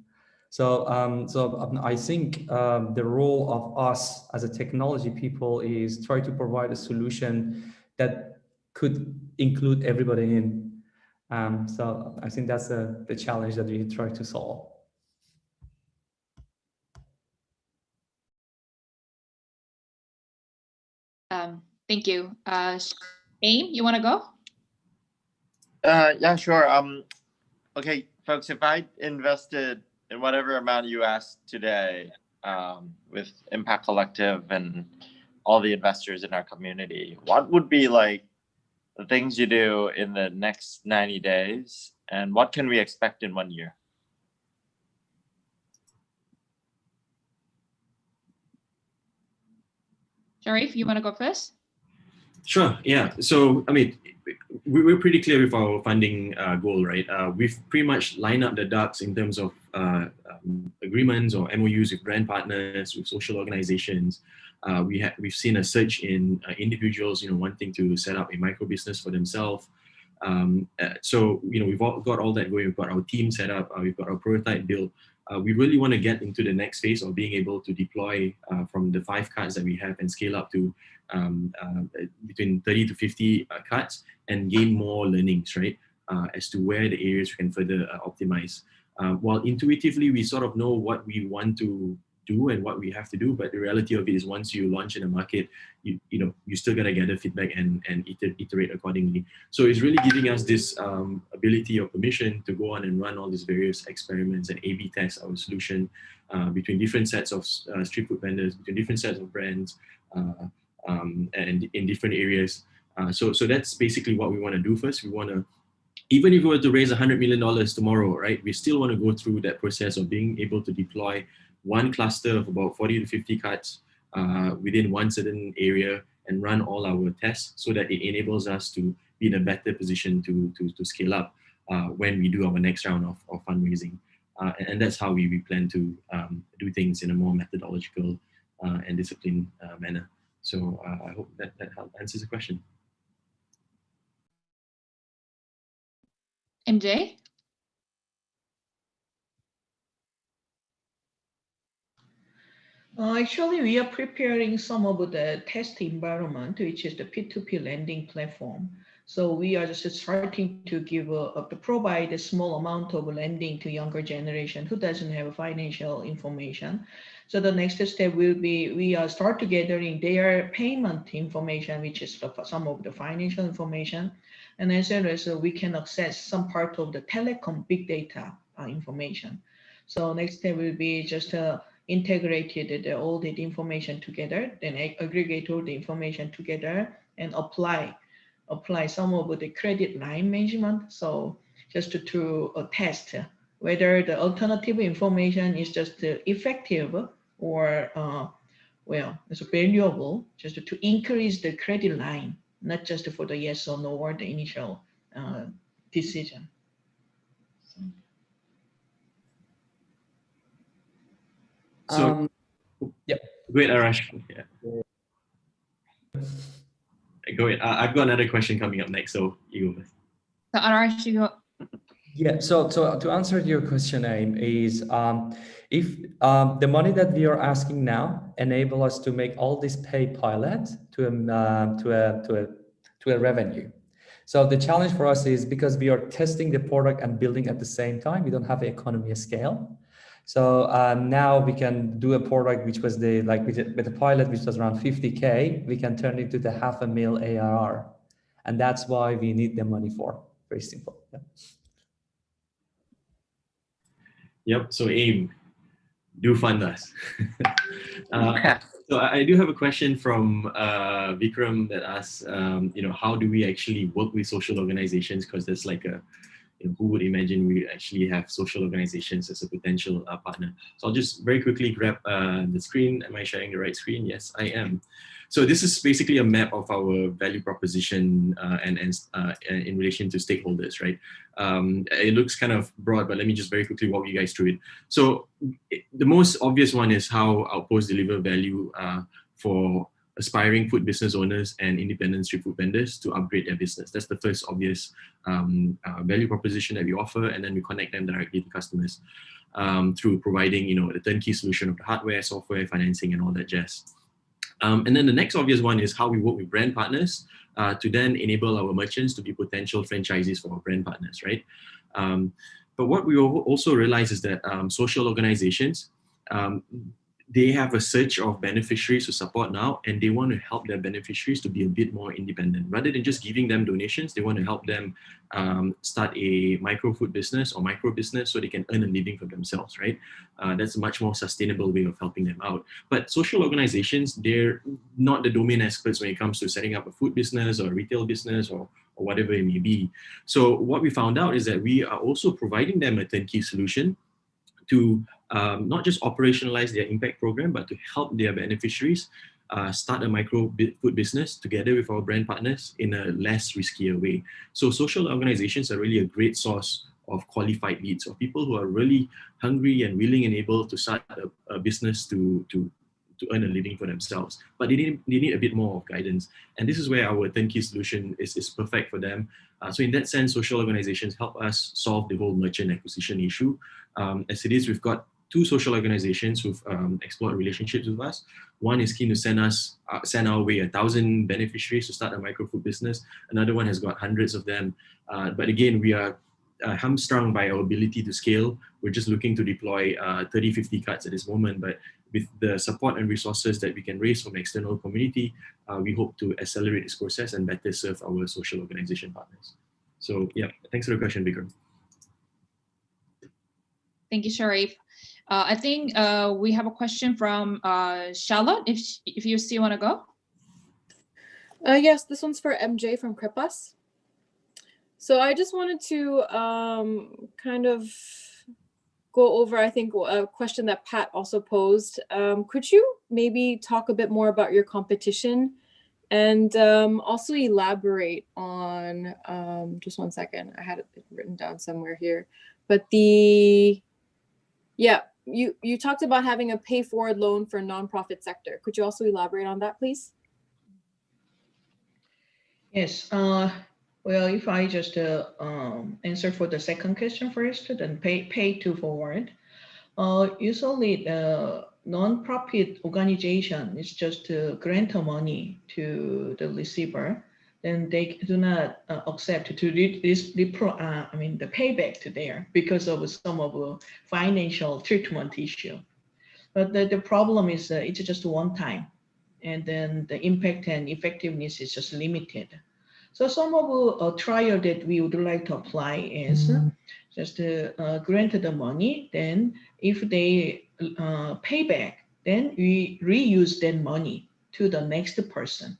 So, I think the role of us as a technology people is try to provide a solution that could include everybody in. So I think that's the challenge that we try to solve. Thank you. Aim, you want to go? Yeah, sure. Okay, folks, if I invested in whatever amount you asked today with Impact Collective and all the investors in our community, what would be like the things you do in the next 90 days, and what can we expect in 1 year? Sharif, you want to go first? Sure. Yeah. So, I mean, we're pretty clear with our funding goal, right? We've pretty much lined up the ducks in terms of agreements or MOUs with brand partners, with social organizations. We've seen a surge in individuals, wanting to set up a micro business for themselves. So, we've got all that going. We've got our team set up. We've got our prototype built. We really want to get into the next phase of being able to deploy from the 5 cards that we have and scale up to between 30 to 50 cards and gain more learnings, right? As to where the areas we can further optimize. While intuitively we sort of know what we want to do and what we have to do, but the reality of it is once you launch in a market, you still gotta gather feedback and iterate accordingly. So it's really giving us this ability or permission to go on and run all these various experiments and A/B test our solution between different sets of street food vendors, between different sets of brands, and in different areas. So that's basically what we want to do first. We want to, even if we were to raise $100 million tomorrow, right, we still want to go through that process of being able to deploy one cluster of about 40 to 50 cards within one certain area and run all our tests so that it enables us to be in a better position to scale up when we do our next round of fundraising. And that's how we plan to do things in a more methodological and disciplined manner. So I hope that answers the question. MJ? Actually, we are preparing some of the test environment, which is the P2P lending platform. So we are just starting to provide a small amount of lending to younger generation who doesn't have financial information. So the next step will be we start gathering their payment information, which is some of the financial information, and as well as we can access some part of the telecom big data information. So next step will be just integrated all the information together, then aggregate all the information together and apply some of the credit line management. So just to test whether the alternative information is just effective or it's valuable just to increase the credit line, not just for the yes or no or the initial decision. So, yeah. Go ahead, Arash. Yeah. Go ahead. I've got another question coming up next, so you go first. So Arash, you go. Yeah, so to answer your question, Aim, is if the money that we are asking now enable us to make all this pay pilot to a revenue. So the challenge for us is because we are testing the product and building at the same time, we don't have the economy of scale. So now we can do a product which was with the pilot, which was around 50K, we can turn it to the $500,000 ARR. And that's why we need the money for. Very simple. Yeah. Yep. So Aim, do fund us. So I do have a question from Vikram that asks, how do we actually work with social organizations? Because there's like a who would imagine we actually have social organizations as a potential partner? So I'll just very quickly grab the screen. Am I sharing the right screen? Yes, I am. So this is basically a map of our value proposition and in relation to stakeholders, right? It looks kind of broad, but let me just very quickly walk you guys through it. So the most obvious one is how Outpos deliver value for aspiring food business owners and independent street food vendors to upgrade their business. That's the first obvious value proposition that we offer, and then we connect them directly to customers through providing, the turnkey solution of the hardware, software, financing, and all that jazz. And then the next obvious one is how we work with brand partners to then enable our merchants to be potential franchisees for our brand partners, right? But what we also realize is that social organizations, they have a surge of beneficiaries to support now, and they want to help their beneficiaries to be a bit more independent. Rather than just giving them donations, they want to help them start a micro food business or micro business so they can earn a living for themselves, right? That's a much more sustainable way of helping them out. But social organizations, they're not the domain experts when it comes to setting up a food business or a retail business or whatever it may be. So what we found out is that we are also providing them a turnkey solution to not just operationalize their impact program, but to help their beneficiaries start a micro food business together with our brand partners in a less riskier way. So social organizations are really a great source of qualified leads, of people who are really hungry and willing and able to start a business to earn a living for themselves. But they need a bit more of guidance. And this is where our turnkey solution is perfect for them. So in that sense, social organizations help us solve the whole merchant acquisition issue. As it is, we've got 2 social organizations who've explored relationships with us. One is keen to send our way 1,000 beneficiaries to start a micro food business. Another one has got hundreds of them. But again, we are hamstrung by our ability to scale. We're just looking to deploy 30, 50 cards at this moment. But with the support and resources that we can raise from the external community, we hope to accelerate this process and better serve our social organization partners. So yeah, thanks for the question, Vikram. Thank you, Sharif. I think we have a question from Charlotte, if you still want to go. Yes, this one's for MJ from Crepass. So I just wanted to kind of go over, I think, a question that Pat also posed. Could you maybe talk a bit more about your competition and also elaborate on, just one second, I had it written down somewhere here, but you talked about having a pay forward loan for nonprofit sector. Could you also elaborate on that, please? Yes. Well, if I just answer for the second question first, then pay to forward. Usually the non-profit organization is just to grant money to the receiver, then they do not accept to the payback to there because of some of the financial treatment issue. But the problem is it's just one time, and then the impact and effectiveness is just limited. So some of the trial that we would like to apply is just to grant the money. Then if they pay back, then we reuse that money to the next person.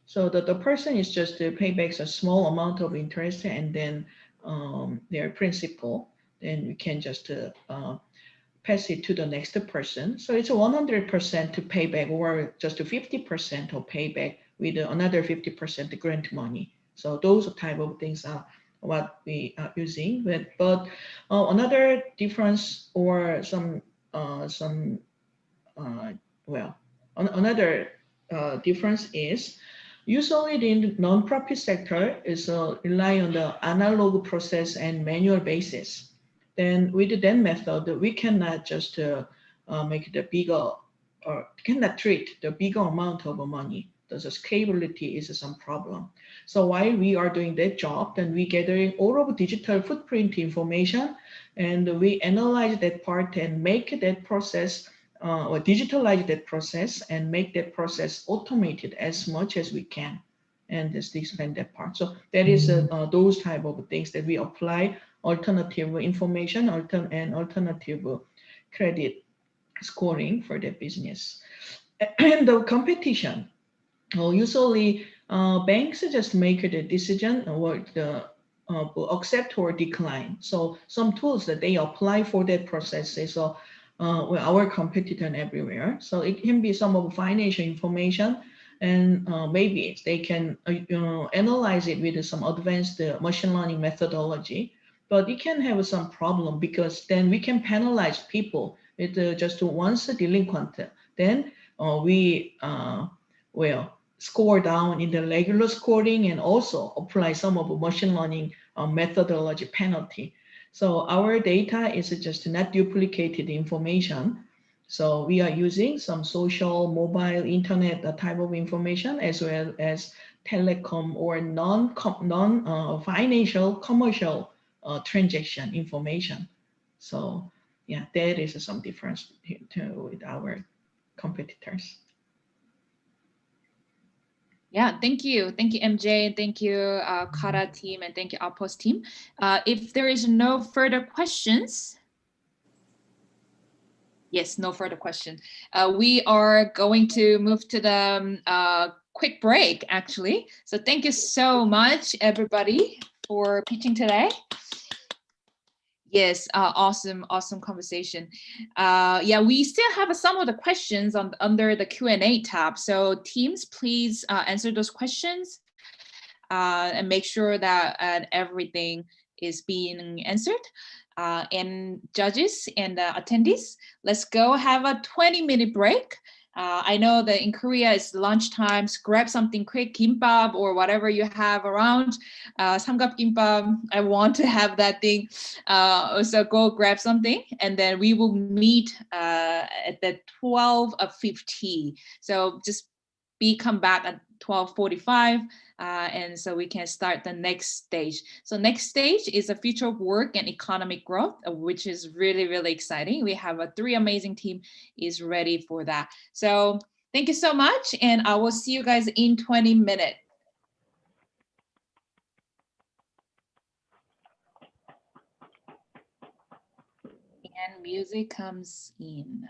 So that the person is just to pay back a small amount of interest and then their principal, then we can just pass it to the next person. So it's 100% to pay back or just 50% of payback with another 50% grant money. So those type of things are what we are using. But another difference or another difference is usually the non-profit sector is rely on the analog process and manual basis. Then with that method, we cannot just make the bigger or cannot treat the bigger amount of money. The scalability is some problem. So while we are doing that job, then we gathering all of digital footprint information, and we analyze that part and make that process or digitalize that process and make that process automated as much as we can, and just expand that part. So that is those type of things that we apply alternative information and alternative credit scoring for the business. And the competition, usually banks just make the decision what the accept or decline. So some tools that they apply for that process is our competitor everywhere. So it can be some of financial information, and maybe they can analyze it with some advanced machine learning methodology. But it can have some problem, because then we can penalize people with just once a delinquent. Then we will score down in the regular scoring and also apply some of the machine learning methodology penalty. So our data is just not duplicated information. So we are using some social, mobile, internet type of information, as well as telecom or non-financial commercial transaction information. So yeah, there is some difference with our competitors. Yeah, thank you, MJ, thank you, Kara team, and thank you, Outpos team. If there is no further questions, yes, no further questions. We are going to move to the quick break, actually. So thank you so much, everybody, for pitching today. Yes, awesome conversation. Yeah, we still have some of the questions under the Q&A tab. So teams, please answer those questions and make sure that everything is being answered. And judges and attendees, let's go have a 20-minute break. I know that in Korea it's lunchtime, so grab something quick, kimbap or whatever you have around. Samgap kimbap, I want to have that thing. So go grab something, and then we will meet at the 12:50. So just come back at 12:45, and so we can start the next stage. So next stage is a future of work and economic growth, which is really, really exciting. We have a 3 amazing team is ready for that. So thank you so much, and I will see you guys in 20 minutes. And music comes in.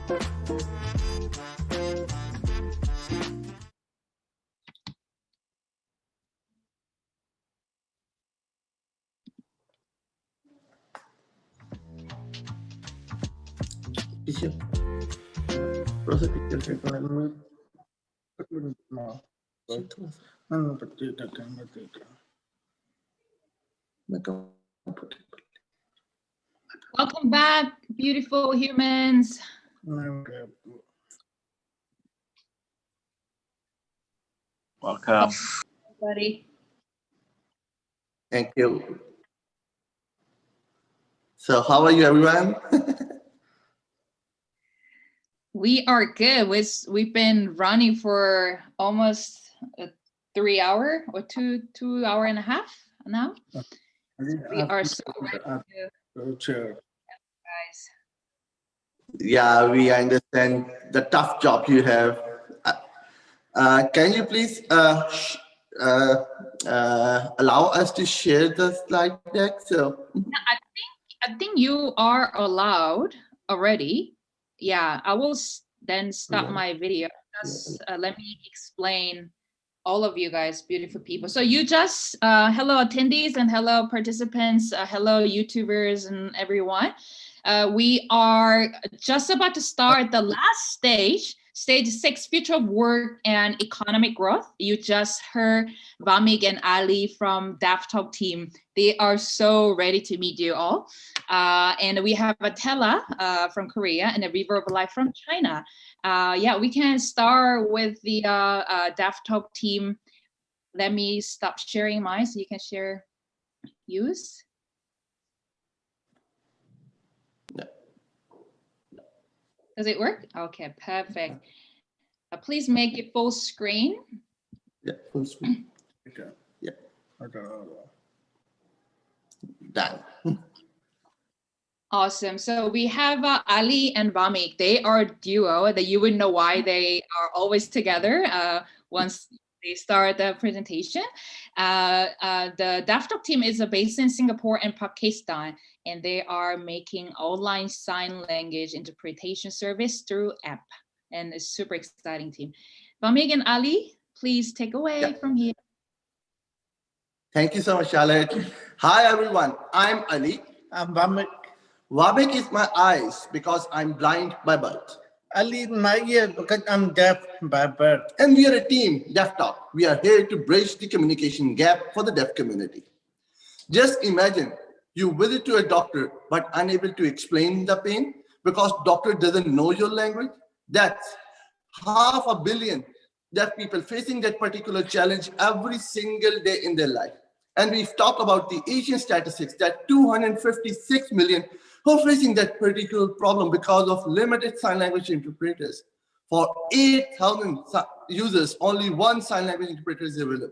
Teacher. Welcome back, beautiful humans. Welcome. Everybody. Thank you. So how are you, everyone? We are good. We've been running for almost 3 hours or two hour and a half now. We are so ready to guys. Yeah, we understand the tough job you have. Can you please allow us to share the slide deck? So I think you are allowed already. Yeah, I will then stop my video. Just let me explain all of you guys, beautiful people. So you just, hello attendees and hello participants, hello YouTubers and everyone. We are just about to start the last stage 6, future of work and economic growth. You just heard Vamik and Ali from DeafTwak team. They are so ready to meet you all. And we have a Tella from Korea and a River of Life from China. Yeah, we can start with the DeafTwak team. Let me stop sharing mine so you can share use. Does it work? Okay, perfect. Please make it full screen. Yeah, full screen. Yeah. Done. Awesome. So we have Ali and Vamik. They are a duo that you would know why they are always together once they start the presentation. The DeafTwak team is based in Singapore and Pakistan, and they are making online sign language interpretation service through app. And it's super exciting team. Vamik and Ali, please take away from here. Thank you so much, Charlotte. Hi, everyone. I'm Ali. I'm Vamik. Vamik is my eyes because I'm blind by birth. Ali is my ear because I'm deaf by birth. And we are a team, DeafTwak. We are here to bridge the communication gap for the deaf community. Just imagine you visit to a doctor but unable to explain the pain because doctor doesn't know your language. That's 500 million deaf people facing that particular challenge every single day in their life. And we've talked about the Asian statistics that 256 million who are facing that particular problem because of limited sign language interpreters. For 8,000 users, only one sign language interpreter is available.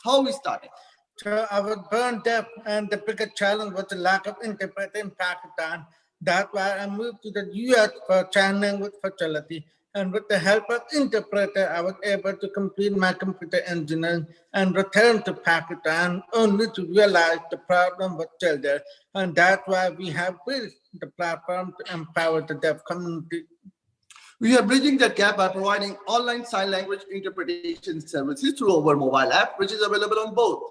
How we started? So I was born deaf, and the biggest challenge was the lack of interpreter in Pakistan. That's why I moved to the US for sign language facility. And with the help of interpreter, I was able to complete my computer engineering and return to Pakistan only to realize the problem was still there. And that's why we have built the platform to empower the deaf community. We are bridging that gap by providing online sign language interpretation services through our mobile app, which is available on both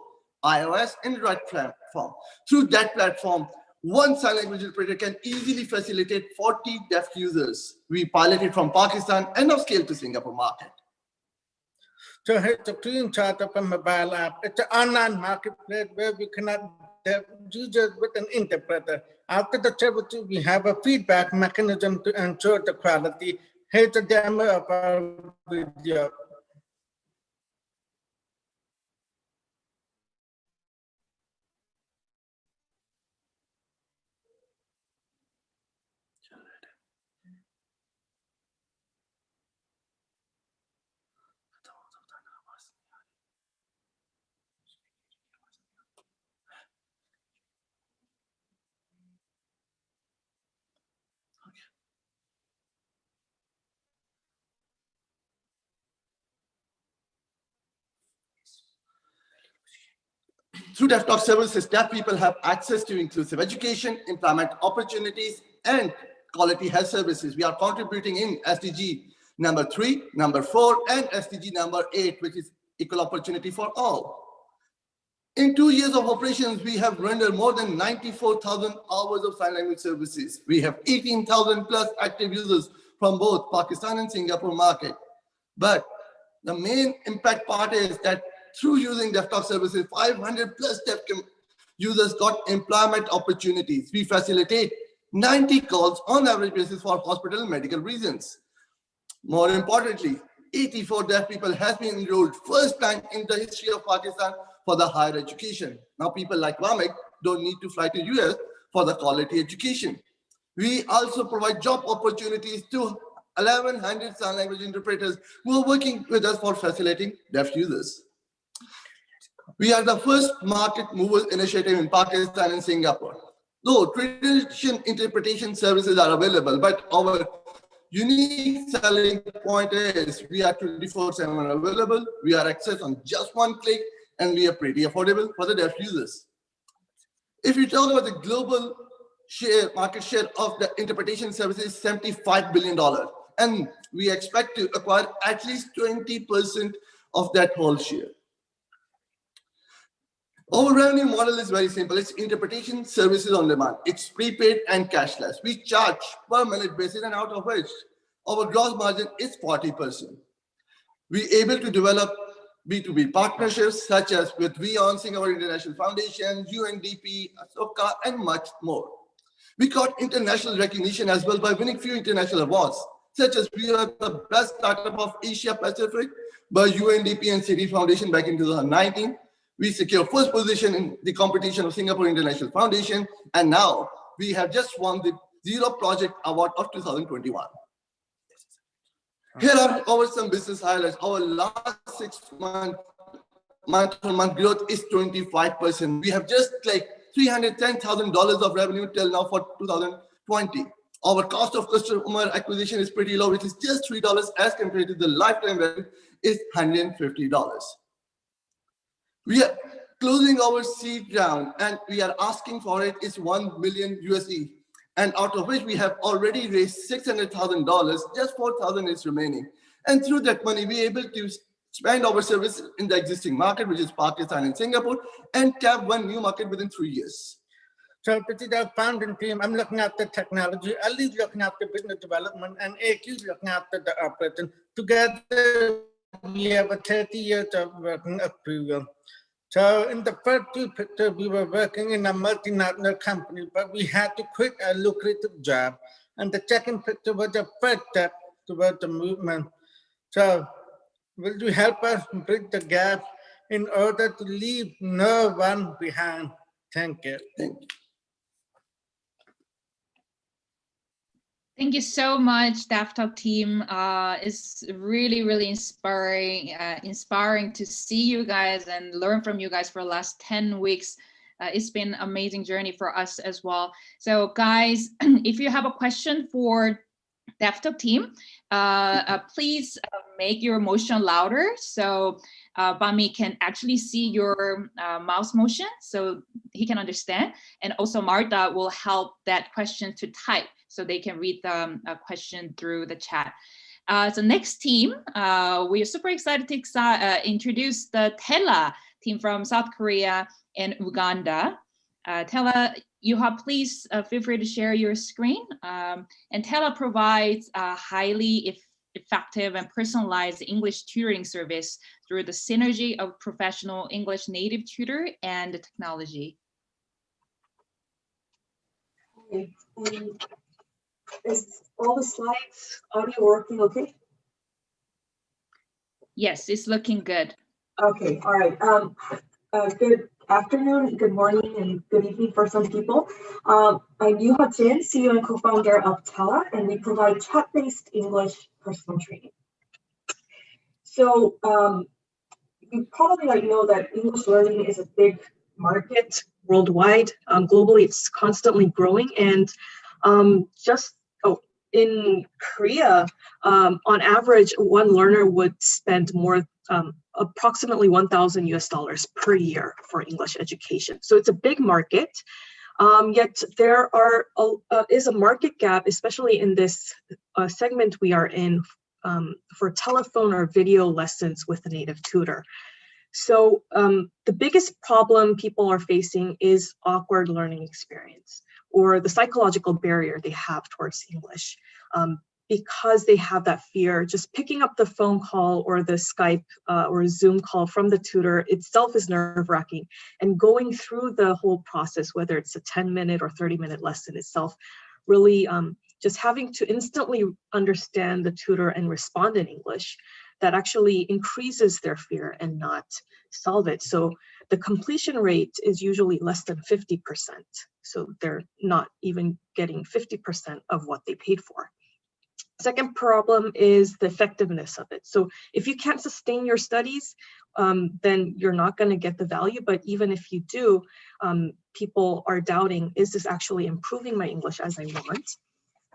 iOS and Android platform. Through that platform, one sign language interpreter can easily facilitate 40 deaf users. We piloted from Pakistan and now scaled to Singapore market. So here's a screenshot of a mobile app. It's an online marketplace where we connect deaf users with an interpreter. After the service, we have a feedback mechanism to ensure the quality. Here's a demo of our video. Through DeafTwak services, deaf people have access to inclusive education, employment opportunities, and quality health services. We are contributing in SDG number 3, number 4, and SDG number 8, which is equal opportunity for all. In 2 years of operations, we have rendered more than 94,000 hours of sign language services. We have 18,000 plus active users from both Pakistan and Singapore market. But the main impact part is that through using DeafTwak services, 500 plus deaf users got employment opportunities. We facilitate 90 calls on average basis for hospital and medical reasons. More importantly, 84 deaf people has been enrolled first time in the history of Pakistan for the higher education. Now people like Vamek don't need to fly to US for the quality education. We also provide job opportunities to 1,100 sign language interpreters who are working with us for facilitating deaf users. We are the first market movers initiative in Pakistan and Singapore. Though traditional interpretation services are available, but our unique selling point is we are 24/7 available, we are accessed on just one click, and we are pretty affordable for the deaf users. If you talk about the global market share of the interpretation services, $75 billion. And we expect to acquire at least 20% of that whole share. Our revenue model is very simple. It's interpretation services on demand. It's prepaid and cashless. We charge per minute basis, and out of which our gross margin is 40%. We're able to develop B2B partnerships such as with WION, Singapore International Foundation, UNDP, SOGO, and much more. We got international recognition as well by winning few international awards, such as we are the best startup of Asia Pacific by UNDP and City Foundation back in 2019. We secured first position in the competition of Singapore International Foundation, and now we have just won the Zero Project Award of 2021. Here are some business highlights. Our last 6 months, month-on-month growth is 25%. We have just like $310,000 of revenue till now for 2020. Our cost of customer acquisition is pretty low, which is just $3 as compared to the lifetime value is $150. We are closing our seed round and we are asking for it is $1 million USD. And out of which we have already raised $600,000, just $4,000 is remaining. And through that money, we are able to expand our service in the existing market, which is Pakistan and Singapore, and tap one new market within 3 years. So, the founding team, I'm looking at the technology, Ali's looking at the business development, and AQ's looking at the operation. Together, we have a 30 years of working approval. So in the first 2 pictures, we were working in a multinational company, but we had to quit a lucrative job. And the second picture was the first step towards the movement. So will you help us bridge the gap in order to leave no one behind? Thank you. Thank you. Thank you so much, DeafTwak team. It's really, really inspiring to see you guys and learn from you guys for the last 10 weeks. It's been an amazing journey for us as well. So guys, if you have a question for DeafTwak team, please make your motion louder so Bami can actually see your mouse motion so he can understand. And also Marta will help that question to type so they can read the question through the chat. So next team, we are super excited to introduce the Tella team from South Korea and Uganda. Tella, please feel free to share your screen. And Tella provides a highly effective and personalized English tutoring service through the synergy of professional English native tutor and technology. Okay. Is all the slides audio working okay? Yes, it's looking good. Okay, all right. Good afternoon, good morning, and good evening for some people. I'm Yuha Jin, CEO and co-founder of Tella, and we provide chat-based English personal training. So you probably know that English learning is a big market worldwide. Globally, it's constantly growing, and in Korea, on average, one learner would spend approximately $1,000 US per year for English education. So it's a big market. Yet there is a market gap, especially in this segment we are in, for telephone or video lessons with a native tutor. So the biggest problem people are facing is awkward learning experience, or the psychological barrier they have towards English, because they have that fear. Just picking up the phone call or the Skype or Zoom call from the tutor itself is nerve-wracking, and going through the whole process, whether it's a 10-minute or 30-minute lesson itself, really just having to instantly understand the tutor and respond in English, that actually increases their fear and not solve it. So the completion rate is usually less than 50%. So they're not even getting 50% of what they paid for. Second problem is the effectiveness of it. So if you can't sustain your studies, then you're not going to get the value. But even if you do, people are doubting, is this actually improving my English as I want?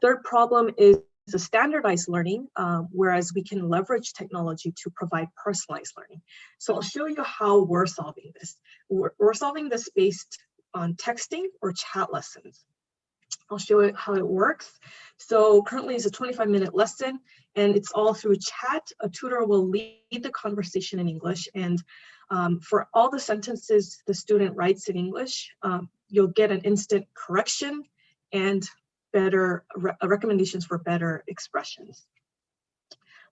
Third problem is the standardized learning, whereas we can leverage technology to provide personalized learning. So I'll show you how we're solving this. We're solving this based on texting or chat lessons. I'll show you how it works. So currently it's a 25-minute lesson, and it's all through chat. A tutor will lead the conversation in English, and for all the sentences the student writes in English, you'll get an instant correction and better recommendations for better expressions.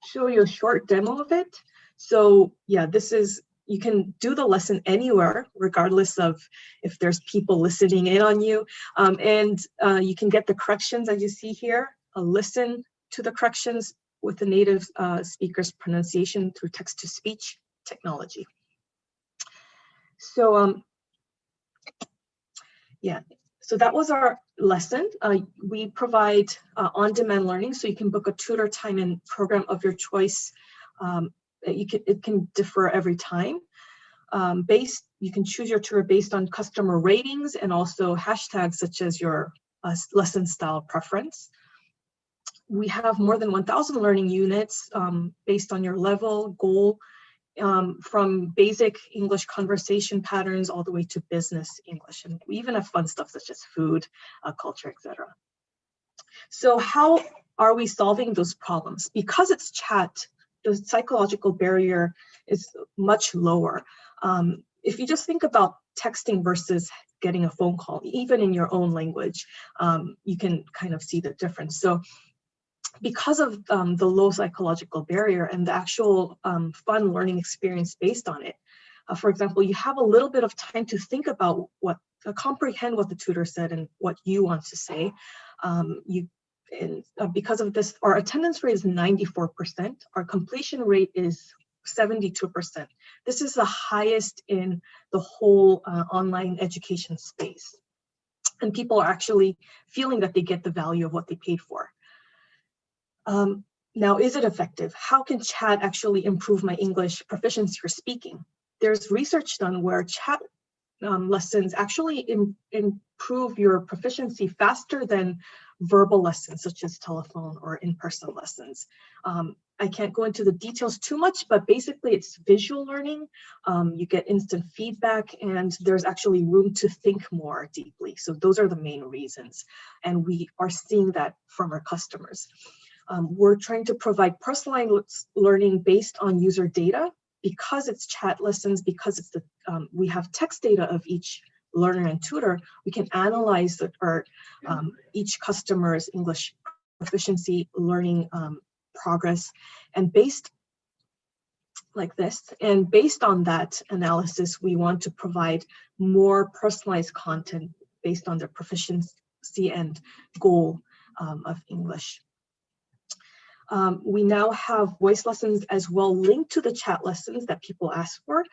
Show you a short demo of it. So yeah, this is, you can do the lesson anywhere, regardless of if there's people listening in on you. And you can get the corrections as you see here, listen to the corrections with the native speaker's pronunciation through text-to-speech technology. So yeah, so that was our lesson. We provide on-demand learning, so you can book a tutor time and program of your choice. It can differ every time. You can choose your tutor based on customer ratings and also hashtags such as your lesson style preference. We have more than 1,000 learning units based on your level, goal, from basic English conversation patterns all the way to business English. And we even have fun stuff such as food, culture, etc. So how are we solving those problems? Because it's chat, the psychological barrier is much lower. If you just think about texting versus getting a phone call, even in your own language, you can kind of see the difference. So because of the low psychological barrier and the actual fun learning experience based on it, for example, you have a little bit of time to think about comprehend what the tutor said and what you want to say. Because of this, our attendance rate is 94%. Our completion rate is 72%. This is the highest in the whole online education space. And people are actually feeling that they get the value of what they paid for. Now, is it effective? How can chat actually improve my English proficiency or speaking? There's research done where chat lessons actually improve your proficiency faster than verbal lessons, such as telephone or in-person lessons. I can't go into the details too much, but basically it's visual learning. You get instant feedback, and there's actually room to think more deeply. So those are the main reasons. And we are seeing that from our customers. We're trying to provide personalized learning based on user data. Because it's chat lessons, because it's we have text data of each learner and tutor, we can analyze each customer's English proficiency, learning progress, and based on that analysis, we want to provide more personalized content based on their proficiency and goal of English. We now have voice lessons as well linked to the chat lessons that people ask for.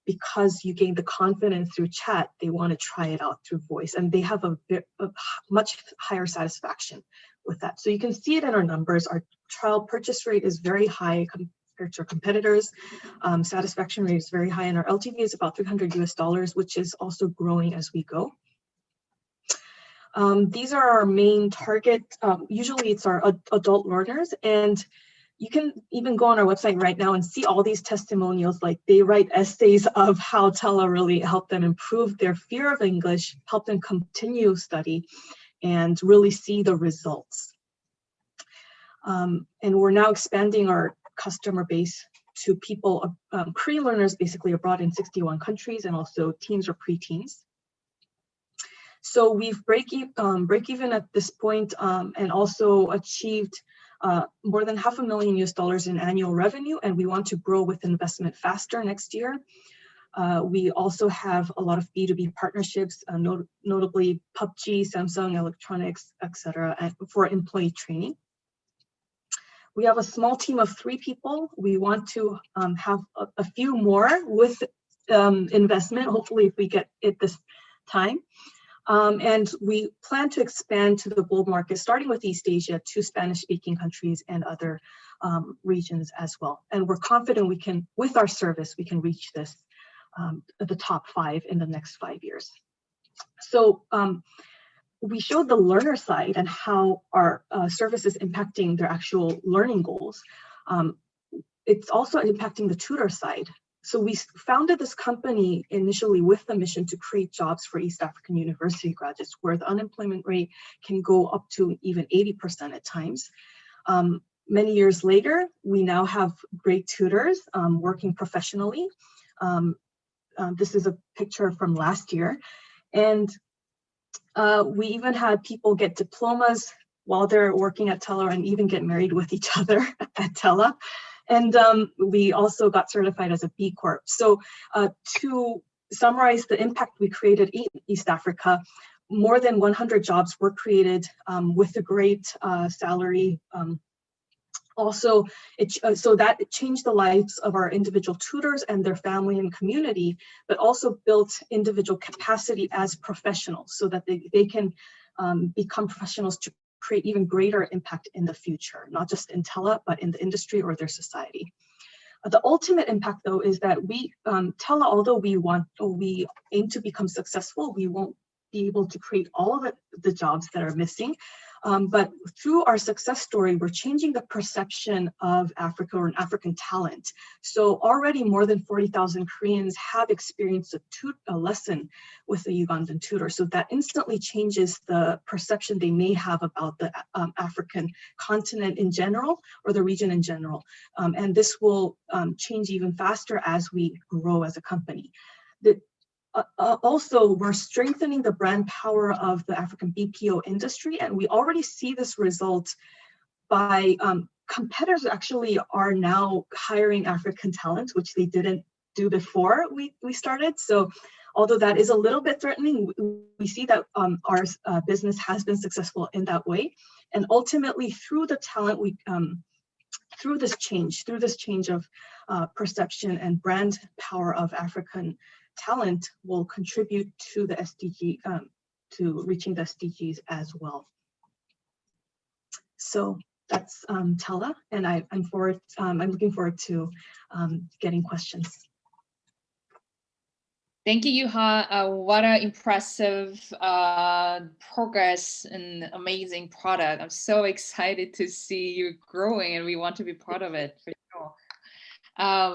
Because you gain the confidence through chat, they want to try it out through voice, and they have a much higher satisfaction with that. So you can see it in our numbers. Our trial purchase rate is very high compared to our competitors. Satisfaction rate is very high, and our LTV is about $300 US, which is also growing as we go. These are our main target. Usually it's our adult learners, and You can even go on our website right now and see all these testimonials. Like they write essays of how Tella really helped them improve their fear of English, help them continue study, and really see the results. And we're now expanding our customer base to people, Korean learners basically abroad in 61 countries, and also teens or preteens. So we've break even at this point, and also achieved more than $500,000 US in annual revenue, and we want to grow with investment faster next year. We also have a lot of B2B partnerships, notably PUBG, Samsung Electronics, etc., for employee training. We have a small team of 3 people. We want to have a few more with investment, hopefully if we get it this time. And we plan to expand to the global market, starting with East Asia to Spanish-speaking countries and other regions as well. And we're confident we can, with our service, we can reach this, the top 5 in the next 5 years. So we showed the learner side and how our service is impacting their actual learning goals. It's also impacting the tutor side. So we founded this company initially with the mission to create jobs for East African university graduates, where the unemployment rate can go up to even 80% at times. Many years later, we now have great tutors working professionally. This is a picture from last year. And we even had people get diplomas while they're working at Tella and even get married with each other at Tella. And we also got certified as a B Corp. So to summarize the impact we created in East Africa, more than 100 jobs were created with a great salary. Also, so that it changed the lives of our individual tutors and their family and community, but also built individual capacity as professionals so that they can become professionals to create even greater impact in the future, not just in Tella, but in the industry or their society. The ultimate impact, though, is that we, Tella, although we aim to become successful, we won't be able to create all of the jobs that are missing. But through our success story, we're changing the perception of Africa or an African talent. So already more than 40,000 Koreans have experienced a lesson with a Ugandan tutor. So that instantly changes the perception they may have about the African continent in general or the region in general. And this will change even faster as we grow as a company. Also, we're strengthening the brand power of the African BPO industry, and we already see this result by competitors actually are now hiring African talent, which they didn't do before we started. So although that is a little bit threatening, we see that our business has been successful in that way. And ultimately, through the talent, through this change of perception and brand power of African talent will contribute to the SDG, to reaching the SDGs as well. So that's Tella, and I'm looking forward to getting questions. Thank you, Yuha. What an impressive progress and amazing product. I'm so excited to see you growing, and we want to be part of it for sure.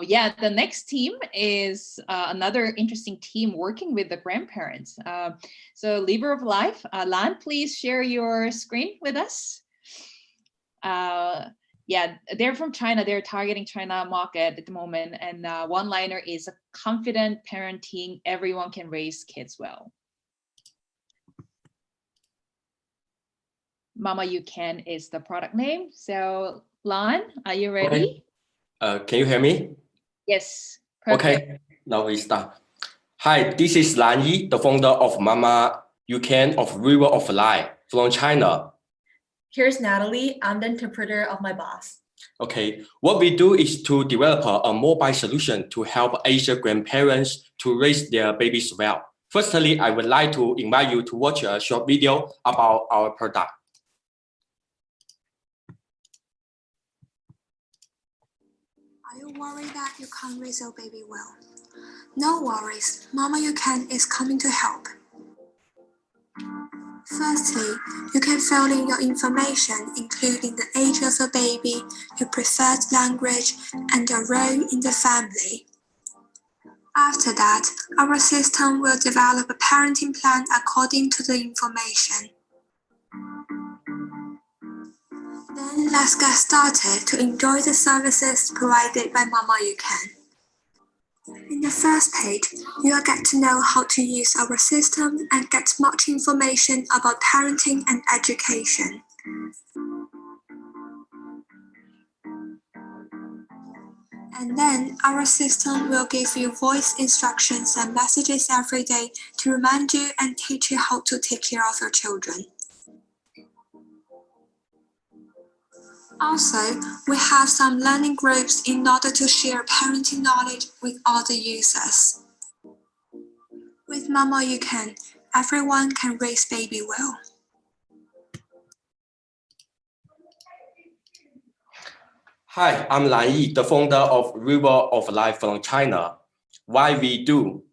Yeah, the next team is another interesting team working with the grandparents. So Libra of Life, Lan, please share your screen with us. Yeah, they're from China. They're targeting China market at the moment. And one-liner is a confident parenting. Everyone can raise kids well. Mama You Can is the product name. So Lan, are you ready? Okay. Can you hear me? Yes. Perfect. Okay, now we start. Hi, this is Lan Yi, the founder of Mama You Can of River of Life from China. Here's Natalie. I'm the interpreter of my boss. Okay, what we do is to develop a mobile solution to help Asian grandparents to raise their babies well. Firstly, I would like to invite you to watch a short video about our product. Are you worried that you can't raise your baby well? No worries, Mama You Can is coming to help. Firstly, you can fill in your information, including the age of the baby, your preferred language, and your role in the family. After that, our system will develop a parenting plan according to the information. Then let's get started to enjoy the services provided by Mama You Can. In the first page, you will get to know how to use our system and get much information about parenting and education. And then our system will give you voice instructions and messages every day to remind you and teach you how to take care of your children. Also, we have some learning groups in order to share parenting knowledge with all the users. With Mama You Can, everyone can raise baby well. Hi, I'm Lan Yi, the founder of River of Life from China. Why we do?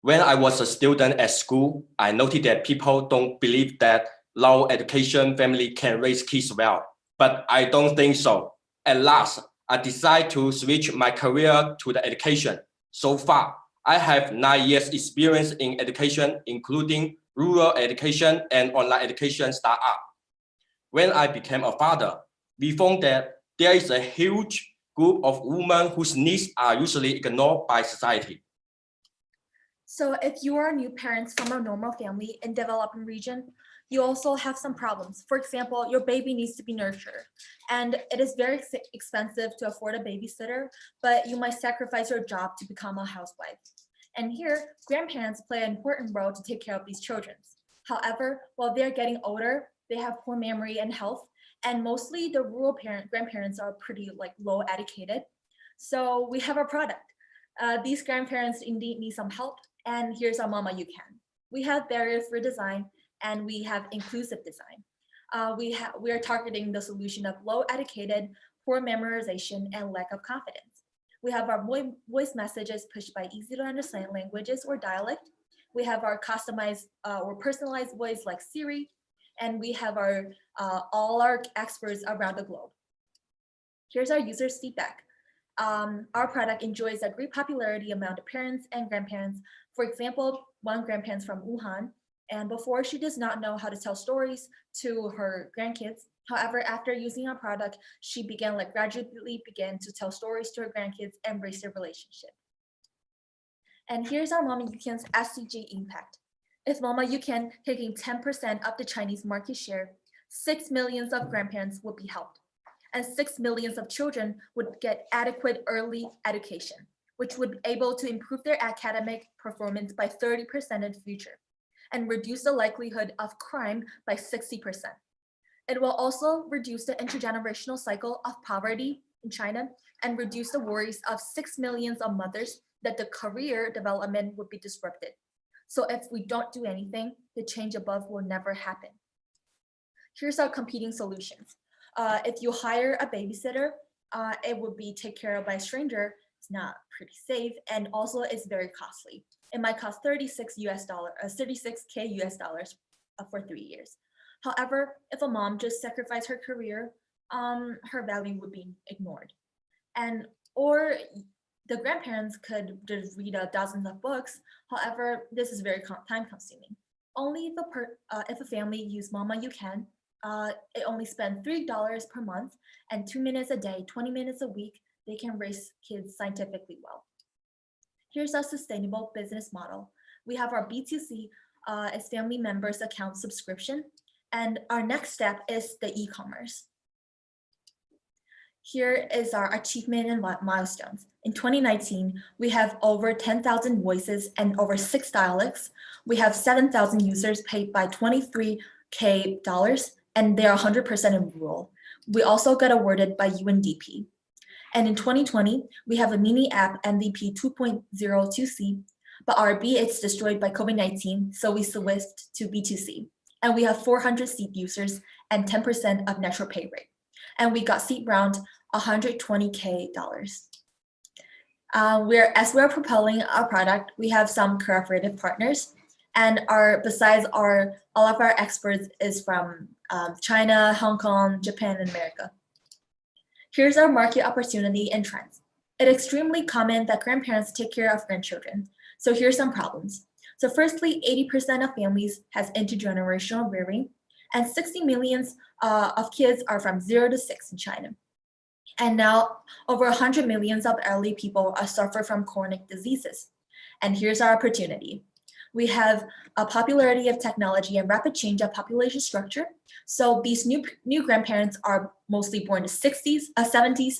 When I was a student at school, I noticed that people don't believe that low education family can raise kids well. But I don't think so. At last, I decided to switch my career to the education. So far, I have 9 years experience in education, including rural education and online education startup. When I became a father, we found that there is a huge group of women whose needs are usually ignored by society. So if you are new parents from a normal family in developing region, you also have some problems. For example, your baby needs to be nurtured, and it is very expensive to afford a babysitter, but you might sacrifice your job to become a housewife. And here, grandparents play an important role to take care of these children. However, while they're getting older, they have poor memory and health, and mostly the rural grandparents are pretty low educated. So we have a product. These grandparents indeed need some help, and here's our Mama You Can. We have barriers for design, and we have inclusive design. We are targeting the solution of low educated, poor memorization, and lack of confidence. We have our voice messages pushed by easy to understand languages or dialect. We have our customized or personalized voice like Siri, and we have our all our experts around the globe. Here's our users' feedback. Our product enjoys a great popularity among the parents and grandparents. For example, one grandparent from Wuhan, and before she does not know how to tell stories to her grandkids. However, after using our product, she gradually began to tell stories to her grandkids and raise their relationship. And here's our Mama You Can's SDG impact. If Mama You Can taking 10% of the Chinese market share, 6 million of grandparents would be helped, and 6 million of children would get adequate early education, which would be able to improve their academic performance by 30% in the future, and reduce the likelihood of crime by 60%. It will also reduce the intergenerational cycle of poverty in China and reduce the worries of 6 million of mothers that the career development would be disrupted. So if we don't do anything, the change above will never happen. Here's our competing solutions. If you hire a babysitter, it would be taken care of by a stranger. It's not pretty safe, and also it's very costly. It might cost $36K US dollars for 3 years. However, if a mom just sacrificed her career, her value would be ignored. Or the grandparents could just read dozens of books. However, this is very time consuming. Only if a family use Mama You Can, it only spend $3 per month and 2 minutes a day, 20 minutes a week, they can raise kids scientifically well. Here's our sustainable business model. We have our B2C as family members account subscription, and our next step is the e-commerce. Here is our achievement and milestones. In 2019, we have over 10,000 voices and over 6 dialects. We have 7,000 users paid by $23K, and they are 100% in rural. We also got awarded by UNDP. And in 2020, we have a mini app MVP 2.02C, but RB it's destroyed by COVID-19, so we switched to B2C. And we have 400 seat users and 10% of natural pay rate. And we got seed round $120K. As we're propelling our product, we have some cooperative partners. And all of our experts is from China, Hong Kong, Japan, and America. Here's our market opportunity and trends. It's extremely common that grandparents take care of grandchildren. So here's some problems. So firstly, 80% of families has intergenerational rearing, and 60 million of kids are from 0 to 6 in China. And now over 100 million of elderly people suffer from chronic diseases. And here's our opportunity. We have a popularity of technology and rapid change of population structure. So these new grandparents are mostly born in the 60s, 70s,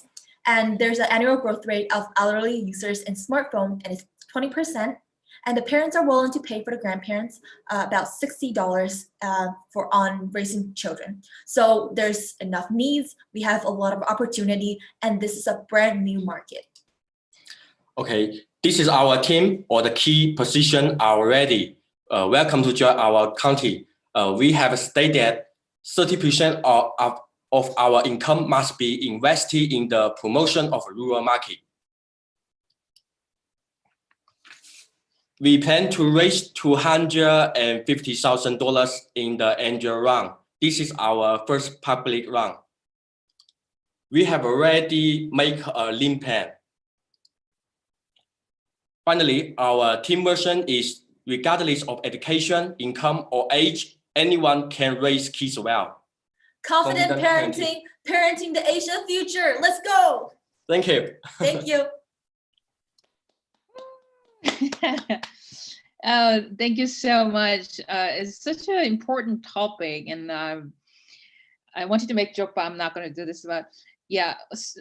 and there's an annual growth rate of elderly users in smartphone, and it's 20%. And the parents are willing to pay for the grandparents about $60 on raising children. So there's enough needs, we have a lot of opportunity, and this is a brand new market. Okay, this is our team, or the key position are ready. Welcome to join our county. We have stated 30% of our income must be invested in the promotion of rural market. We plan to raise $250,000 in the angel round. This is our first public round. We have already made a lean plan. Finally, our team version is regardless of education, income, or age, anyone can raise kids well. Confident parenting, parenting the Asian future. Let's go. Thank you. Thank you. Thank you so much. It's such an important topic, and I wanted to make a joke, but I'm not going to do this. But yeah,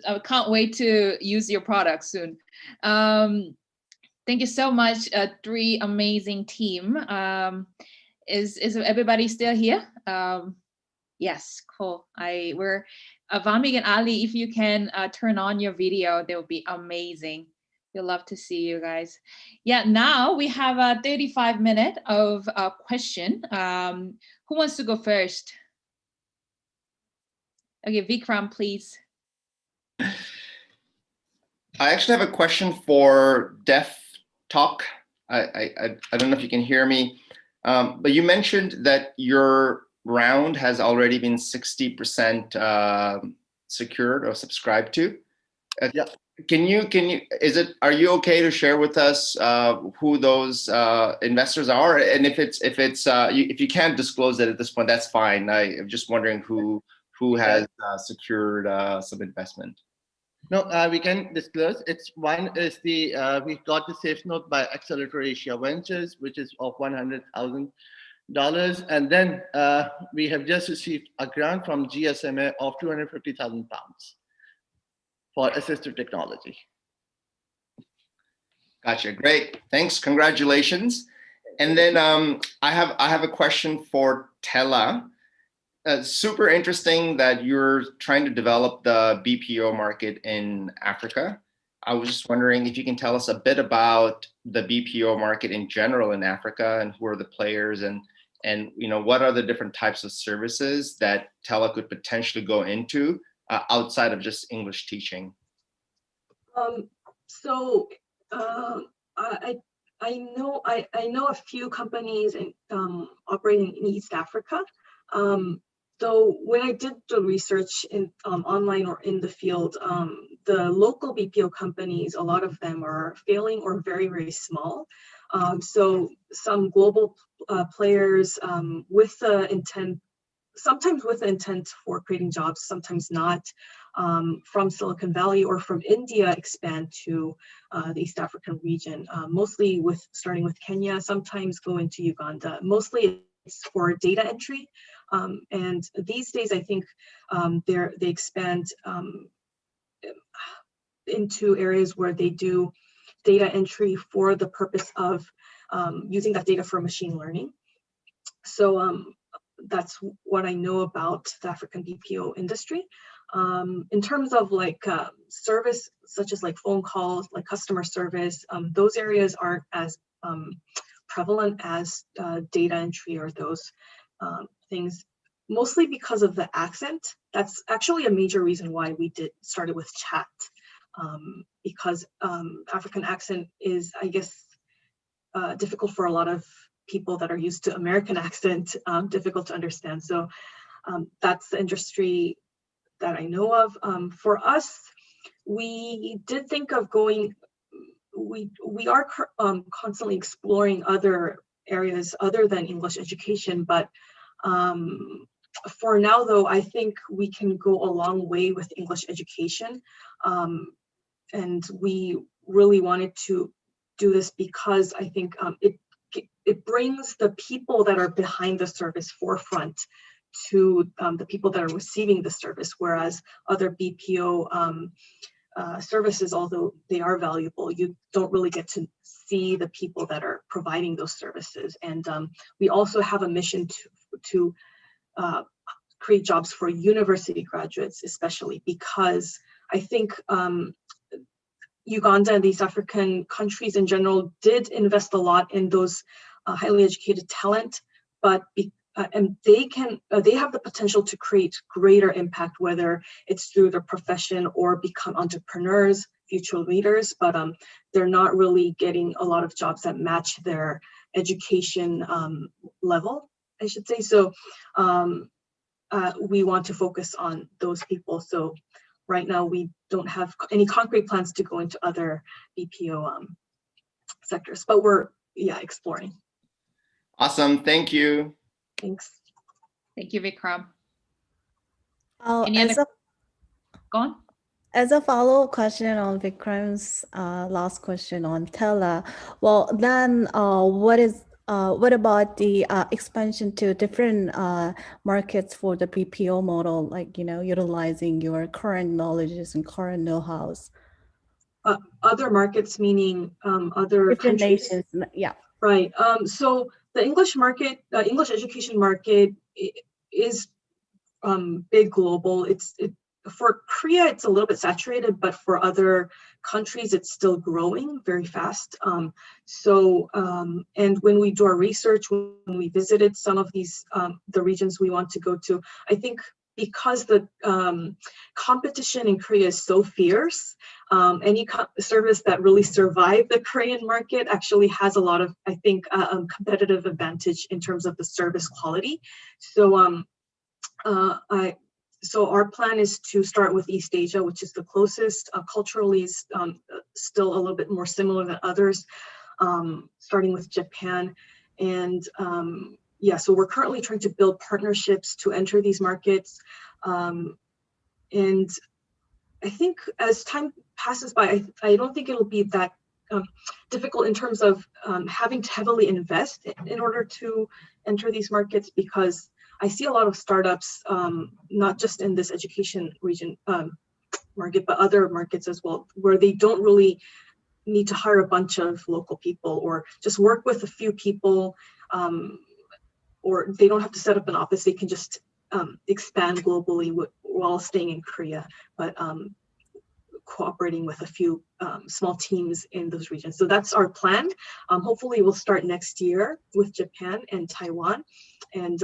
I can't wait to use your product soon. Thank you so much, three amazing team. Is everybody still here? Yes, cool. We're Vamik and Ali. If you can turn on your video, that would be amazing. We'd love to see you guys. Yeah, now we have a 35 minutes of a question. Who wants to go first? Okay, Vikram, please. I actually have a question for DeafTwak. I don't know if you can hear me, but you mentioned that your round has already been 60% secured or subscribed to. Yeah. Are you okay to share with us who those investors are? And if you can't disclose it at this point, that's fine. I'm just wondering who has secured some investment. No, we can disclose. One is we got the safe note by Accelerator Asia Ventures, which is of $100,000, and then we have just received a grant from GSMA of £250,000 for assistive technology. Gotcha. Great. Thanks. Congratulations. And then I have a question for Tella. Super interesting that you're trying to develop the BPO market in Africa. I was just wondering if you can tell us a bit about the BPO market in general in Africa, and who are the players, and what are the different types of services that Tella could potentially go into outside of just English teaching. I know a few companies operating in East Africa. So when I did the research in online or in the field, the local BPO companies, a lot of them are failing or very, very small. So some global players with the intent, sometimes with the intent for creating jobs, sometimes not, from Silicon Valley or from India expand to the East African region, mostly starting with Kenya, sometimes go into Uganda. Mostly it's for data entry. And these days, I think they expand into areas where they do data entry for the purpose of using that data for machine learning. So that's what I know about the African BPO industry. In terms of like service, such as like phone calls, like customer service, those areas aren't as prevalent as data entry or those things, mostly because of the accent. That's actually a major reason why we started with chat, because African accent is, I guess, difficult for a lot of people that are used to American accent difficult to understand. So that's the industry that I know of. For us, we did think of going, we are constantly exploring other areas other than English education, but for now though, I think we can go a long way with English education. And we really wanted to do this because I think it brings the people that are behind the service forefront to the people that are receiving the service, whereas other BPO services, although they are valuable, you don't really get to see the people that are providing those services. And we also have a mission to create jobs for university graduates, especially because I think Uganda and these African countries in general did invest a lot in those highly educated talent, but and they have the potential to create greater impact, whether it's through their profession or become entrepreneurs, future leaders, but they're not really getting a lot of jobs that match their education level, I should say. So we want to focus on those people. So right now we don't have any concrete plans to go into other BPO sectors, but we're exploring. Awesome, thank you. Thanks. Thank you, Vikram. Go on. As a follow-up question on Vikram's last question on Tella, well, then what about the expansion to different markets for the BPO model, like, utilizing your current knowledges and current know-hows? Other markets, meaning other different countries? nations, yeah. Right. So the English market, English education market is big global. For Korea, it's a little bit saturated, but for other countries, it's still growing very fast. And when we do our research, when we visited some of these, the regions we want to go to, I think because the competition in Korea is so fierce, any service that really survived the Korean market actually has a lot of, I think, competitive advantage in terms of the service quality. So so our plan is to start with East Asia, which is the closest. Culturally, is still a little bit more similar than others, starting with Japan. And so we're currently trying to build partnerships to enter these markets. And I think as time passes by, I don't think it'll be that difficult in terms of having to heavily invest in order to enter these markets, because I see a lot of startups, not just in this education region market, but other markets as well, where they don't really need to hire a bunch of local people or just work with a few people, or they don't have to set up an office. They can just expand globally while staying in Korea, but cooperating with a few small teams in those regions. So that's our plan. Hopefully we'll start next year with Japan and Taiwan. And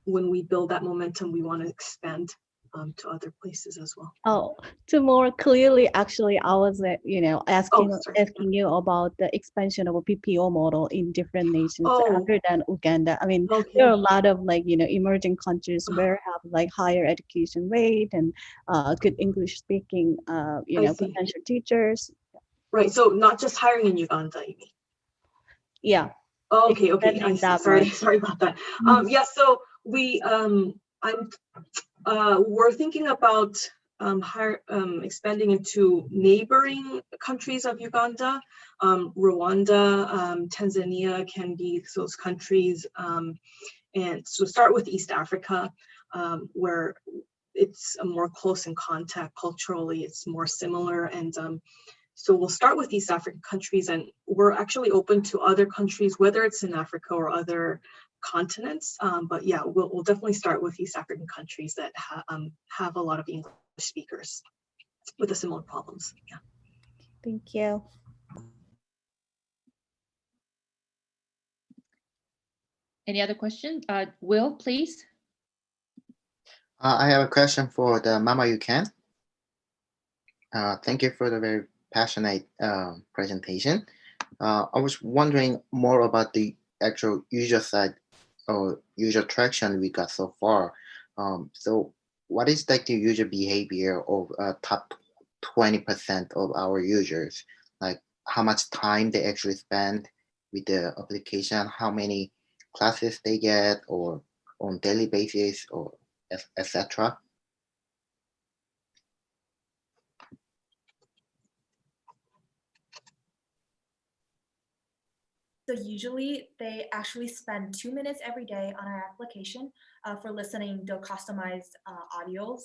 when we build that momentum, we want to expand to other places as well. Oh, to more clearly, actually, I was, asking you about the expansion of a BPO model in different nations other than Uganda. I mean, there are a lot of emerging countries where have higher education rate and good English speaking, potential teachers. Right. So not just hiring in Uganda, you mean? Yeah. Okay. I see. Sorry about that. So we we're thinking about expanding into neighboring countries of Uganda. Rwanda, Tanzania can be those countries. And so start with East Africa, where it's more close in contact culturally, it's more similar. And so we'll start with East African countries, and we're actually open to other countries, whether it's in Africa or other continents. But yeah, we'll definitely start with East African countries that have a lot of English speakers with the similar problems. Yeah. Thank you. Any other questions? Will, please. I have a question for the Mama You Can. Thank you for the very passionate presentation. I was wondering more about the actual user side or user traction we got so far. So what is like the user behavior of top 20% of our users? Like how much time they actually spend with the application, how many classes they get or on daily basis or etc. So usually they actually spend 2 minutes every day on our application for listening to customized audios.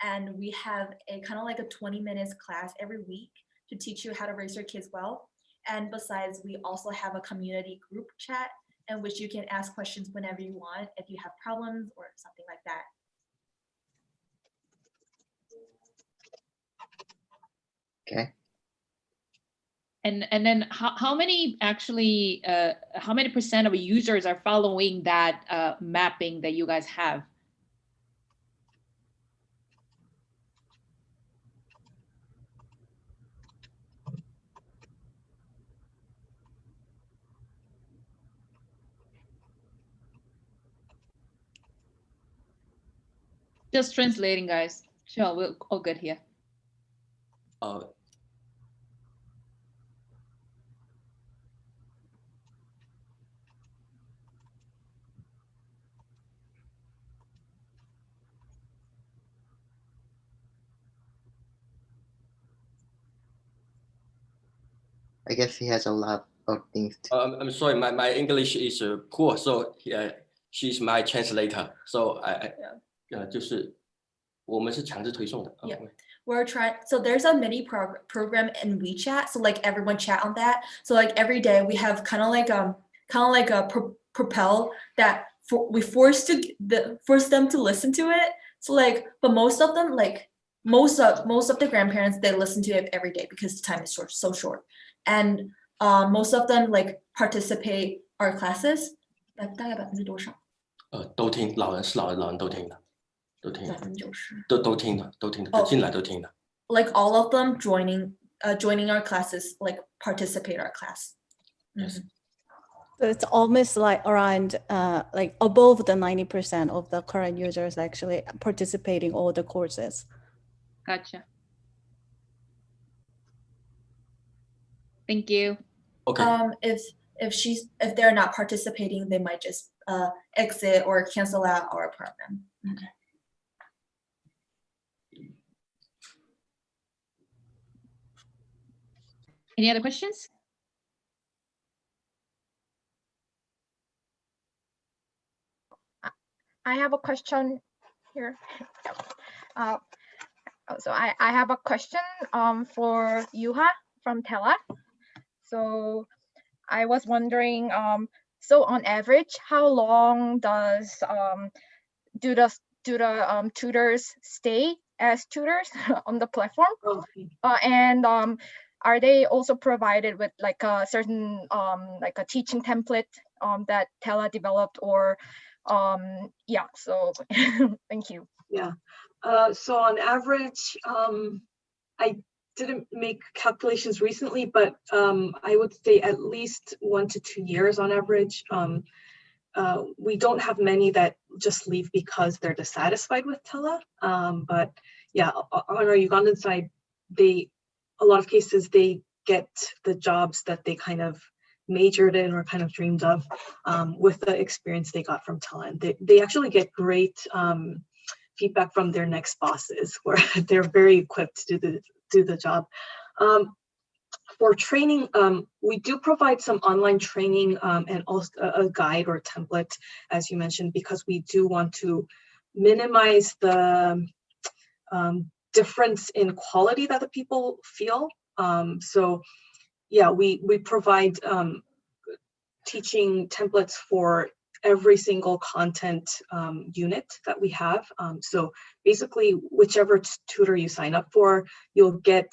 And we have a kind of like a 20 minutes class every week to teach you how to raise your kids well. And besides, we also have a community group chat in which you can ask questions whenever you want if you have problems or something like that. Okay. And then how many actually, how many percent of users are following that mapping that you guys have? Just translating, guys. Sure, we're all good here. I guess he has a lot of things to... I'm sorry, my English is poor, so she's my translator. So I 就是我们是强制推送的。 Yeah. We're trying, so there's a mini program in WeChat, so like everyone chat on that. So like every day we have kind of like a propel that we force them to listen to it. So like, but most of them, like most of the grandparents, they listen to it every day because the time is so short, and most of them like participate our classes. 大概%多少？都听，老人是老人都听的。 都听的，进来都听的。 Like all of them joining our classes, like participate our class. Yes. So it's almost like around like above the 90% of the current users actually participating all the courses. Gotcha. Thank you. Okay. If they're not participating, they might just exit or cancel out our program. Okay. Any other questions? I have a question here. So I have a question for Yuha from Tella. So I was wondering, so on average, how long does do the tutors stay as tutors on the platform? And are they also provided with like a certain like a teaching template that Tella developed, or yeah, so thank you. Yeah, so on average, I didn't make calculations recently, but I would say at least 1 to 2 years on average. We don't have many that just leave because they're dissatisfied with Tella, but yeah, on our Ugandan side, a lot of cases they get the jobs that they kind of majored in or kind of dreamed of with the experience they got from Tella. And they actually get great feedback from their next bosses, where they're very equipped to do the job. For training, we do provide some online training and also a guide or template, as you mentioned, because we do want to minimize the difference in quality that the people feel. So yeah, we provide teaching templates for every single content unit that we have. So basically, whichever tutor you sign up for, you'll get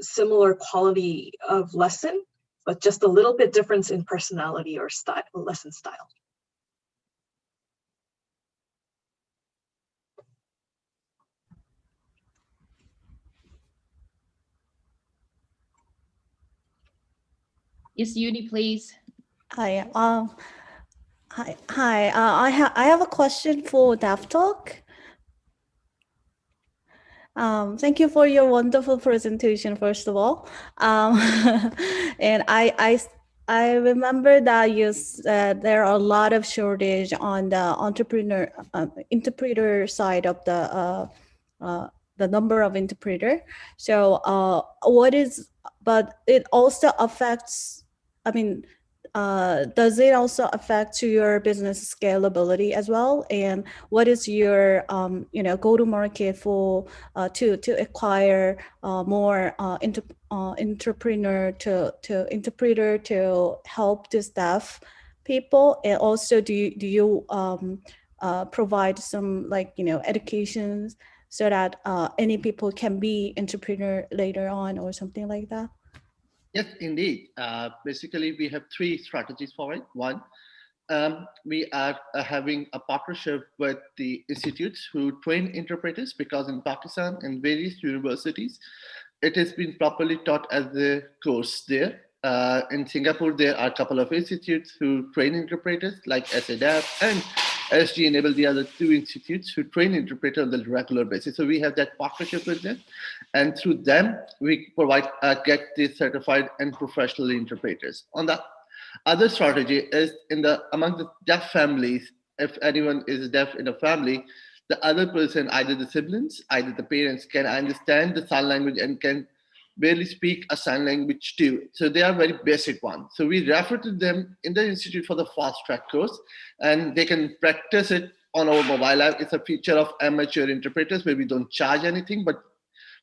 similar quality of lesson, but just a little bit difference in personality or style, lesson style. Yes, Yuni, please. Hi. Hi. I have a question for DeafTwak. Thank you for your wonderful presentation, first of all. And I remember that you said there are a lot of shortage on the interpreter side of the number of interpreter. So but it also affects, I mean, does it also affect your business scalability as well? And what is your go-to-market for to acquire more interpreter to help the staff people? And also, do you provide some education so that any people can be entrepreneur later on or something like that? Yes, indeed. Basically, we have three strategies for it. One, we are having a partnership with the institutes who train interpreters, because in Pakistan and various universities, it has been properly taught as a course there. In Singapore, there are a couple of institutes who train interpreters like SADAP and SG Enable, the other two institutes who train interpreters on the regular basis. So we have that partnership with them. And through them, we provide, get the certified and professional interpreters. On the other strategy is among the deaf families, if anyone is deaf in a family, the other person, either the siblings, either the parents, can understand the sign language and can barely speak a sign language too. So they are very basic ones. So we refer to them in the institute for the fast track course, and they can practice it on our mobile app. It's a feature of amateur interpreters where we don't charge anything, but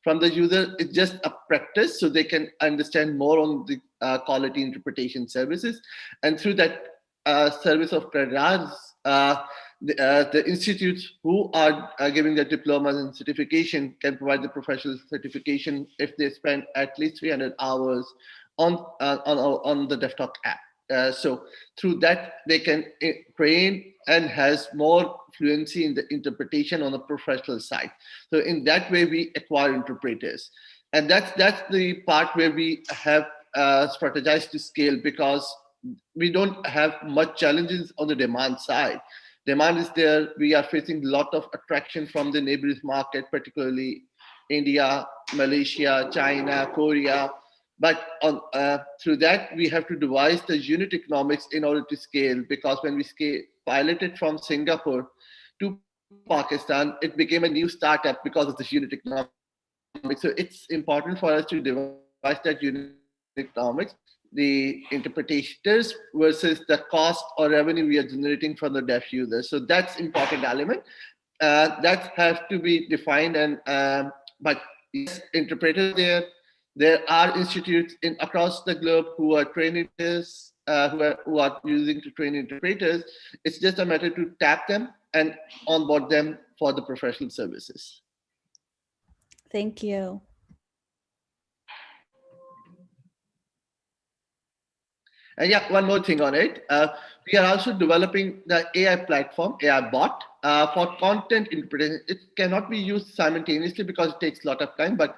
from the user, it's just a practice so they can understand more on the quality interpretation services. And through that service of Crepass, the institutes who are giving the diplomas and certification can provide the professional certification if they spend at least 300 hours on the DeafTwak app. So through that, they can train and has more fluency in the interpretation on the professional side. So in that way, we acquire interpreters. And that's the part where we have strategized to scale, because we don't have much challenges on the demand side. Demand is there. We are facing a lot of attraction from the neighbors market, particularly India, Malaysia, China, Korea. But through that, we have to devise the unit economics in order to scale, because when we piloted from Singapore to Pakistan, it became a new startup because of the unit economics. So it's important for us to devise that unit economics, the interpreters versus the cost or revenue we are generating from the deaf users. So that's important element that has to be defined. And but yes, interpreters there are institutes across the globe who are training this, who are using to train interpreters. It's just a matter to tap them and onboard them for the professional services. Thank you. And yeah, one more thing on it. We are also developing the AI platform, AI bot, for content interpretation. It cannot be used simultaneously because it takes a lot of time. But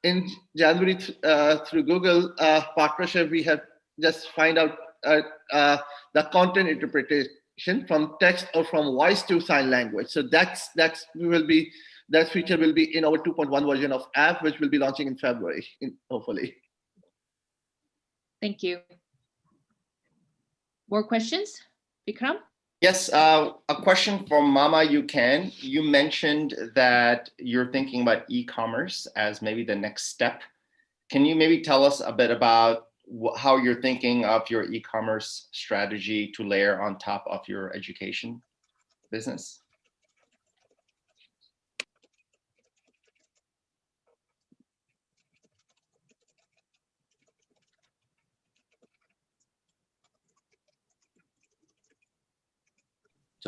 in January, through Google partnership, we have just find out the content interpretation from text or from voice to sign language. So that feature will be in our 2.1 version of app, which will be launching in February, hopefully. Thank you. More questions, Vikram? Yes, a question from Mama You Can. You mentioned that you're thinking about e-commerce as maybe the next step. Can you maybe tell us a bit about how you're thinking of your e-commerce strategy to layer on top of your education business?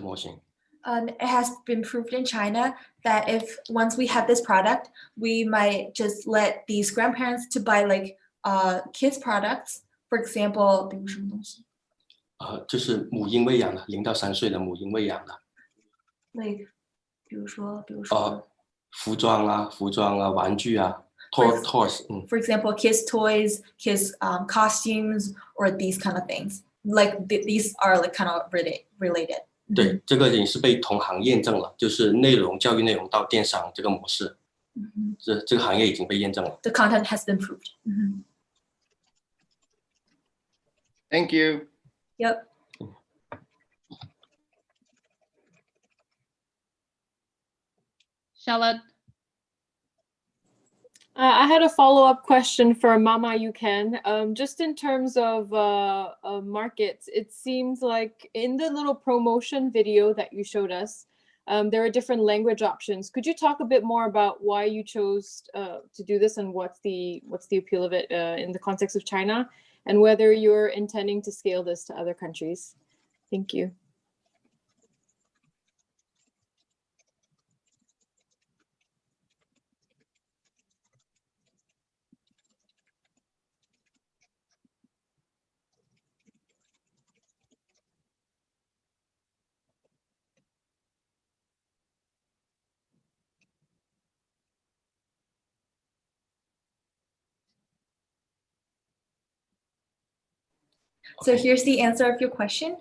It has been proved in China that if once we have this product, we might just let these grandparents to buy like kids products. For example, 比如什么东西？就是母婴喂养的，0到3岁的母婴喂养的。Like， 比如说。服装啊，玩具啊 ，toys。For example, kids' toys, kids' costumes, or these kind of things. these are like kind of related. 对，这个也是被同行验证了，就是教育内容到电商这个模式，这个行业已经被验证了。The content has been proved. Thank you. Yep. Charlotte. I had a follow-up question for Mama Yuken. Just in terms of markets, it seems like in the little promotion video that you showed us, there are different language options. Could you talk a bit more about why you chose to do this and what's the appeal of it in the context of China, and whether you're intending to scale this to other countries? Thank you. So here's the answer of your question.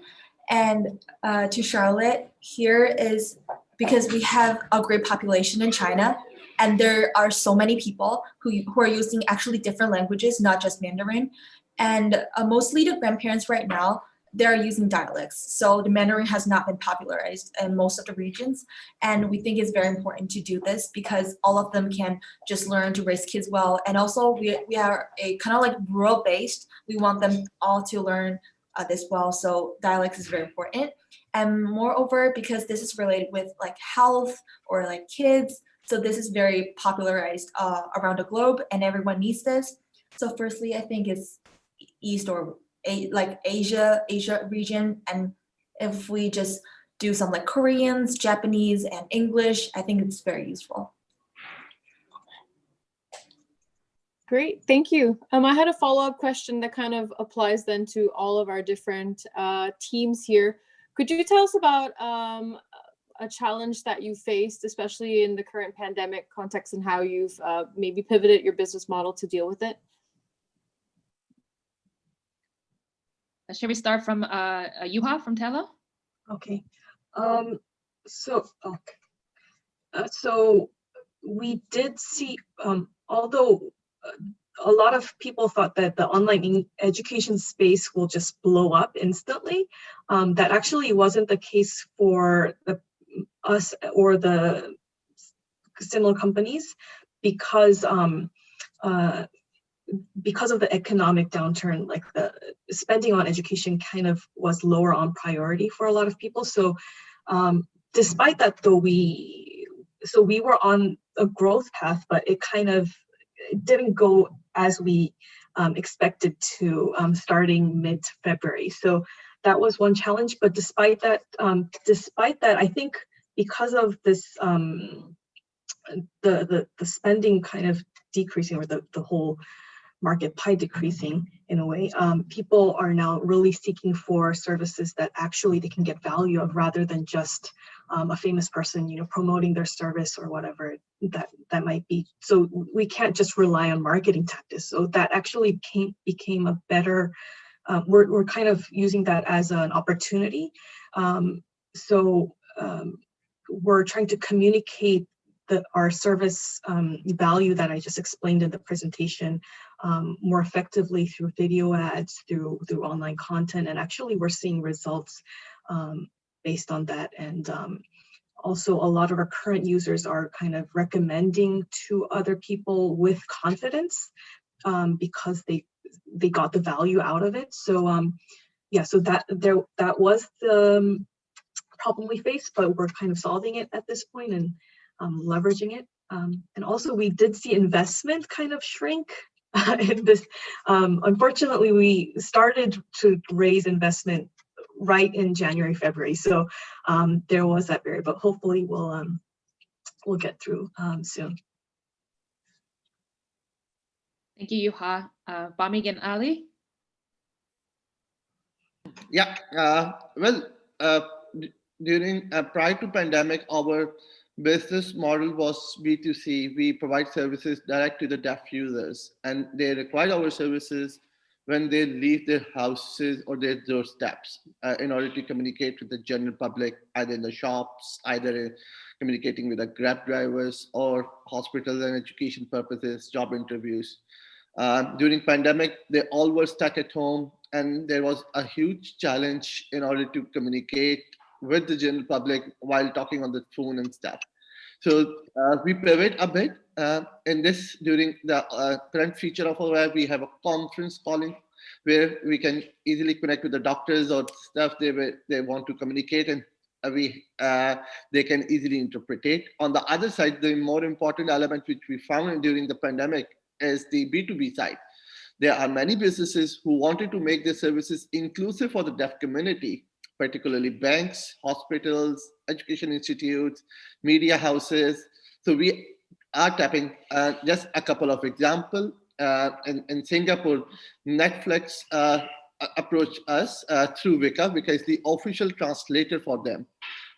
And to Charlotte, here is because we have a great population in China, and there are so many people who are using actually different languages, not just Mandarin. And mostly the grandparents right now, they're using dialects. So the Mandarin has not been popularized in most of the regions. And we think it's very important to do this because all of them can just learn to raise kids well. And also we are a kind of like rural based. We want them all to learn this well. So dialects is very important. And moreover, because this is related with like health or like kids, so this is very popularized around the globe and everyone needs this. So firstly, I think it's East or like Asia region. And if we just do some like Koreans, Japanese, and English, I think it's very useful. Great, thank you. I had a follow-up question that kind of applies then to all of our different teams here. Could you tell us about a challenge that you faced, especially in the current pandemic context, and how you've maybe pivoted your business model to deal with it? Shall we start from Yuha from Tella? Okay. So we did see, although a lot of people thought that the online education space will just blow up instantly, that actually wasn't the case for us or the similar companies because of the economic downturn, like the spending on education kind of was lower on priority for a lot of people. So despite that, though, we were on a growth path, but it kind of didn't go as we expected to starting mid-February. So that was one challenge. But despite that, I think because of this, the spending kind of decreasing, or the whole market pie decreasing in a way, people are now really seeking for services that actually they can get value of, rather than just a famous person, promoting their service or whatever that might be. So we can't just rely on marketing tactics. So that actually became a better. We're kind of using that as an opportunity. We're trying to communicate our service value that I just explained in the presentation more effectively through video ads, through online content, and actually we're seeing results based on that. And also a lot of our current users are kind of recommending to other people with confidence because they got the value out of it. So yeah, so that was the problem we faced, but we're kind of solving it at this point and leveraging it. And also we did see investment kind of shrink in this. Unfortunately, we started to raise investment right in January, February. So there was that barrier, but hopefully we'll get through soon. Thank you, Yuha. Bamig and Ali? Yeah, during prior to pandemic, our business model was B2C. We provide services direct to the deaf users, and they require our services when they leave their houses or their doorsteps in order to communicate with the general public, either in the shops, either communicating with the Grab drivers or hospitals and education purposes, job interviews. During pandemic, they all were stuck at home, and there was a huge challenge in order to communicate with the general public while talking on the phone and stuff. So we pivot a bit in this. During the current feature of our web, we have a conference calling where we can easily connect with the doctors or stuff they want to communicate, and they can easily interpret it. On the other side, the more important element which we found during the pandemic is the B2B side. There are many businesses who wanted to make their services inclusive for the deaf community, particularly banks, hospitals, education institutes, media houses. So we are tapping just a couple of examples. In Singapore, Netflix approached us through Vika. Vika is the official translator for them.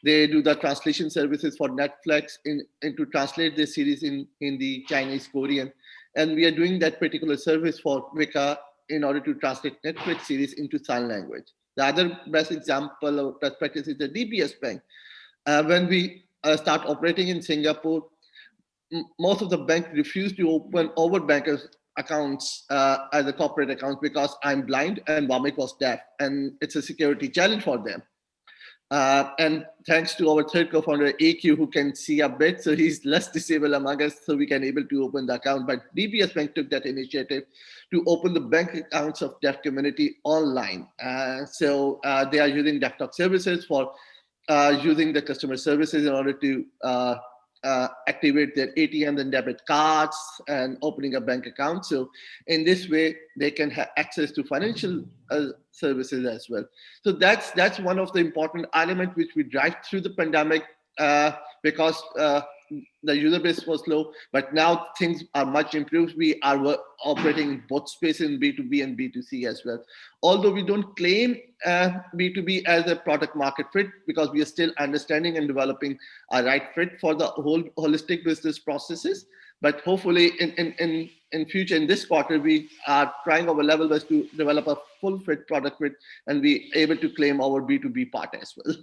They do the translation services for Netflix and to translate their series in Hindi, Chinese, Korean. And we are doing that particular service for Vika in order to translate Netflix series into sign language. The other best example of best practice is the DBS Bank. When we start operating in Singapore, most of the bank refused to open our bankers accounts as a corporate account because I'm blind and Vamik was deaf, and it's a security challenge for them. And thanks to our third co-founder, AQ, who can see a bit, so he's less disabled among us, so we can able to open the account. But DBS Bank took that initiative to open the bank accounts of deaf community online. So they are using DeafTwak services for using the customer services in order to activate their ATM and debit cards and opening a bank account. So in this way, they can have access to financial services as well. So that's one of the important elements which we drive through the pandemic because the user base was low, but now things are much improved. We are operating in both space in B2B and B2C as well. Although we don't claim B2B as a product market fit because we are still understanding and developing a right fit for the whole holistic business processes. But hopefully in future, in this quarter, we are trying our level best to develop a full fit product fit and be able to claim our B2B part as well.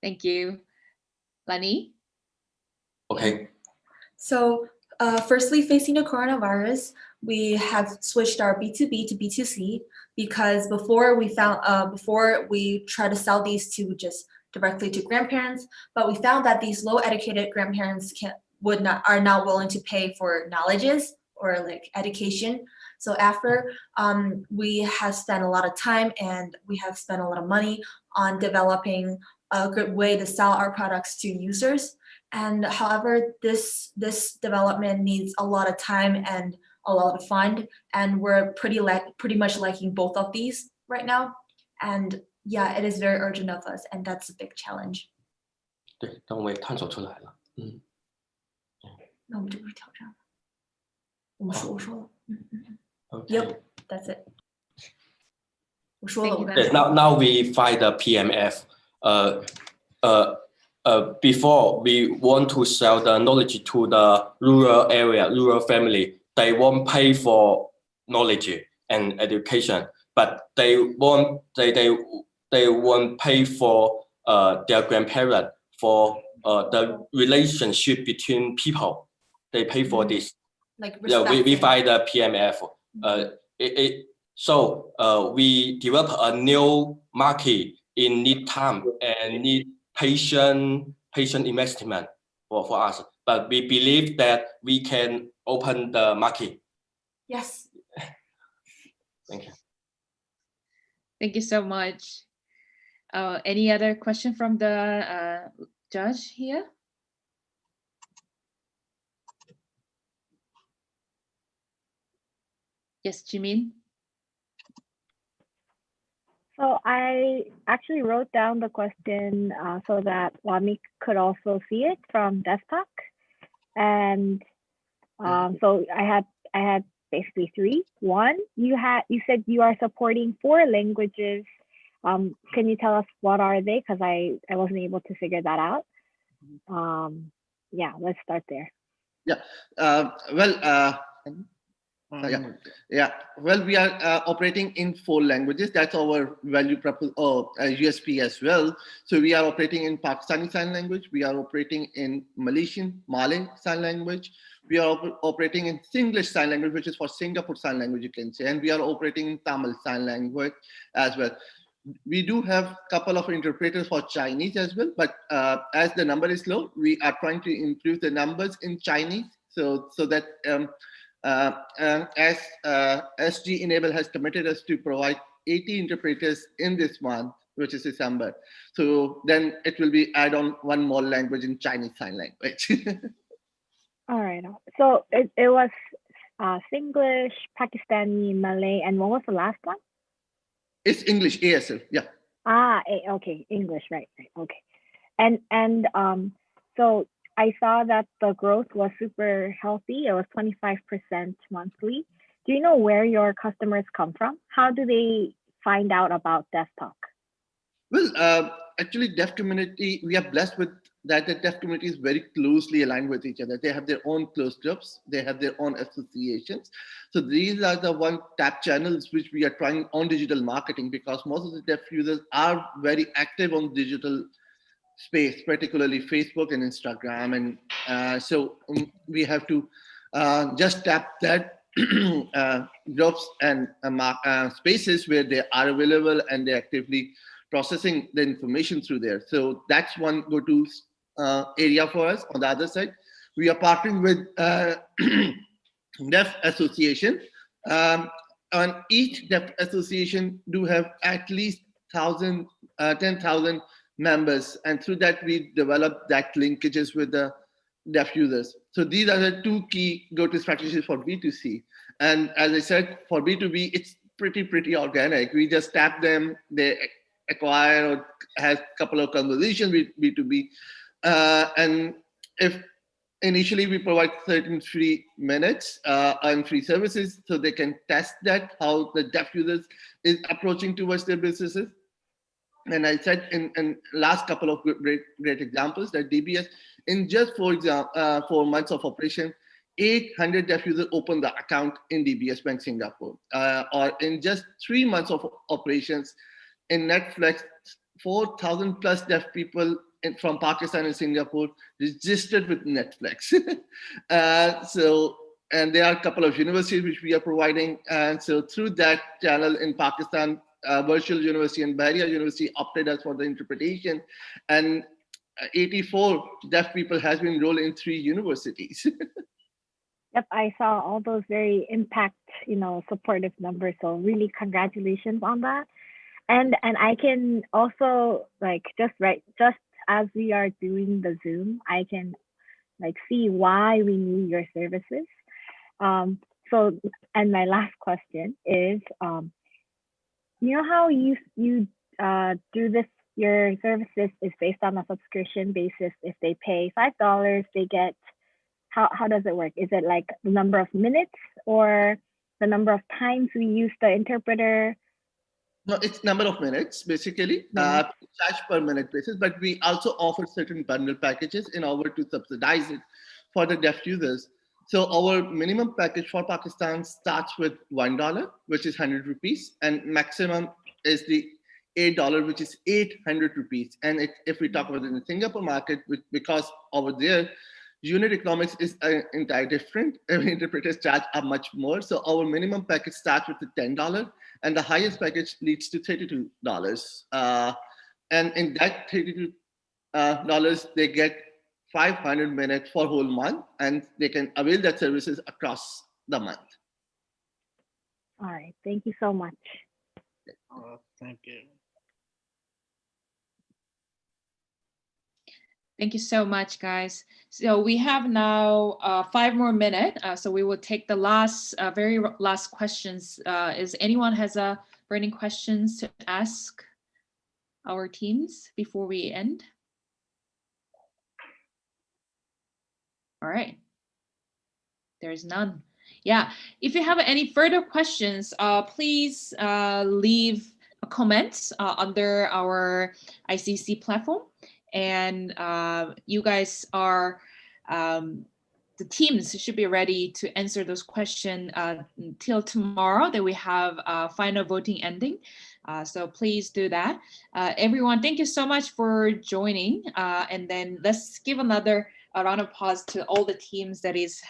Thank you. Lani? Okay. So firstly, facing the coronavirus, we have switched our B2B to B2C because before we tried to sell these to just directly to grandparents, but we found that these low educated grandparents are not willing to pay for knowledges or like education. So after we have spent a lot of time and we have spent a lot of money on developing a good way to sell our products to users. And however, this development needs a lot of time and a lot of fund, and we're pretty much liking both of these right now. And yeah, it is very urgent of us, and that's a big challenge. 对，但我也探索出来了。嗯。那我们这不是挑战了？我说了。Okay. Yep, that's it. 我说了，我刚才。Now we find the PMF. Before we want to sell the knowledge to the rural area, rural family, they won't pay for knowledge and education, but they won't pay for their grandparents, for the relationship between people. They pay for this. Like we find the PMF. So we develop a new market in need time and need patient investment for us. But we believe that we can open the market. Yes. Thank you. Thank you so much. Any other question from the judge here? Yes, Jimin. So I actually wrote down the question so that Wamik could also see it from desktop. And so I had basically three. One, you said you are supporting 4 languages. Can you tell us what are they? Because I wasn't able to figure that out. Yeah, let's start there. Yeah. Yeah. Well, we are operating in 4 languages. That's our value USP as well. So we are operating in Pakistani Sign Language. We are operating in Malaysian, Malay Sign Language. We are operating in Singlish Sign Language, which is for Singapore Sign Language, you can say. And we are operating in Tamil Sign Language as well. We do have a couple of interpreters for Chinese as well, but as the number is low, we are trying to improve the numbers in Chinese so that as SG Enable has committed us to provide 80 interpreters in this month, which is December. So then it will be add on 1 more language in Chinese Sign Language. All right. So it was Singlish, Pakistani, Malay, and what was the last one? It's English, ASL, yeah. Okay, English, right, okay. And so I saw that the growth was super healthy. It was 25% monthly. Do you know where your customers come from? How do they find out about DeafTwak? Well, actually, deaf community, we are blessed with that. The deaf community is very closely aligned with each other. They have their own closed groups. They have their own associations. So these are the one-tap channels which we are trying on digital marketing, because most of the deaf users are very active on digital space, particularly Facebook and Instagram. And so we have to just tap that groups and spaces where they are available and they're actively processing the information through there. So that's one go-to area for us. On the other side, we are partnering with Deaf Association. And each Deaf Association do have at least 10,000 members, and through that we develop that linkages with the deaf users. So these are the 2 key go-to strategies for B2C. And as I said, for B2B, it's pretty organic. We just tap them, they acquire or have a couple of conversations with B2B. And if initially we provide certain free minutes and free services, so they can test that, how the deaf users is approaching towards their businesses. And I said in last couple of great examples that DBS, in just 4 months of operation, 800 deaf users opened the account in DBS Bank Singapore. Or in just 3 months of operations in Netflix, 4,000 plus deaf people from Pakistan and Singapore registered with Netflix. And there are a couple of universities which we are providing. And so through that channel in Pakistan, Virtual University and Bahria University opted us for the interpretation, and 84 deaf people has been enrolled in 3 universities. Yep, I saw all those very impact, supportive numbers. So really congratulations on that. And I can also just as we are doing the Zoom, I can see why we need your services. So, and my last question is, you know how you do this, your services is based on a subscription basis. If they pay $5, they get, how does it work? Is it like the number of minutes or the number of times we use the interpreter? No, it's number of minutes, basically, charge per minute basis, but we also offer certain bundle packages in order to subsidize it for the deaf users. So our minimum package for Pakistan starts with $1, which is 100 rupees, and maximum is the $8, which is 800 rupees. And if we talk about in the Singapore market, because over there, unit economics is entirely different. Interpreters charge are much more. So our minimum package starts with the $10, and the highest package leads to $32. And in that $32, they get 500 minutes for whole month, and they can avail that services across the month. All right, thank you so much. Thank you. Thank you so much, guys. So we have now 5 more minutes. So we will take the very last questions. Is anyone has burning questions to ask our teams before we end? All right. There's none. Yeah. If you have any further questions, please leave a comment under our ICC platform. And you guys are the teams should be ready to answer those questions until tomorrow that we have final voting ending. So please do that. Everyone, thank you so much for joining. And then let's give another round of applause to all the teams that is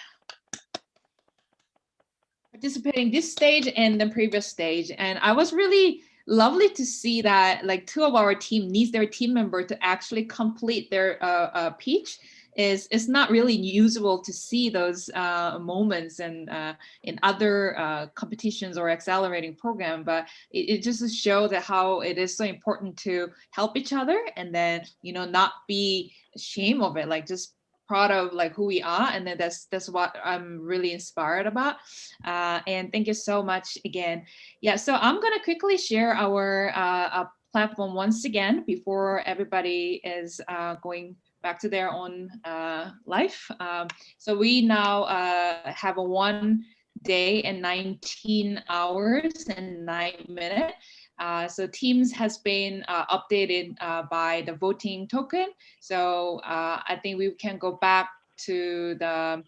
participating this stage and the previous stage. And I was really lovely to see that like 2 of our team needs their team member to actually complete their pitch. It's not really usual to see those moments and in other competitions or accelerating program, but it just shows that how it is so important to help each other and then, you know, not be ashamed of it, like just proud of like who we are, and then that's what I'm really inspired about. And thank you so much again. Yeah, so I'm gonna quickly share our platform once again before everybody is going back to their own life. So we now have a 1 day and 19 hours and 9 minutes. So Teams has been updated by the voting token. So I think we can go back to the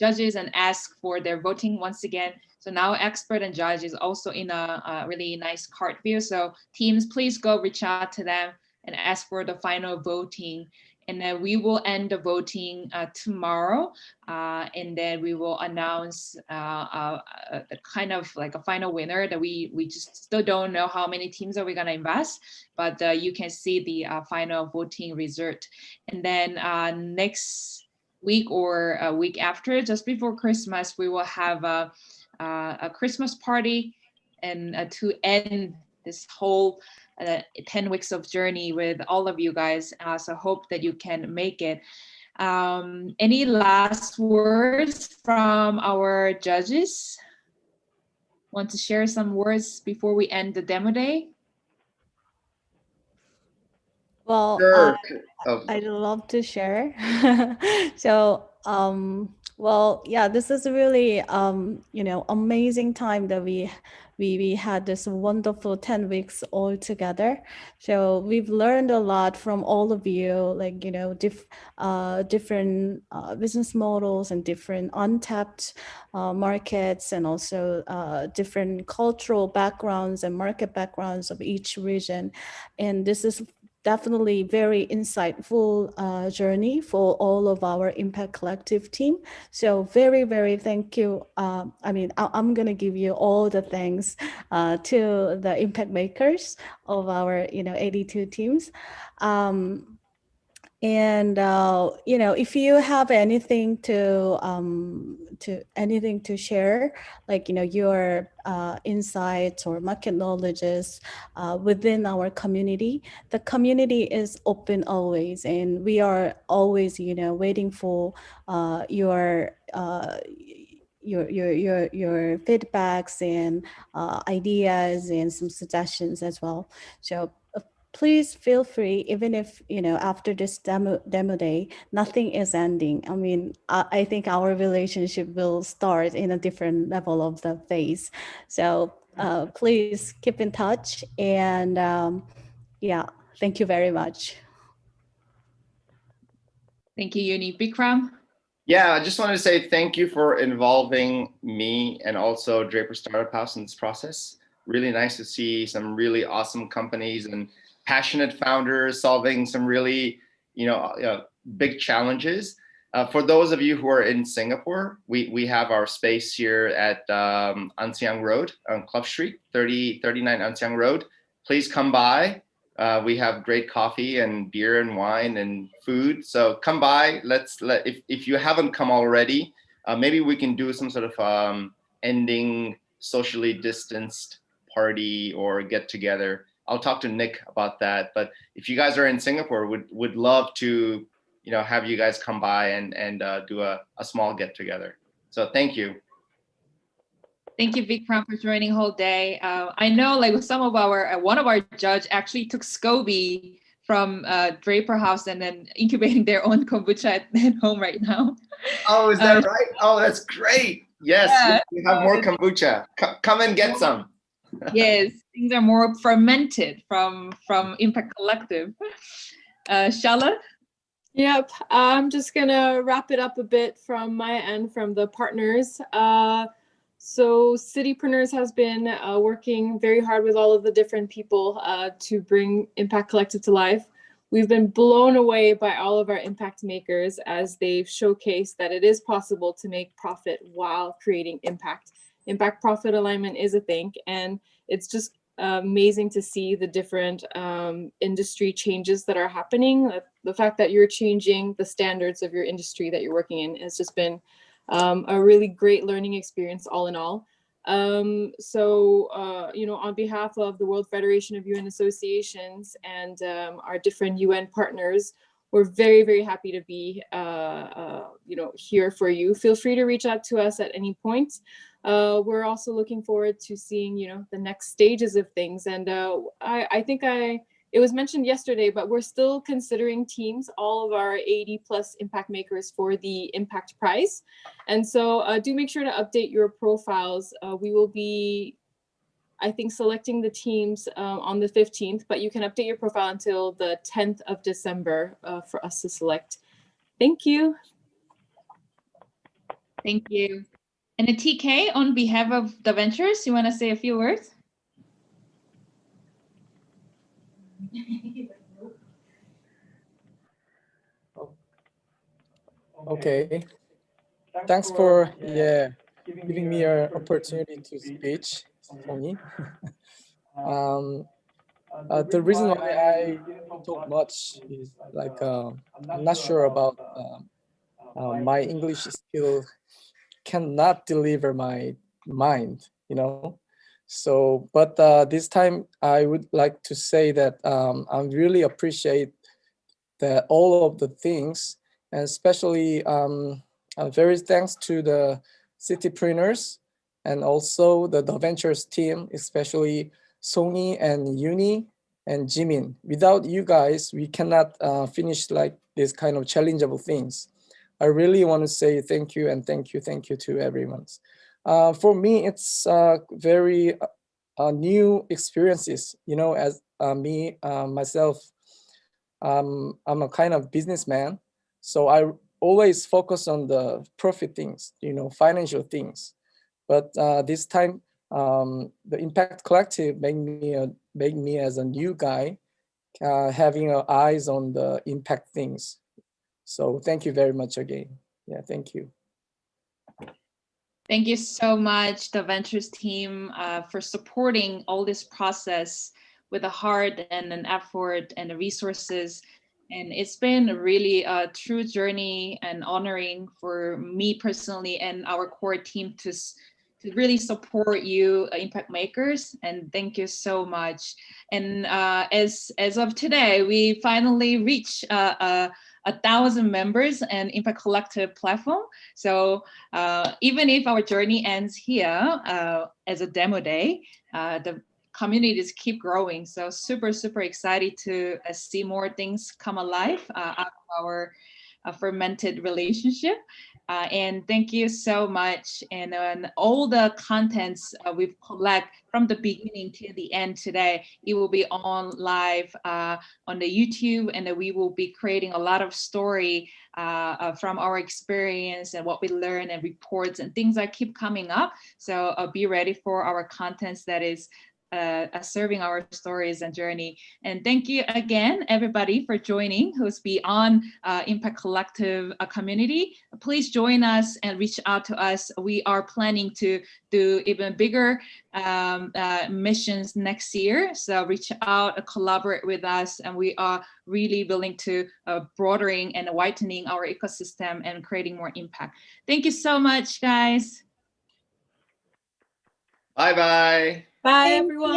judges and ask for their voting once again. So now expert and judge is also in a really nice card view. So Teams, please go reach out to them and ask for the final voting. And then we will end the voting tomorrow, and then we will announce kind of like a final winner that we just still don't know how many teams are we gonna invest, but you can see the final voting result. And then next week or a week after, just before Christmas, we will have a Christmas party and to end this whole 10 weeks of journey with all of you guys. So hope that you can make it. Any last words from our judges? Want to share some words before we end the demo day? Well, Sure. I'd love to share. So, well, yeah, this is a really, you know, amazing time that we had this wonderful 10 weeks all together. So we've learned a lot from all of you, like, you know, different business models and different untapped markets, and also different cultural backgrounds and market backgrounds of each region. And this is definitely very insightful journey for all of our Impact Collective team. So very, very thank you. I mean, I'm gonna give you all the thanks to the impact makers of our, you know, 82 teams. And you know, if you have anything to share, like, you know, your insights or market knowledges within our community, the community is open always, and we are always, you know, waiting for your feedbacks and ideas and some suggestions as well. So please feel free, even if, you know, after this demo day, nothing is ending. I mean, I think our relationship will start in a different level of the phase. So please keep in touch. And yeah, thank you very much. Thank you, Uni. Bikram? Yeah, I just wanted to say thank you for involving me and also Draper Startup House in this process. Really nice to see some really awesome companies and passionate founders solving some really, big challenges. For those of you who are in Singapore, we have our space here at An Siang Road on Clough Street, 39 An Siang Road. Please come by. We have great coffee and beer and wine and food. So come by. If you haven't come already, maybe we can do some sort of ending socially distanced party or get together. I'll talk to Nick about that. But if you guys are in Singapore, would love to, have you guys come by and do a small get together. So thank you. Thank you, Vikram, for joining whole day. I know, like, some of one of our judge actually took SCOBY from Draper House and then incubating their own kombucha at home right now. Oh, is that right? Oh, that's great. Yes, yeah. We have more kombucha. Come and get some. Yes, things are more fermented from Impact Collective. Charlotte? Yep, I'm just gonna wrap it up a bit from my end, from the partners. So Citypreneurs has been working very hard with all of the different people to bring Impact Collective to life. We've been blown away by all of our impact makers as they've showcased that it is possible to make profit while creating impact. Impact profit alignment is a thing, and it's just amazing to see the different industry changes that are happening. The fact that you're changing the standards of your industry that you're working in has just been a really great learning experience all in all. You know, on behalf of the World Federation of UN Associations and our different UN partners, we're very, very happy to be, you know, here for you. Feel free to reach out to us at any point. We're also looking forward to seeing, you know, the next stages of things. And I think it was mentioned yesterday, but we're still considering teams, all of our 80 plus impact makers for the Impact Prize. And so do make sure to update your profiles. We will be, I think, selecting the teams on the 15th, but you can update your profile until the 10th of December for us to select. Thank you. Thank you. And TK, on behalf of the Ventures, you want to say a few words? Okay. Thanks for giving me an opportunity to speak for me. The reason why I don't talk much is like I'm not sure about my English skill cannot deliver my mind, you know. So, but this time I would like to say that I really appreciate that all of the things, and especially very thanks to the Citypreneurs and also the Ventures team, especially Sony and Uni and Jimin. Without you guys, we cannot finish like this kind of challengeable things. I really want to say thank you and thank you to everyone. For me, it's very new experiences, you know, as myself, I'm a kind of businessman. So I always focus on the profit things, you know, financial things. But this time, the Impact Collective made me as a new guy, having eyes on the impact things. So thank you very much again. Yeah, thank you. Thank you so much, the Ventures team, for supporting all this process with a heart and an effort and the resources. And it's been really a true journey and honoring for me personally and our core team to really support you, impact makers. And thank you so much. And as of today, we finally reached 1,000 members and Impact Collective platform. So even if our journey ends here as a demo day, the communities keep growing. So super excited to see more things come alive out of our fermented relationship. And thank you so much. And all the contents we've collect from the beginning to the end today, it will be on live on the YouTube, and we will be creating a lot of story from our experience and what we learn and reports and things that keep coming up. So be ready for our contents that is serving our stories and journey. And thank you again, everybody, for joining who's beyond Impact Collective community. Please join us and reach out to us. We are planning to do even bigger missions next year. So reach out, collaborate with us, and we are really willing to broadening and widening our ecosystem and creating more impact. Thank you so much, guys. Bye-bye. Bye, everyone.